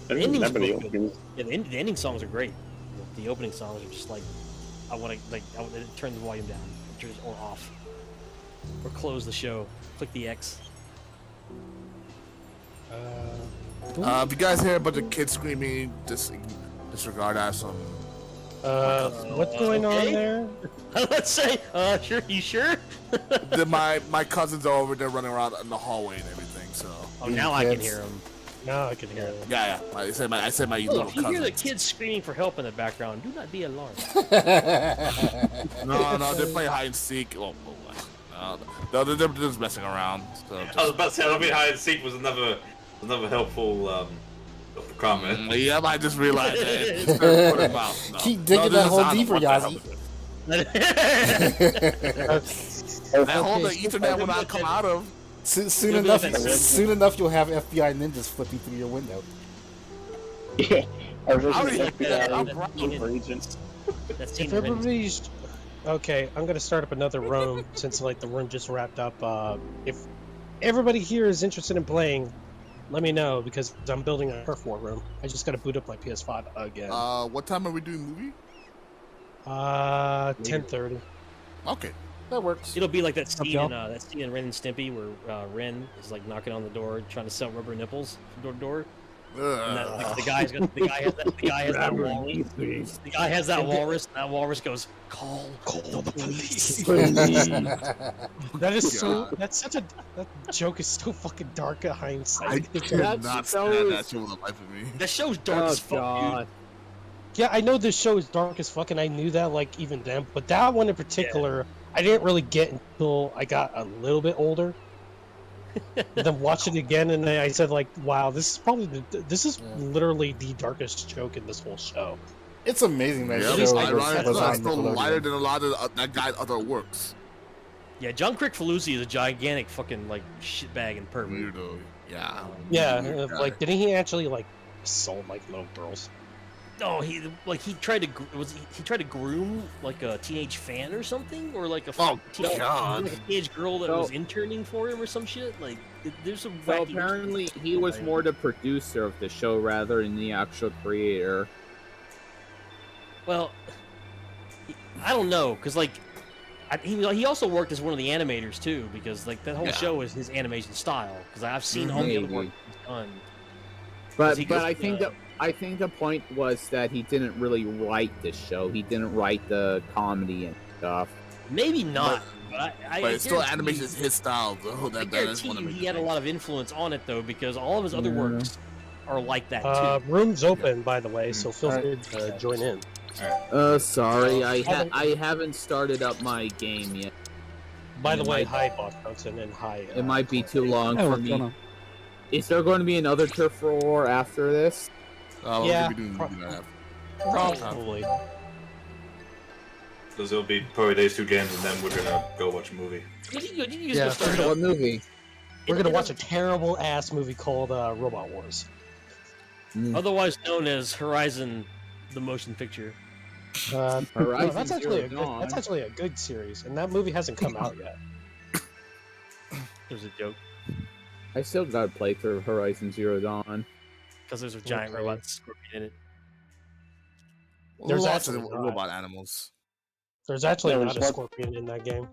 I The don't ending's remember the both good. opening. Yeah, the ending songs are great. The opening songs are just like I want to turn the volume down or off or close the show. Click the X. If you guys hear a bunch of kids screaming, disregard that. Some What's going on okay. there? Let's say, sure, you sure? my cousins are over there running around in the hallway and everything. So Oh, now I can hear them. Now I can hear it. yeah. I said my Look, little if you hear the cousins. kids screaming for help in the background, do not be alarmed. No, they play hide and seek. No, they're just messing around. So I was just, about to say, I don't mean hide and seek was another helpful comment. yeah, I just realized that. Keep digging that hole deeper, Yazi. That hole the Ethernet will not come out of. Soon enough, you'll have FBI ninjas flipping through your window. Yeah. I was I just already agents. That's If everybody's okay, I'm gonna start up another room since like the room just wrapped up. If everybody here is interested in playing, let me know because I'm building a turf war room. I just gotta boot up my PS5 again. What time are we doing movie? 10:30. Okay. That works. It'll be like that scene in Ren and Stimpy where Ren is like knocking on the door trying to sell rubber nipples from door to door. And that, the guy has that walrus. And that walrus goes, call the police. That is so. That joke is so fucking dark at hindsight. I cannot stand that show with the life of me. That show's dark as fuck, dude. Yeah, I know this show is dark as fuck, and I knew that like even then. But that one in particular, I didn't really get until I got a little bit older. Then watched it again, and I said like, "Wow, this is probably literally the darkest joke in this whole show." It's amazing that Yeah, show it's was ironic. on It's still lighter Nickelodeon. than a lot of that guy's other works. Yeah, John Crick-Falusi is a gigantic fucking like shitbag and pervert. Weirdo. Yeah. Yeah, like didn't he actually like assault like little girls? No, he tried to groom like a teenage fan or something, or like a teenage girl that was interning for him or some shit. Like there's some. So apparently he was more the producer of the show rather than the actual creator. Well, I don't know, cause like he also worked as one of the animators too, because like that whole show is his animation style. Because I've seen all the other work he's done. But I think the point was that he didn't really write the show. He didn't write the comedy and stuff. Maybe not. But it's still animation is his style, though. I guarantee you he had a lot of influence on it, though, because all of his other works are like that too. Room's open, by the way, so feel free to join in. Sorry, I haven't started up my game yet. By the way, hi, Boss Johnson, and hi. It might be too long for me. Is there going to be another Turf War after this? Yeah, probably. Because it'll be probably these two games, and then we're gonna go watch a movie. What movie? We're gonna watch a terrible ass movie called Robot Wars. Otherwise known as Horizon, the motion picture. No, that's actually a good series, and that movie hasn't come out yet. It was a joke. I still gotta play through Horizon Zero Dawn. Because there's a giant robot scorpion in it. There's lots of robot animals. There's actually There not a was scorpion in that game.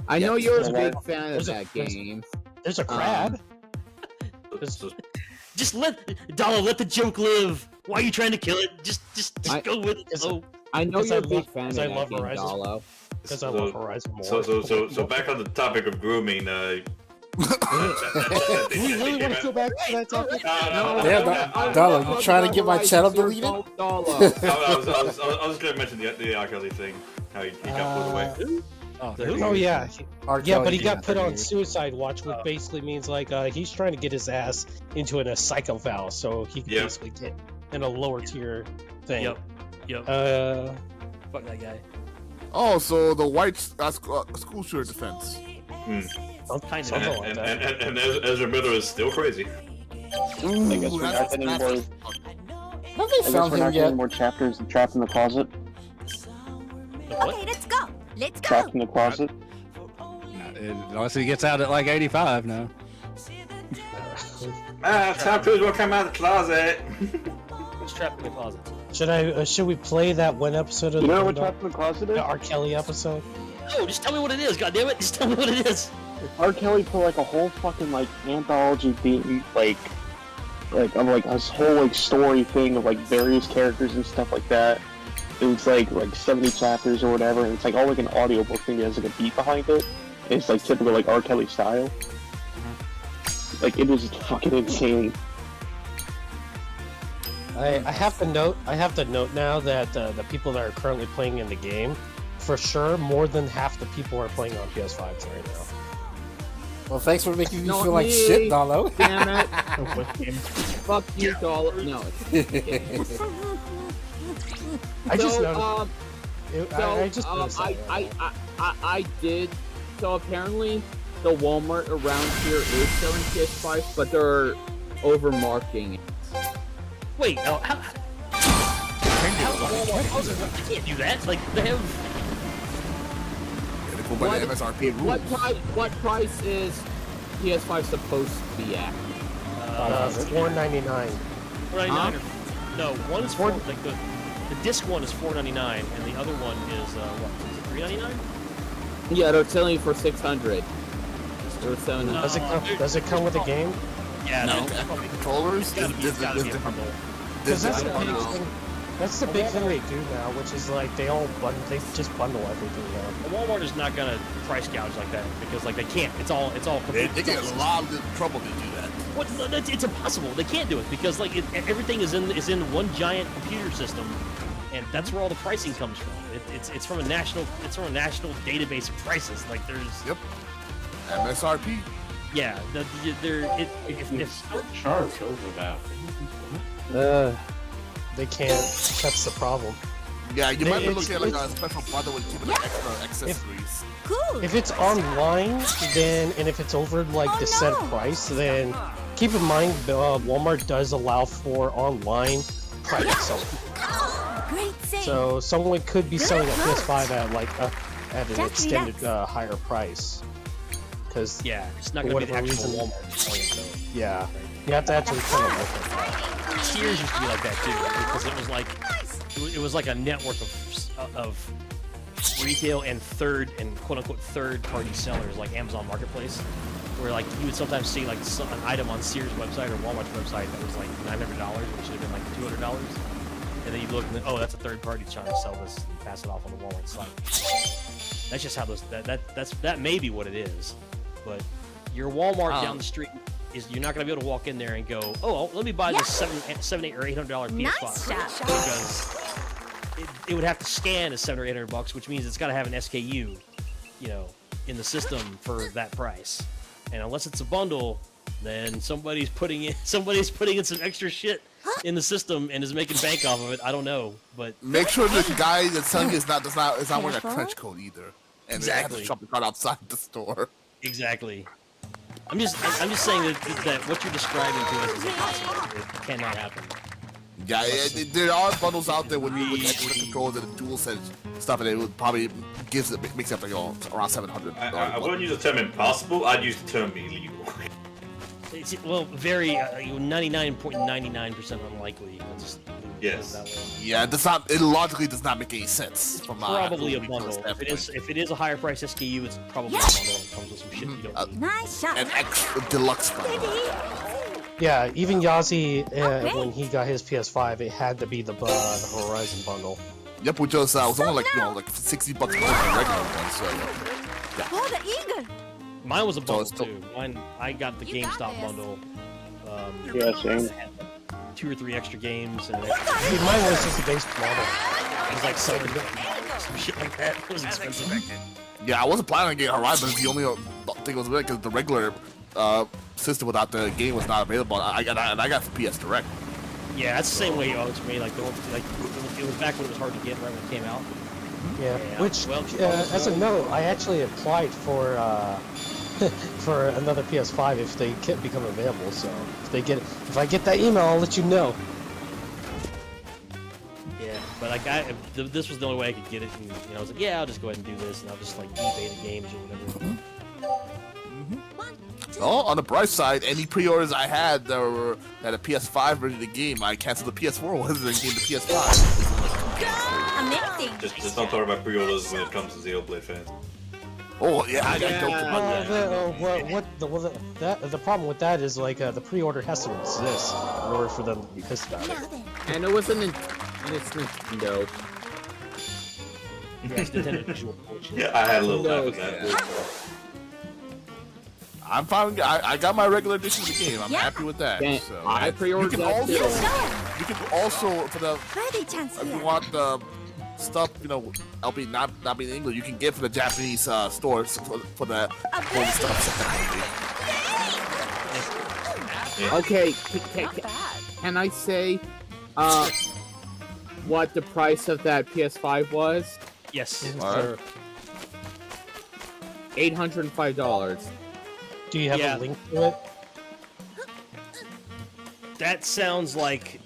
I know you're a there's big a- fan of there's a- that there's- game. There's a crab. Just let Dollar let the joke live. Why are you trying to kill it? Just I- go with it. Is- Oh, I know Because you're I a big love- fan of because I that love game, Horizon. Dalo. Because I love Horizon more. So back on the topic of grooming. Do we really want to go back to that topic? Damn, Dollar, you trying to get my channel deleted? I was gonna mention the R. Kelly thing. How he got put away. Oh yeah, R. yeah, Kelly but he did got that put on weird. suicide watch, which basically means like he's trying to get his ass into a psycho valve, so he can Yep. basically get in a lower tier thing. Yep. Fuck that guy. Oh, so the white school shooter defense. Kind Something of. like And, that. and Ezra Miller is still crazy. I guess we're not getting more. Have I they guess found we're him not yet? getting more chapters of Trapped in the Closet. Okay, let's go. Let's go. Trapped in the Closet. Unless he gets out at like 85 now. Tom Cruise will come out of the closet. He's trapped in the closet. Should we play that one episode of You know the, what Trapped in the Closet is? the R. Kelly episode? No, just tell me what it is. God damn it! Just tell me what it is. R. Kelly put like a whole fucking like anthology theme, like a whole like story thing of like various characters and stuff like that. It was like 70 chapters or whatever, and it's like all like an audiobook thing that has like a beat behind it. It's like typical like R. Kelly style. Like it was fucking insane. I have to note now that the people that are currently playing in the game, for sure, more than half the people are playing on PS5s right now. Well, thanks for making me Not feel like me. shit, Dalo. Damn it. Fuck you, Dollar. No. I just So, noticed. I just noticed that. I did. So apparently, the Walmart around here is selling PS5, but they're overmarking it. Wait, no. How Walmart can't do that. Like they have. Go by the MSRP rules. What price is PS5 supposed to be at? $4.99. $4.99. No, one is four. Like the disc one is $4.99, and the other one is what? $3.99. Yeah, they're selling for $600. Or $700. Does it come with a game? Yeah, No. Controllers? It's gotta be a bundle. Because that's the big thing. That's the big thing they do now, which is like they just bundle everything now. Walmart is not gonna price gouge like that because like they can't. It's all. They get a lot of trouble to do that. What? It's impossible. They can't do it because like everything is in one giant computer system, and that's where all the pricing comes from. It's from a national database of prices. Like there's. Yep. MSRP. Yeah. Charged over that. They can't. That's the problem. Yeah, you might be It's- looking at like a special bundle with keeping like extra accessories. Cool. If it's online, then and if it's over like the set price, then keep in mind Walmart does allow for online private selling. Great save. So someone could be selling a PS5 at like at an Just extended relax. higher price. Because Yeah, it's not for gonna be the whatever actual reason, Walmart selling it though. yeah, you have to actually kind of look at that. Sears used to be like that too because it was like a network of retail and quote unquote third party sellers like Amazon Marketplace, where like you would sometimes see like an item on Sears website or Walmart's website that was like $900, which should have been like $200, and then you look and then, oh, that's a third party trying to sell this and pass it off on the Walmart site. That's just how that may be what it is, but your Walmart down the street is you're not gonna be able to walk in there and go, oh, let me buy this $700, $800 PS5 Nice shot. because it would have to scan as $700 or $800, which means it's got to have an SKU, in the system for that price. And unless it's a bundle, then somebody's putting in some extra shit in the system and is making bank off of it. I don't know, but Make sure the guy that's selling it is not wearing a trench coat either, and they have Exactly. to shop the cart outside the store. exactly. I'm just saying that what you're describing to us is impossible. It cannot happen. Yeah, there are bundles out there with extra controls and dual sense stuff, and it would probably makes it up like around $700. I wouldn't use the term impossible. I'd use the term illegal. It's, well, very 99.99% unlikely. Yes. That way. Yeah, it does not. It logically does not make any sense. From Probably a actual bundle. standpoint. If it is a higher price SKU, it's probably a bundle. It comes with some shit you don't need. Nice shot. An extra deluxe bundle. Yeah, even Yazi, when he got his PS5, it had to be the Horizon bundle. Yep, which was only like like $60 more than the regular one. So yeah. Oh, the eagle. Mine was a bundle it's still- too. Mine, I got the You got GameStop this. bundle. Yeah, same. 2 or 3 extra games and See, mine was just the base model. it was like $7, some shit like that. It was expensive. Yeah, I wasn't planning on getting Horizon. It's the only thing was because the regular system without the game was not available. I got the PS Direct. Yeah, that's the same way it was for me. Like, it was back when it was hard to get right when it came out. Yeah, Yeah, which, well, as a note, I actually applied for for another PS5 if they become available. So if I get that email, I'll let you know. Yeah, but like this was the only way I could get it, and I was like, yeah, I'll just go ahead and do this, and I'll just like eBay the games or whatever. Oh, on the bright side, any pre-orders I had that were a PS5 version of the game, I canceled the PS4 ones and gained the PS5. Amazing. Just don't talk about pre-orders when it comes to Xenoblade fans. Oh yeah, I joked about that. The problem with that is like the pre-order has to exist in order for them to be pissed about it. And it wasn't it's Nintendo. Yeah, it's Nintendo visual bullshit. Yeah, I had a little laugh at that. I'm fine. I got my regular edition of the game. I'm happy with that. Yeah, So, I pre-ordered you can that also, too. You can also for the Birdie chance if you here. want the stuff, albeit not being in English, you can get from the Japanese stores for the old stuff. Okay, can I say what the price of that PS5 was? Yes. Alright. $805. Do you have Yeah. a link to it? That sounds like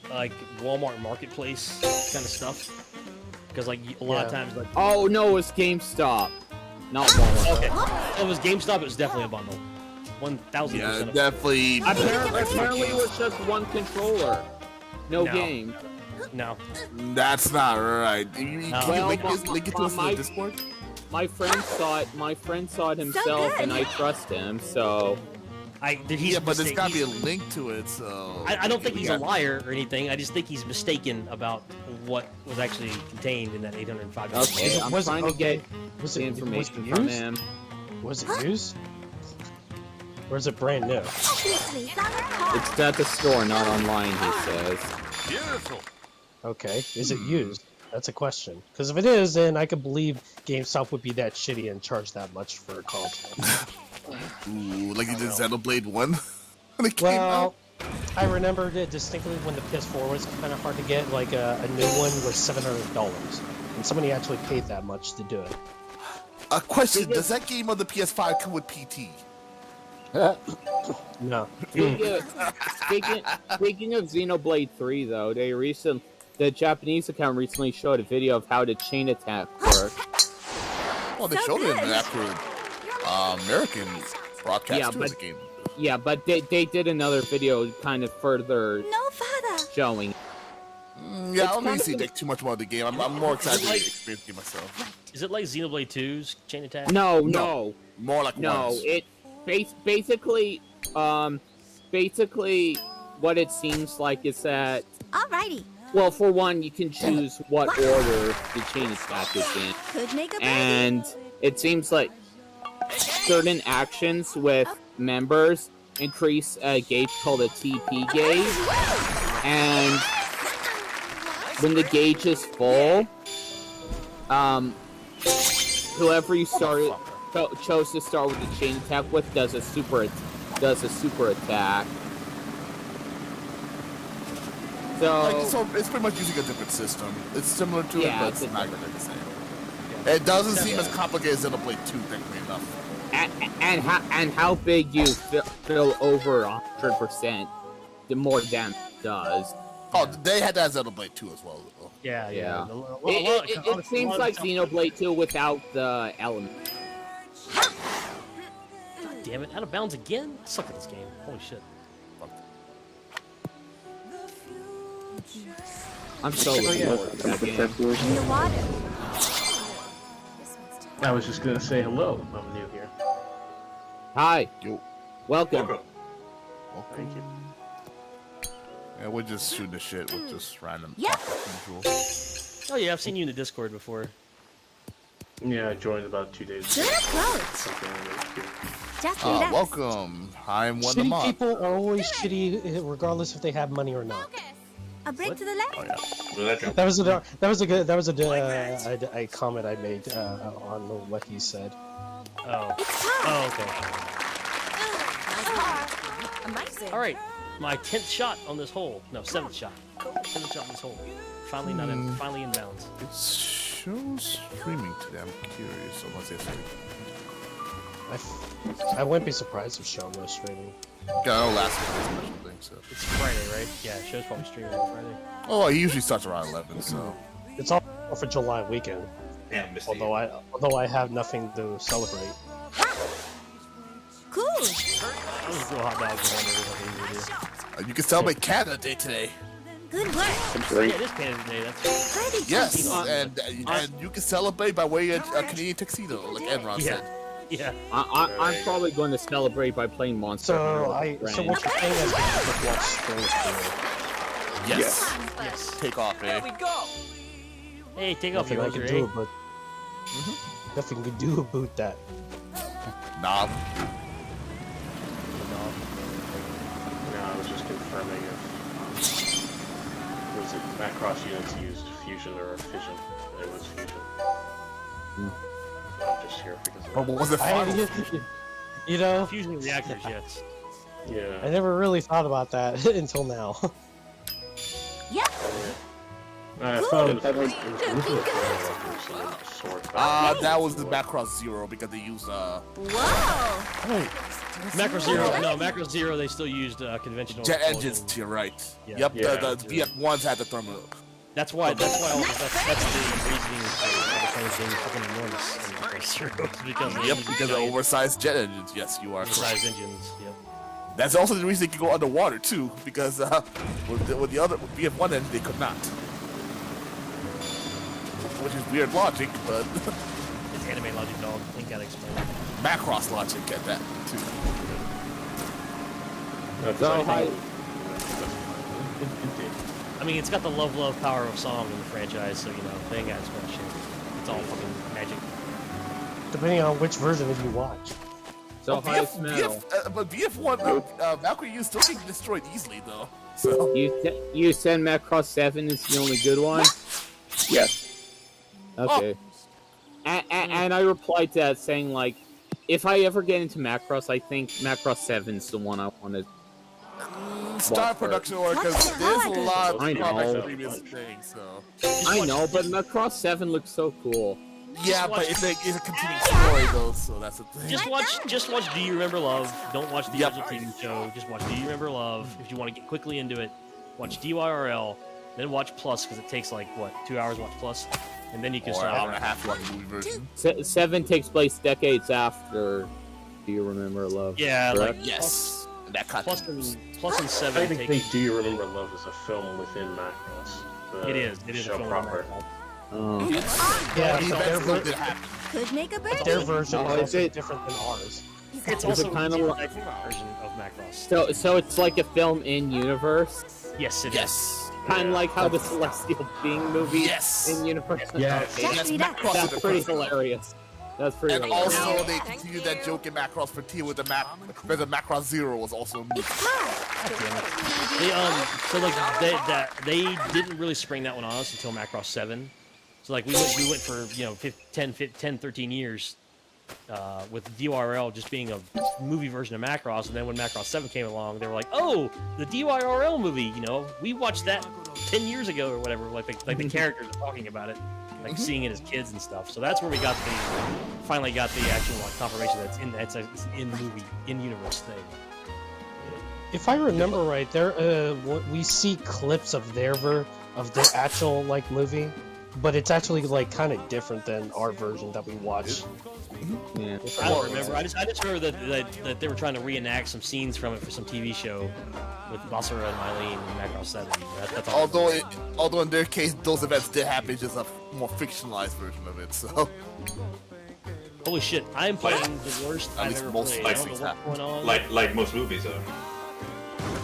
Walmart Marketplace kind of stuff. Because like a lot of times, like Oh no, it's GameStop, not Walmart. okay, if it was GameStop, it was definitely a bundle. 1,000%. Yeah, definitely. Apparently, it was just one controller, no game. No. That's not right. You No. can link it to us in my- the Discord. My friend saw it. My friend saw it himself, and I trust him. So He's Yeah, but there's got to be a he's- link to it. So I don't think we he's a got- liar or anything. I just think he's mistaken about what was actually contained in that $805. okay, I'm trying to get Was the it information used? from him. Was it used? Or is it brand new? Obviously, Summer It's at the store, not online. He says. Beautiful. Okay, is it used? That's a question. Because if it is, then I could believe GameStop would be that shitty and charge that much for a console. Ooh, like you did Xenoblade 1 when it came Well, out. I remember it distinctly when the PS4 was kind of hard to get. Like a new one was $700, and somebody actually paid that much to do it. A question: does that game on the PS5 come with PT? No. Speaking of Xenoblade 3, though, the Japanese account recently showed a video of how the chain attack works. Well, they showed it in the actual American broadcast Yeah, too, but- as a game. Yeah, but they did another video kind of further No, father. showing. Yeah, I It's don't really kind see of- too much about the game. I'm more excited to experience the game myself. Is it like Xenoblade 2's Chain Attack? No. More like No, ones. it basically what it seems like is that, Alrighty. well, for one, you can choose what order the chain attack is in, Could make a birdie. and it seems like certain actions with members increase a gauge called a TP gauge, and when the gauge is full, whoever you chose to start with the chain attack with does a super attack. So it's pretty much using a different system. It's similar to Yeah, it, but it's it's not exactly the same. It doesn't seem as complicated as Xenoblade 2, technically enough. And how big you fill over 100%, the more damage it does. Oh, they had that Xenoblade 2 as well. Though. Yeah. It seems like Xenoblade 2 without the element. God damn it! Out of bounds again? I suck at this game. Holy shit. I'm so looking forward to that game. In the water. I was just gonna say hello. I'm new here. Hi. Yo. Welcome. Thank you. Yeah, we're just shooting the shit with just random Yeah. talk as usual. Oh yeah, I've seen you in the Discord before. Yeah, I joined about 2 days ago. Good approach. Something like that. Just relax. Welcome. I'm one of the Shitty mob. people are always shitty, regardless if they have money or not. A break to the left. Oh yeah. So that jump. That was a comment I made on what he said. Oh. It's time. Oh, okay. Amazing. All right, my 10th shot on this hole. No, 7th shot. 7th shot on this hole. Finally not in. Finally in bounds. It shows streaming today. I'm curious. Unless it's I wouldn't be surprised if Sean was streaming. got our last special thing. So. It's Friday, right? Yeah, show's probably streaming on Friday. Oh, he usually starts around 11. So. It's all for July weekend. Damn, missed Although I have nothing to celebrate. Cool. Those real hot dogs are wondering what they do. You can celebrate Canada Day today. Good work. Yeah, it is Canada Day. That's Pretty Yes, juicy. and you can celebrate by wearing a Canadian tuxedo, like Enron said. yeah. I'm probably going to celebrate by playing Monster Hunter with So what you're saying is we have to watch Spring Yes. Yes. Take off, There eh? we go. Hey, take off Nothing your I can Roser, do eh? but nothing to do about that. Knob. No, I was just confirming if was it Macross units used fusion or fission. It was fusion. I'm just here because of But what was it? You know, Fusion reactors, yes. yeah. I never really thought about that until now. Yeah. I thought it was Looking originally good. like sword. That was the Macross Zero because they used Whoa. Macro Zero, no, Macro Zero, they still used conventional jet propulsion. engines to your right. Yeah. Yep, Yeah. the VF1s had the thermal. That's why all that's the reasoning for the things being fucking enormous in Macro Zero. Because they Yep, use because of giant oversized jet engines. Yes, you are oversized correct. engines. Yep. That's also the reason they could go underwater too, because with the other VF1 engine they could not. Which is weird logic, but It's anime logic, dog. Ain't gotta explain it. Macross logic at that too. That's So, like- hi. I mean, it's got the love power of song in the franchise, so you know, they ain't gotta explain shit. It's all fucking magic. Depending on which version of you watch. So hi, Smell. But VF1 Valkyrie U still getting destroyed easily though. So You said Macross 7 is the only good one? Yes. Okay. And I replied to that saying, like, if I ever get into Macross, I think Macross 7's the one I want to... Star production order because there's a lot of I know. drawbacks to previous things. So I know, but Macross 7 looks so cool. yeah, but it's a continuing story though, so that's the thing. Just watch Do You Remember Love? Don't watch the Yep. original TV show. Just watch Do You Remember Love. If you want to get quickly into it, watch DYRL, then watch Plus because it takes like what 2 hours to watch Plus, and then you can Or an start. hour and a half to watch the movie version. 7 takes place decades after Do You Remember Love? Yeah, correct? like Yes, in that Plus context. and I 7 think take. Do You Remember Love is a film within Macross. It is a show film proper. Oh. Yeah, The so events still did happen. Could make a their birdie. version Oh, is is also it- different than ours. It's Is also it kinda the like- version of Macross. So it's like a film in universe? Yes, it is. Yes. Kind of like how the Celestial Being movie Yes. in universe? Yes. Okay. Yes, Exactly that. Macross is That's the pretty first. hilarious. That's pretty And hilarious. also, they continued that joke in Macross for T with the Macross Zero was also a movie. They, so like they didn't really spring that one on us until Macross 7. So like we went for 10, 13 years with DYRL just being a movie version of Macross, and then when Macross 7 came along, they were like, oh, the DYRL movie, we watched that 10 years ago or whatever. Like the characters are talking about it, like seeing it as kids and stuff. So that's where we finally got the actual confirmation that it's in movie in universe thing. If I remember right, we see clips of their actual like movie, but it's actually like kind of different than our version that we watch. Yeah. I don't remember. I just remember that they were trying to reenact some scenes from it for some TV show with Basara and Mylene and Macross 7. That's all. Although in their case, those events did happen, it's just a more fictionalized version of it. So. Holy shit! I am playing the worst At I've least ever most played. I don't things know what's going on. Like most movies, though.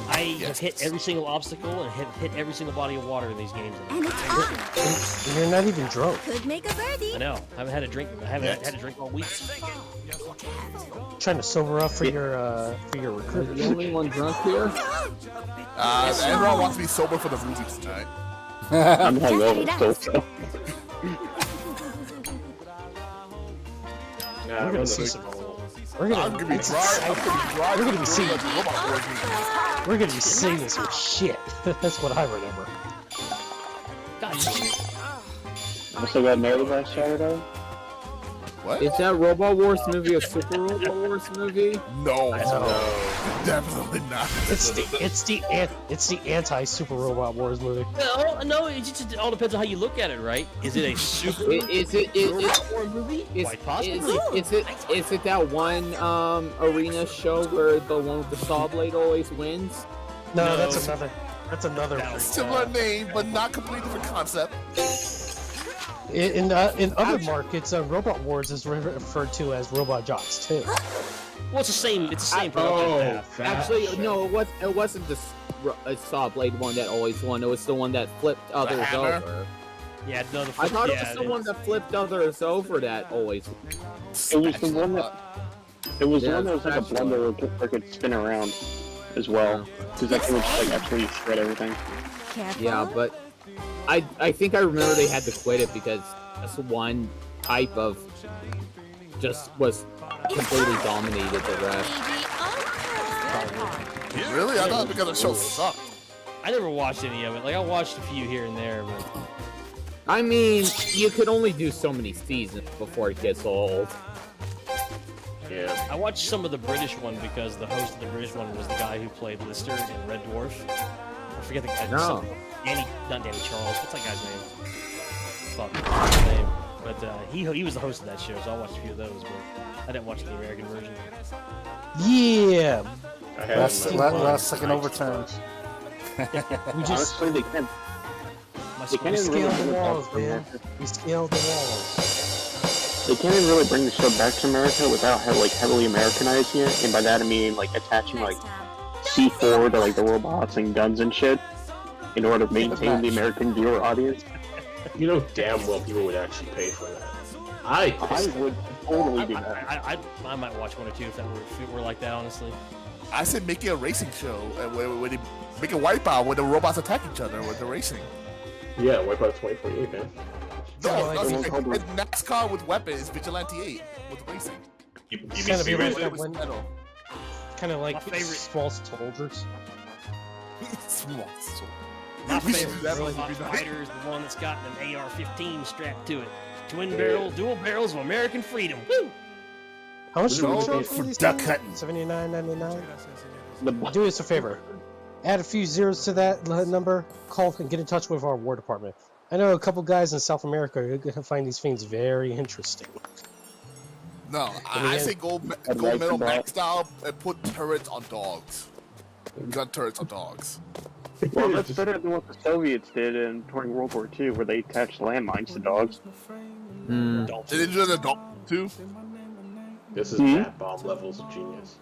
I have hit every single obstacle and have hit every single body of water in these games. And it's hot. And you're not even drunk. Could make a birdie. I know. I haven't had a drink. I haven't had a drink all week. Trying to sober up for your recruit. The only one drunk here? Everyone wants to be sober for the movie tonight. I'm hungover still, so. We're gonna see some. We're I'm gonna be dry. We're gonna be doing seeing. the Robot Wars movie. We're gonna be singing some shit. That's what I remember. God damn it. Also got married last Saturday. What? Is that Robot Wars movie a Super Robot Wars movie? No, definitely not. It's the anti Super Robot Wars movie. No, it just all depends on how you look at it, right? Is it a super Is it horror movie? Quite possibly. Is it that one arena show where the one with the saw blade always wins? No, that's another. Similar name, but not completely different concept. In other markets, Robot Wars is referred to as Robot Jocks too. Well, it's the same. It's the same production. Actually, no, it wasn't the saw blade one that always won. It was the one that flipped others over. Yeah, no, I thought it was the one that flipped others over that always. It was the one that. It was the one that was like a blender where it could spin around, as well. Because that thing would just like actually shred everything. Careful. Yeah, but I think I remember they had to quit it because this one type of just was completely dominated the rest. Really? I thought because the show sucked. I never watched any of it. Like I watched a few here and there, but I mean, you could only do so many seasons before it gets old. Yeah. I watched some of the British one because the host of the British one was the guy who played Lister in Red Dwarf. I forget the guy's No. name. Not Danny Charles. What's that guy's name? Fuck, what's his name? But he was the host of that show, so I watched a few of those. But I didn't watch the American version. Yeah. Last second overturn. We just Honestly, they can't. They can't we even really scaled the bring it walls, back to man. America. We scaled the walls. They can't even really bring the show back to America without like heavily Americanizing it, and by that I mean like attaching like C4 to like the robots and guns and shit, in order to maintain the American viewer audience. You know damn well people would actually pay for that. I would totally do that. I might watch one or two if it were like that, honestly. I said make it a racing show where they make a Wipeout where the robots attack each other with the racing. Yeah, Wipeout 2048, man. No, like it's NASCAR with weapons, Vigilante 8 with racing. You It's mean gonna be like serious? that one. Kind of like My favorite- Small Soldiers. Small. My We should favorite do that robot movie, right? fighter is the one that's got an AR-15 strapped to it. Twin barrel, dual barrels of American freedom. Woo! How much do we No, charge for these duck things? hunting. $79.99. Do us a favor. Add a few zeros to that number. Call and get in touch with our War Department. I know a couple guys in South America who find these things very interesting. No, I say gold medal max style and put turrets on dogs. Gun turrets on dogs. Well, that's better than what the Soviets did during World War II, where they attached landmines to dogs. Did they do the dog too? This is that bomb levels of genius.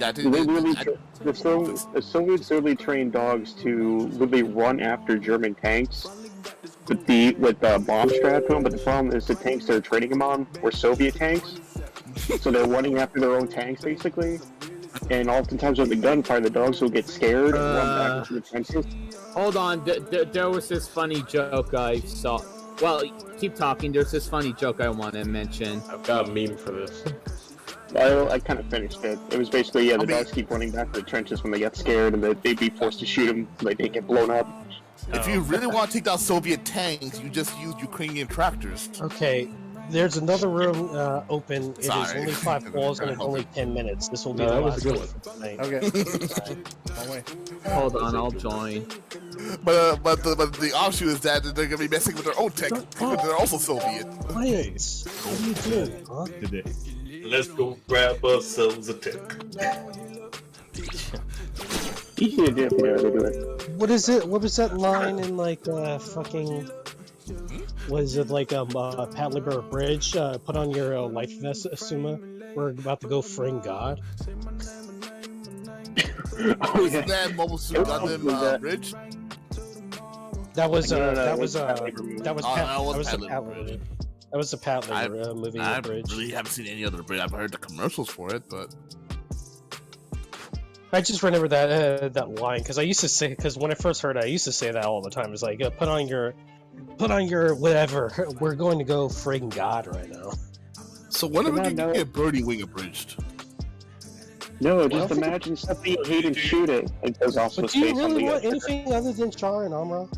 Yeah, The Soviets literally trained dogs to literally run after German tanks with bomb strapped to them. But the problem is the tanks they're training them on were Soviet tanks, so they're running after their own tanks basically. And oftentimes with the gunfire, the dogs will get scared and run back into the trenches. Hold on, there was this funny joke I saw. Well, keep talking. There's this funny joke I want to mention. I've got a meme for this. I kind of finished it. It was basically, the dogs keep running back to the trenches when they get scared, and they'd be forced to shoot them so they didn't get blown up. If you really want to take down Soviet tanks, you just use Ukrainian tractors. Okay, There's another room open. It is Sorry. only 5 floors and it's only 10 minutes. This will be No, the that was last a good one for tonight. Okay. One way. Hold on, I'll join. But the offshoot is that they're gonna be messing with their own tech because they're also Soviet. Quiet. What are you doing, huh? Let's go grab ourselves a tech. Easy to do if you know how to do it. What is it? What was that line in like fucking? Was it like Pat Liber Bridge? Put on your life vest, Asuma. We're about to go fring God. Oh, yeah. That Mobile Suit Gundam bridge. That was No, that was Pat Pat Labor movie. that was Oh, Pat, that was that was Pat the Labor Pat Labor. That was the Pat Labor movie. I Bridge. really haven't seen any other bridge. I've heard the commercials for it, but I just remember that that line because I used to say because when I first heard it, I used to say that all the time. It's like put on your whatever. We're going to go fring God right now. so when are we No, gonna no. get Birdie Wing abridged? No, just imagine something he can shoot it. It goes off But with do you space on really the want other. anything other than Char and Amra?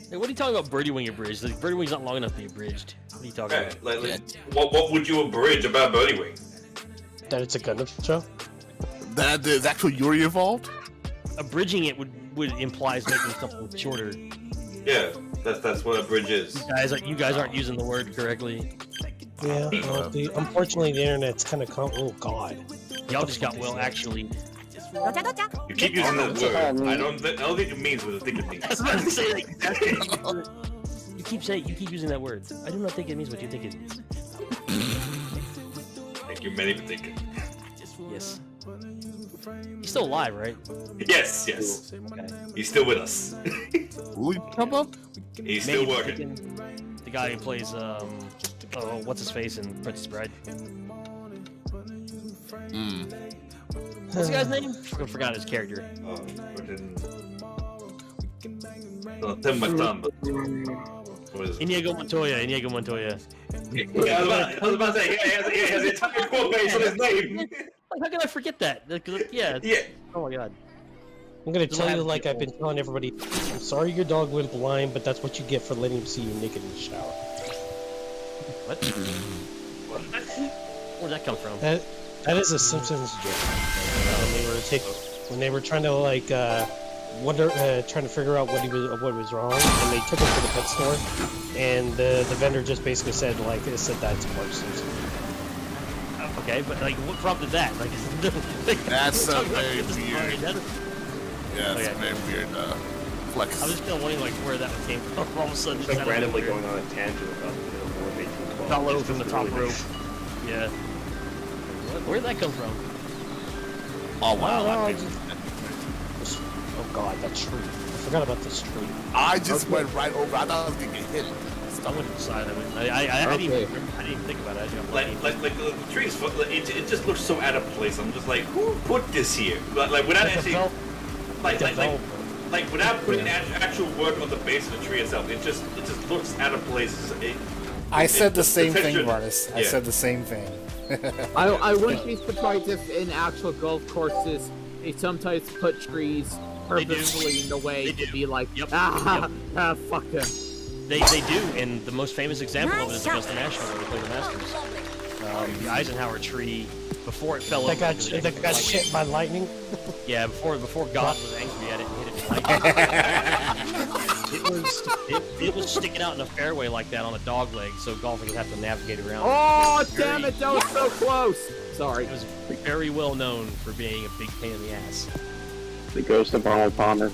Hey, what are you talking about Birdie Wing Bridge? Like, Birdie Wing's not long enough to be abridged. What are you talking Okay, about? what would you abridge about Birdie Wing? That it's a Gundam show? That there's actual Yuri involved? Abridging it would implies making something shorter. Yeah, that's what a bridge is. You guys aren't using the word correctly. Yeah. Well, unfortunately, the internet's kind of oh god. Y'all just got well actually. You keep using that word. I don't think it means what I think it means. I was about to say like, you keep using that word. I do not think it means what you think it means. Thank you, many for thinking. Yes. He's still alive, right? Yes, yes. Okay. He's still with us. Who we come up? He's still Maybe working. the guy who plays what's his face in Princess Bride? What's the guy's name? I forgot his character. Tim McDonald. What is it? Inigo Montoya. Yeah, I was about to say, he has an entire quote based on his name. Like, how can I forget that? Yeah. Yeah. Oh my god. I'm gonna There's a tell lot you of like I've people- been telling everybody. I'm sorry your dog went blind, but that's what you get for letting him see you naked in the shower. What? Where'd that come from? That is a Simpsons joke. When they were trying to like trying to figure out what was wrong, and they took him to the pet store, and the vendor just basically said that's Mark Simpson. Okay, but like, what prompted that? Like, That's we're a talking about very Princess weird. Bride. Yeah, it's Okay. a very weird flex. I was just kind of wondering like where that one came from. All of a sudden, Just like randomly going on a tangent about War of 1812. fell over It's from the just top really rope. Yeah. Where'd that come from? Oh wow! Oh god, that tree. I forgot about this tree. I just went right over. I thought I was gonna get hit. I went inside of it. I didn't even think about it. I just got Like the trees, it just looks so out of place. I'm just like, who put this here? Like without actually, like without putting actual work on the base of the tree itself, it just looks out of place. I said the same thing, texture- Martis. I yeah. said the same thing. I wouldn't be surprised if in actual golf courses they sometimes put trees purposefully in the way to be like, fuck them. They do, and the most famous example of it is Augusta National, where they play the Masters. The Eisenhower tree, before it fell over. That got shit by lightning. Yeah, before God was angry at it and hit it with lightning. it was sticking out in a fairway like that on a dog leg, so golfers would have to navigate around. Oh, It was damn it, that was so close! Sorry. It was very well known for being a big pain in the ass. The ghost of Arnold Palmer.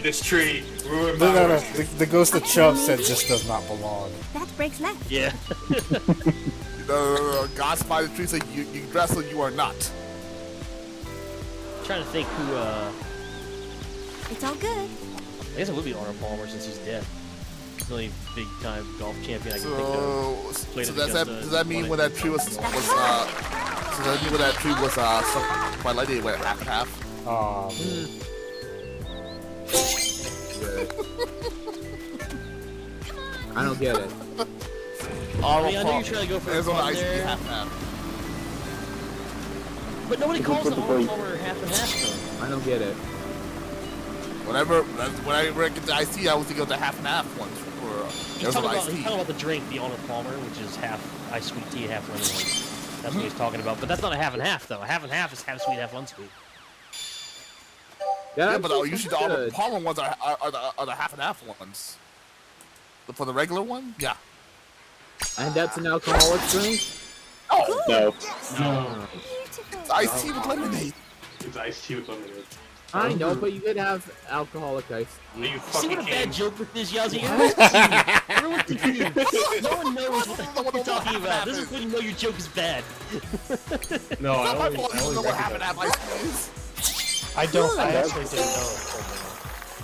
This tree ruined No, my no, no. The ghost of Chubb said just does not belong. That breaks left. Yeah. God spider tree said you Dressel, you are not. I'm trying to think who, It's all good. I guess it would be Arnold Palmer since he's dead. He's the only big time golf champion I can think of. So does that mean when that tree was so does that mean when that tree was struck by lightning, it went half? I don't get it. I know you're trying to go for a fun there. half. But nobody calls the Arnold Palmer half and half though. I don't get it. Whenever I get the IC, I was thinking of the half and half ones. He's talking about the drink, the Arnold Palmer, which is half iced sweet tea, half lemonade. That's what he's talking about. But that's not a half and half, though. A half and half is half sweet, half unsweet. Yeah, but usually the Arnold Palmer ones are the half and half ones. For the regular one, yeah. And that's an alcoholic drink? Oh No. No. It's iced tea with lemonade. It's iced tea with lemonade. I know, but you could have alcoholic iced tea. Are you See fucking what a bad kidding? joke with this, Yazzie? Everyone's confused. No one knows what the fuck you're talking about. This is when you know your joke is bad. No, I Not my only, fault. I You don't only know what half and recognize. half iced tea is. I don't. I actually didn't know.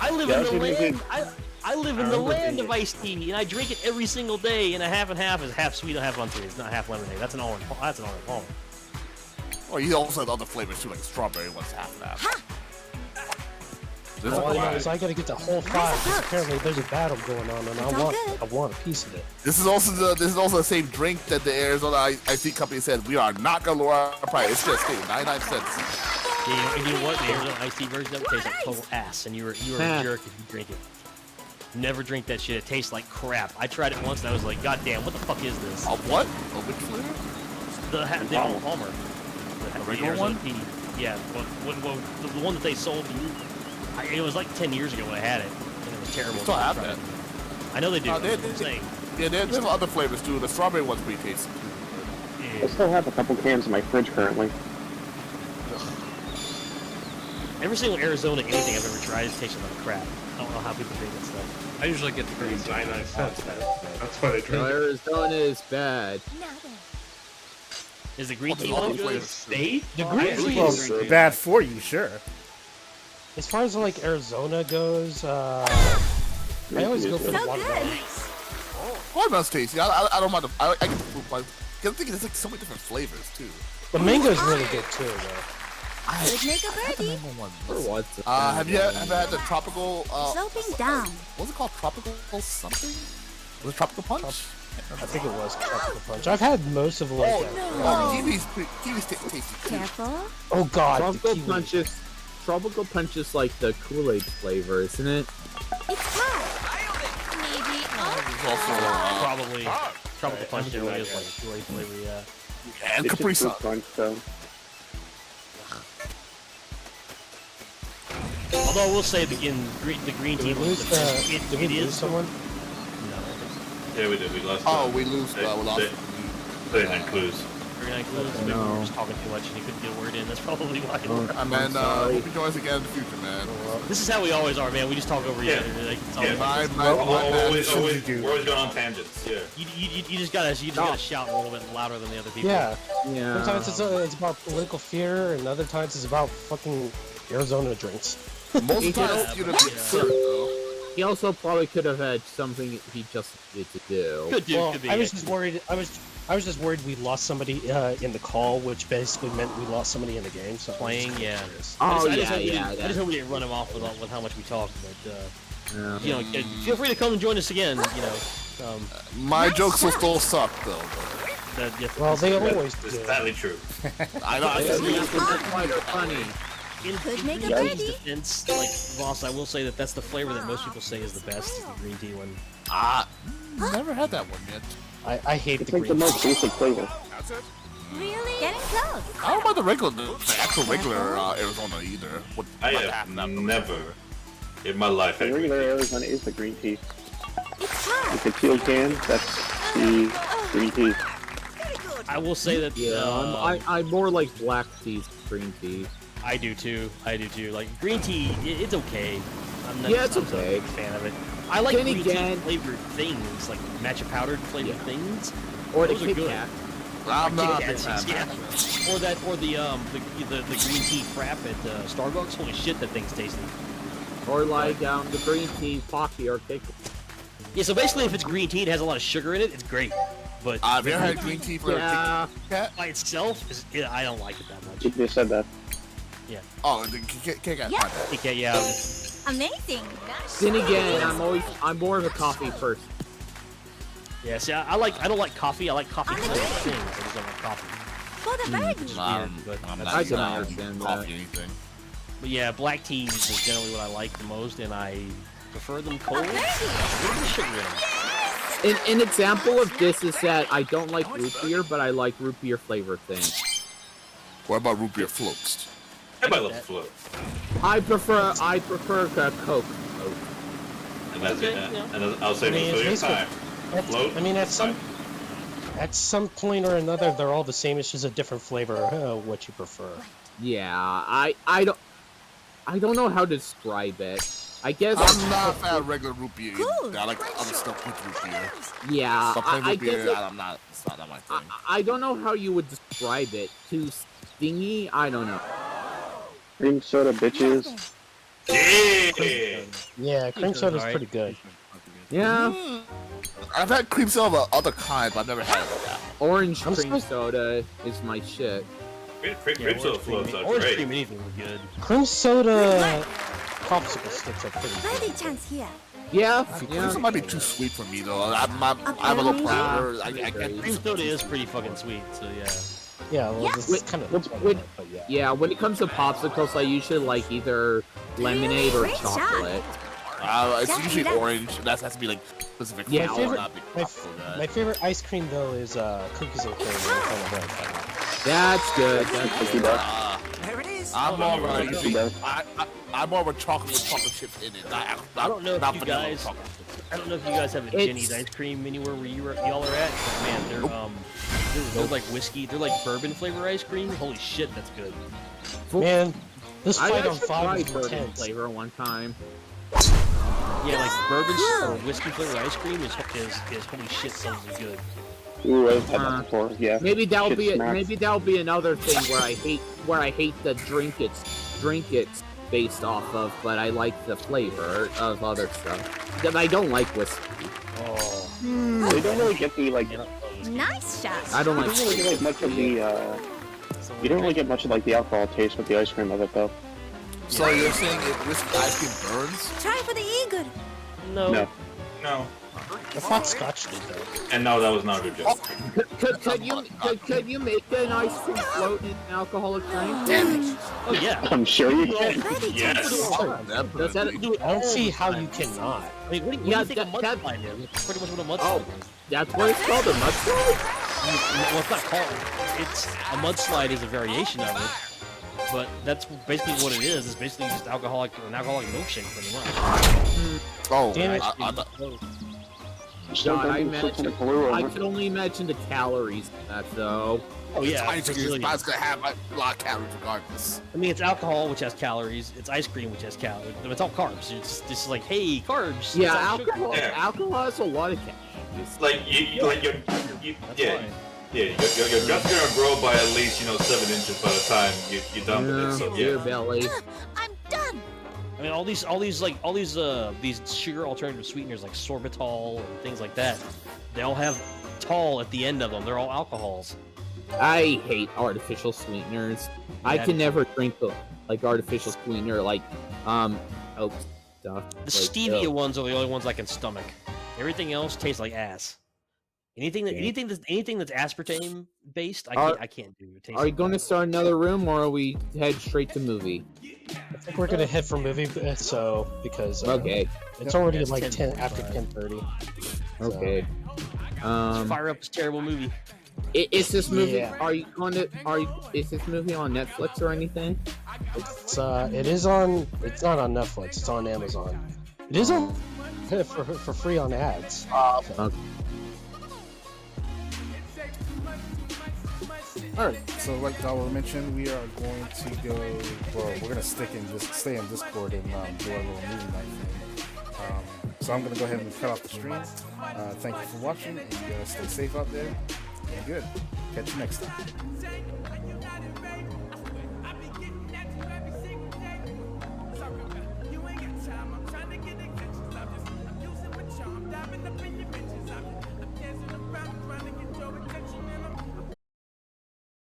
I live Yeah, in the that's what you land. think. I live in the land of iced tea, and I drink it every single day. And a half and half is half sweet and half unsweet. It's not half lemonade. That's an Arnold. That's an Arnold Palmer. Or you also have other flavors too, like strawberry one's half and half. All I know is I gotta get the whole 5 because apparently there's a battle going on, and I want a piece of it. This is also the same drink that the Arizona Ice Tea Company said we are not gonna lower our price. It's just 99 cents. Yeah, you know what? The Arizona iced tea version of it tastes like total ass, and you were a jerk if you drink it. Never drink that shit. It tastes like crap. I tried it once and I was like, God damn, what the fuck is this? What? Which flavor? The Arnold Palmer. The regular Arizona one? tea. Yeah, the one that they sold. It was like 10 years ago when I had it, and it was terrible. Still have that. I know they do. They have other flavors too. The strawberry one's pretty tasty too. I still have a couple cans in my fridge currently. Every single Arizona anything I've ever tried has tasted like crap. I don't know how people drink that stuff. I usually get the green tea. 99 cents, man. That's why they drink it. Arizona is bad. Is the green tea all one the good? flavors. State? The green tea Well, is bad for you, sure. as far as like Arizona goes. I always go for the watermelon. Watermelon's tasty. I don't mind. I get the fruit one. Cause I'm thinking there's like so many different flavors too. The mango's really good too, though. Could make a birdie. Have you ever had the tropical? Sloping down. What's it called? Tropical something? Was it tropical punch? I think it was tropical punch. I've had most of like. Kiwi's tasty too. Careful. Oh God, the Tropical kiwi. punch is like the Kool-Aid flavor, isn't it? It's hot. Maybe. Oh. Probably. Tropical punch generally is like Kool-Aid flavor, yeah. And It's Capri just Sun. fruit punch, so. Although I will say the green tea Did we lose, did we lose someone? Yeah, we did. We lost. We lose. We lost. 39 clues. 39 clues. Maybe we were just talking too much and he couldn't get a word in. That's probably why. Man, hope you join us again in the future, man. This is how we always are, man. We just talk over each other. Like, it's always- We're always going on tangents. Yeah. You just gotta shout a little bit louder than the other people. Yeah. Yeah. Sometimes it's about political fear, and other times it's about fucking Arizona drinks. Most of the time, you'd have been absurd, though. He also probably could have had something he just needed to do. Could do. Well, Could be. I was just worried. I was just worried we lost somebody in the call, which basically meant we lost somebody in the game. So Playing, yeah. Oh, I just hope yeah. we didn't run him off with how much we talked, but Yeah. you know, feel free to come and join us again. You know, My jokes will still suck, though. Well, they always It's do. sadly true. I know. Quite funny. In make a Green Tea's birdie. defense, like Voss, I will say that that's the flavor that most people say is the best, the green tea one. Never had that one yet. I hate It's the like the green most tea. basic flavor. That's it. Really? Getting close. I don't mind the actual regular Arizona either. I have never in my life The had green regular tea. Arizona is the green tea. It's hot. With the teal can, that's the green tea. I will say that I'm more like black teas, green tea. I do too. Like green tea, it's okay. I'm not, Yeah, it's I'm not okay. a big fan of it. I like Then green again- tea flavored things, like matcha powdered flavored things. Or the Those are Kit good. Kat. I'm not a Kit big Kats, fan. yeah. Or the green tea frap at Starbucks. Holy shit, that thing's tasty. Or like the green tea Pocky or Kit Kat. Yeah, so basically, if it's green tea, it has a lot of sugar in it. It's great, but Have you ever had green tea for Yeah. Kit Kat? by itself, I don't like it that much. You just said that. Yeah, Oh, the Kit Kat. Yeah. my bad. Kit Kat, yeah. Amazing. Then again, I'm more of a coffee person. Yeah, see, I don't like coffee. I like coffee flavored things. I just don't like coffee. For the birdie. But I'm that's I not can down understand with coffee that. or anything. But yeah, black teas is generally what I like the most, and I prefer them cold. A birdie. With the sugar in them. An example of this is that I don't like root beer, but I like root beer flavor things. What about root beer floats? Everybody loves float. I prefer Coke. And that's it. yeah. And I'll say I mean, for your time. Float. I mean, at some point or another, they're all the same. It's just a different flavor. What you prefer? Yeah, I don't know how to describe it. I guess I'm not a fan of regular root beer. Cool. I like other stuff with root beer. Yeah, Stuff like I root beer, guess I'm not. It's not my thing. I don't know how you would describe it. Too stingy? I don't know. Cream soda bitches. Yeah. Yeah, cream soda's alright. pretty good. Yeah, I've had cream soda of other kinds, but I've never had it like that. orange I'm cream supposed- soda is my shit. Cream soda floats are Orange great. cream anything was good. Cream soda popsicle sticks are pretty Birdie good. chance here. Yeah, Cream yeah. soda might be too sweet for me though. I'm a little proud. I can't. Cream soda is pretty fucking sweet, so yeah. Yeah, well, this is kind of. Wait, but yeah. Yeah, when it comes to popsicles, I usually like either lemonade or Great shot. chocolate. It's usually orange. That has to be like specific. Yeah, My flavor, favorite, not big my, popsicle guy. my favorite ice cream though is cookies and cream. That's good. That's good. There it is. I'm more of a Cookie dough. I'm more of a chocolate with chocolate chips in it. I don't know if not you vanilla guys. chocolate chips. I don't know if you guys have a It's- Jenny's ice cream anywhere where y'all are at. But man, they're like whiskey. They're like bourbon flavor ice cream. Holy shit, that's good. Man, this I fight on actually 5 tried is bourbon intense. flavor one time. Yeah, like bourbon or whiskey flavor ice cream is holy shit something good. Ooh, I've had that before. Yeah. Maybe that'll Shit be smacks. maybe that'll be another thing where I hate the drink it's based off of, but I like the flavor of other stuff. That I don't like whiskey. Oh, They don't really get the like. Nice shot. I don't You like. don't really get like much of the. You don't really get much of like the alcohol taste with the ice cream of it though. So you're saying if whiskey ice cream burns? Try for the eagle. no. No. No. I thought Scotch did though. And no, that was not a good joke. Could you make an ice cream float in alcoholic drink? Oh yeah. I'm sure you can. Birdie Yes. Does that Do it I don't all see the how time. you cannot. I mean, what do Yeah, you think a that- mudslide is? It's pretty much what a mudslide Oh. is. That's what it's called, a mudslide? Well, it's not called. It's a mudslide is a variation of it, but that's basically what it is. It's basically just an alcoholic milkshake, pretty much. Oh, Damn it. God, I I can only imagine the calories in that though. Oh yeah, ice it's cream really- is gonna have a lot of calories regardless. I mean, it's alcohol, which has calories. It's ice cream, which has calories. It's all carbs. It's just like, hey, carbs. Yeah, It's all sugar. alcohol. Yeah. Alcohol has a lot of calories. Like you like your That's yeah. fine. Yeah, your gut's gonna grow by at least 7 inches by the time you're done with it. So Dear yeah. belly. I'm done. I mean, all these these sugar alternative sweeteners like sorbitol and things like that. They all have tol at the end of them. They're all alcohols. I hate artificial sweeteners. I Yeah. can never drink like artificial sweetener like Coke stuff. The Like, stevia ugh. ones are the only ones I can stomach. Everything else tastes like ass. Anything that's aspartame based, I can't do. It tastes Are we like going to start another room or are we head straight to movie? I think we're gonna head for movie, so because Okay. it's already It's like 10:55. 10 after 10:30. Okay. Fire up this terrible movie. Is this movie? Yeah. Is this movie on Netflix or anything? It is on. It's not on Netflix. It's on Amazon. It is on for free on ads. Okay. Alright, so like Dawa mentioned, we are going to go, well, we're going to stay in Discord and do our little movie night thing. So I'm going to go ahead and cut off the stream. Thank you for watching, and stay safe out there. And good. Catch you next time. Diving up in your bitches, I'm dancing around, trying to get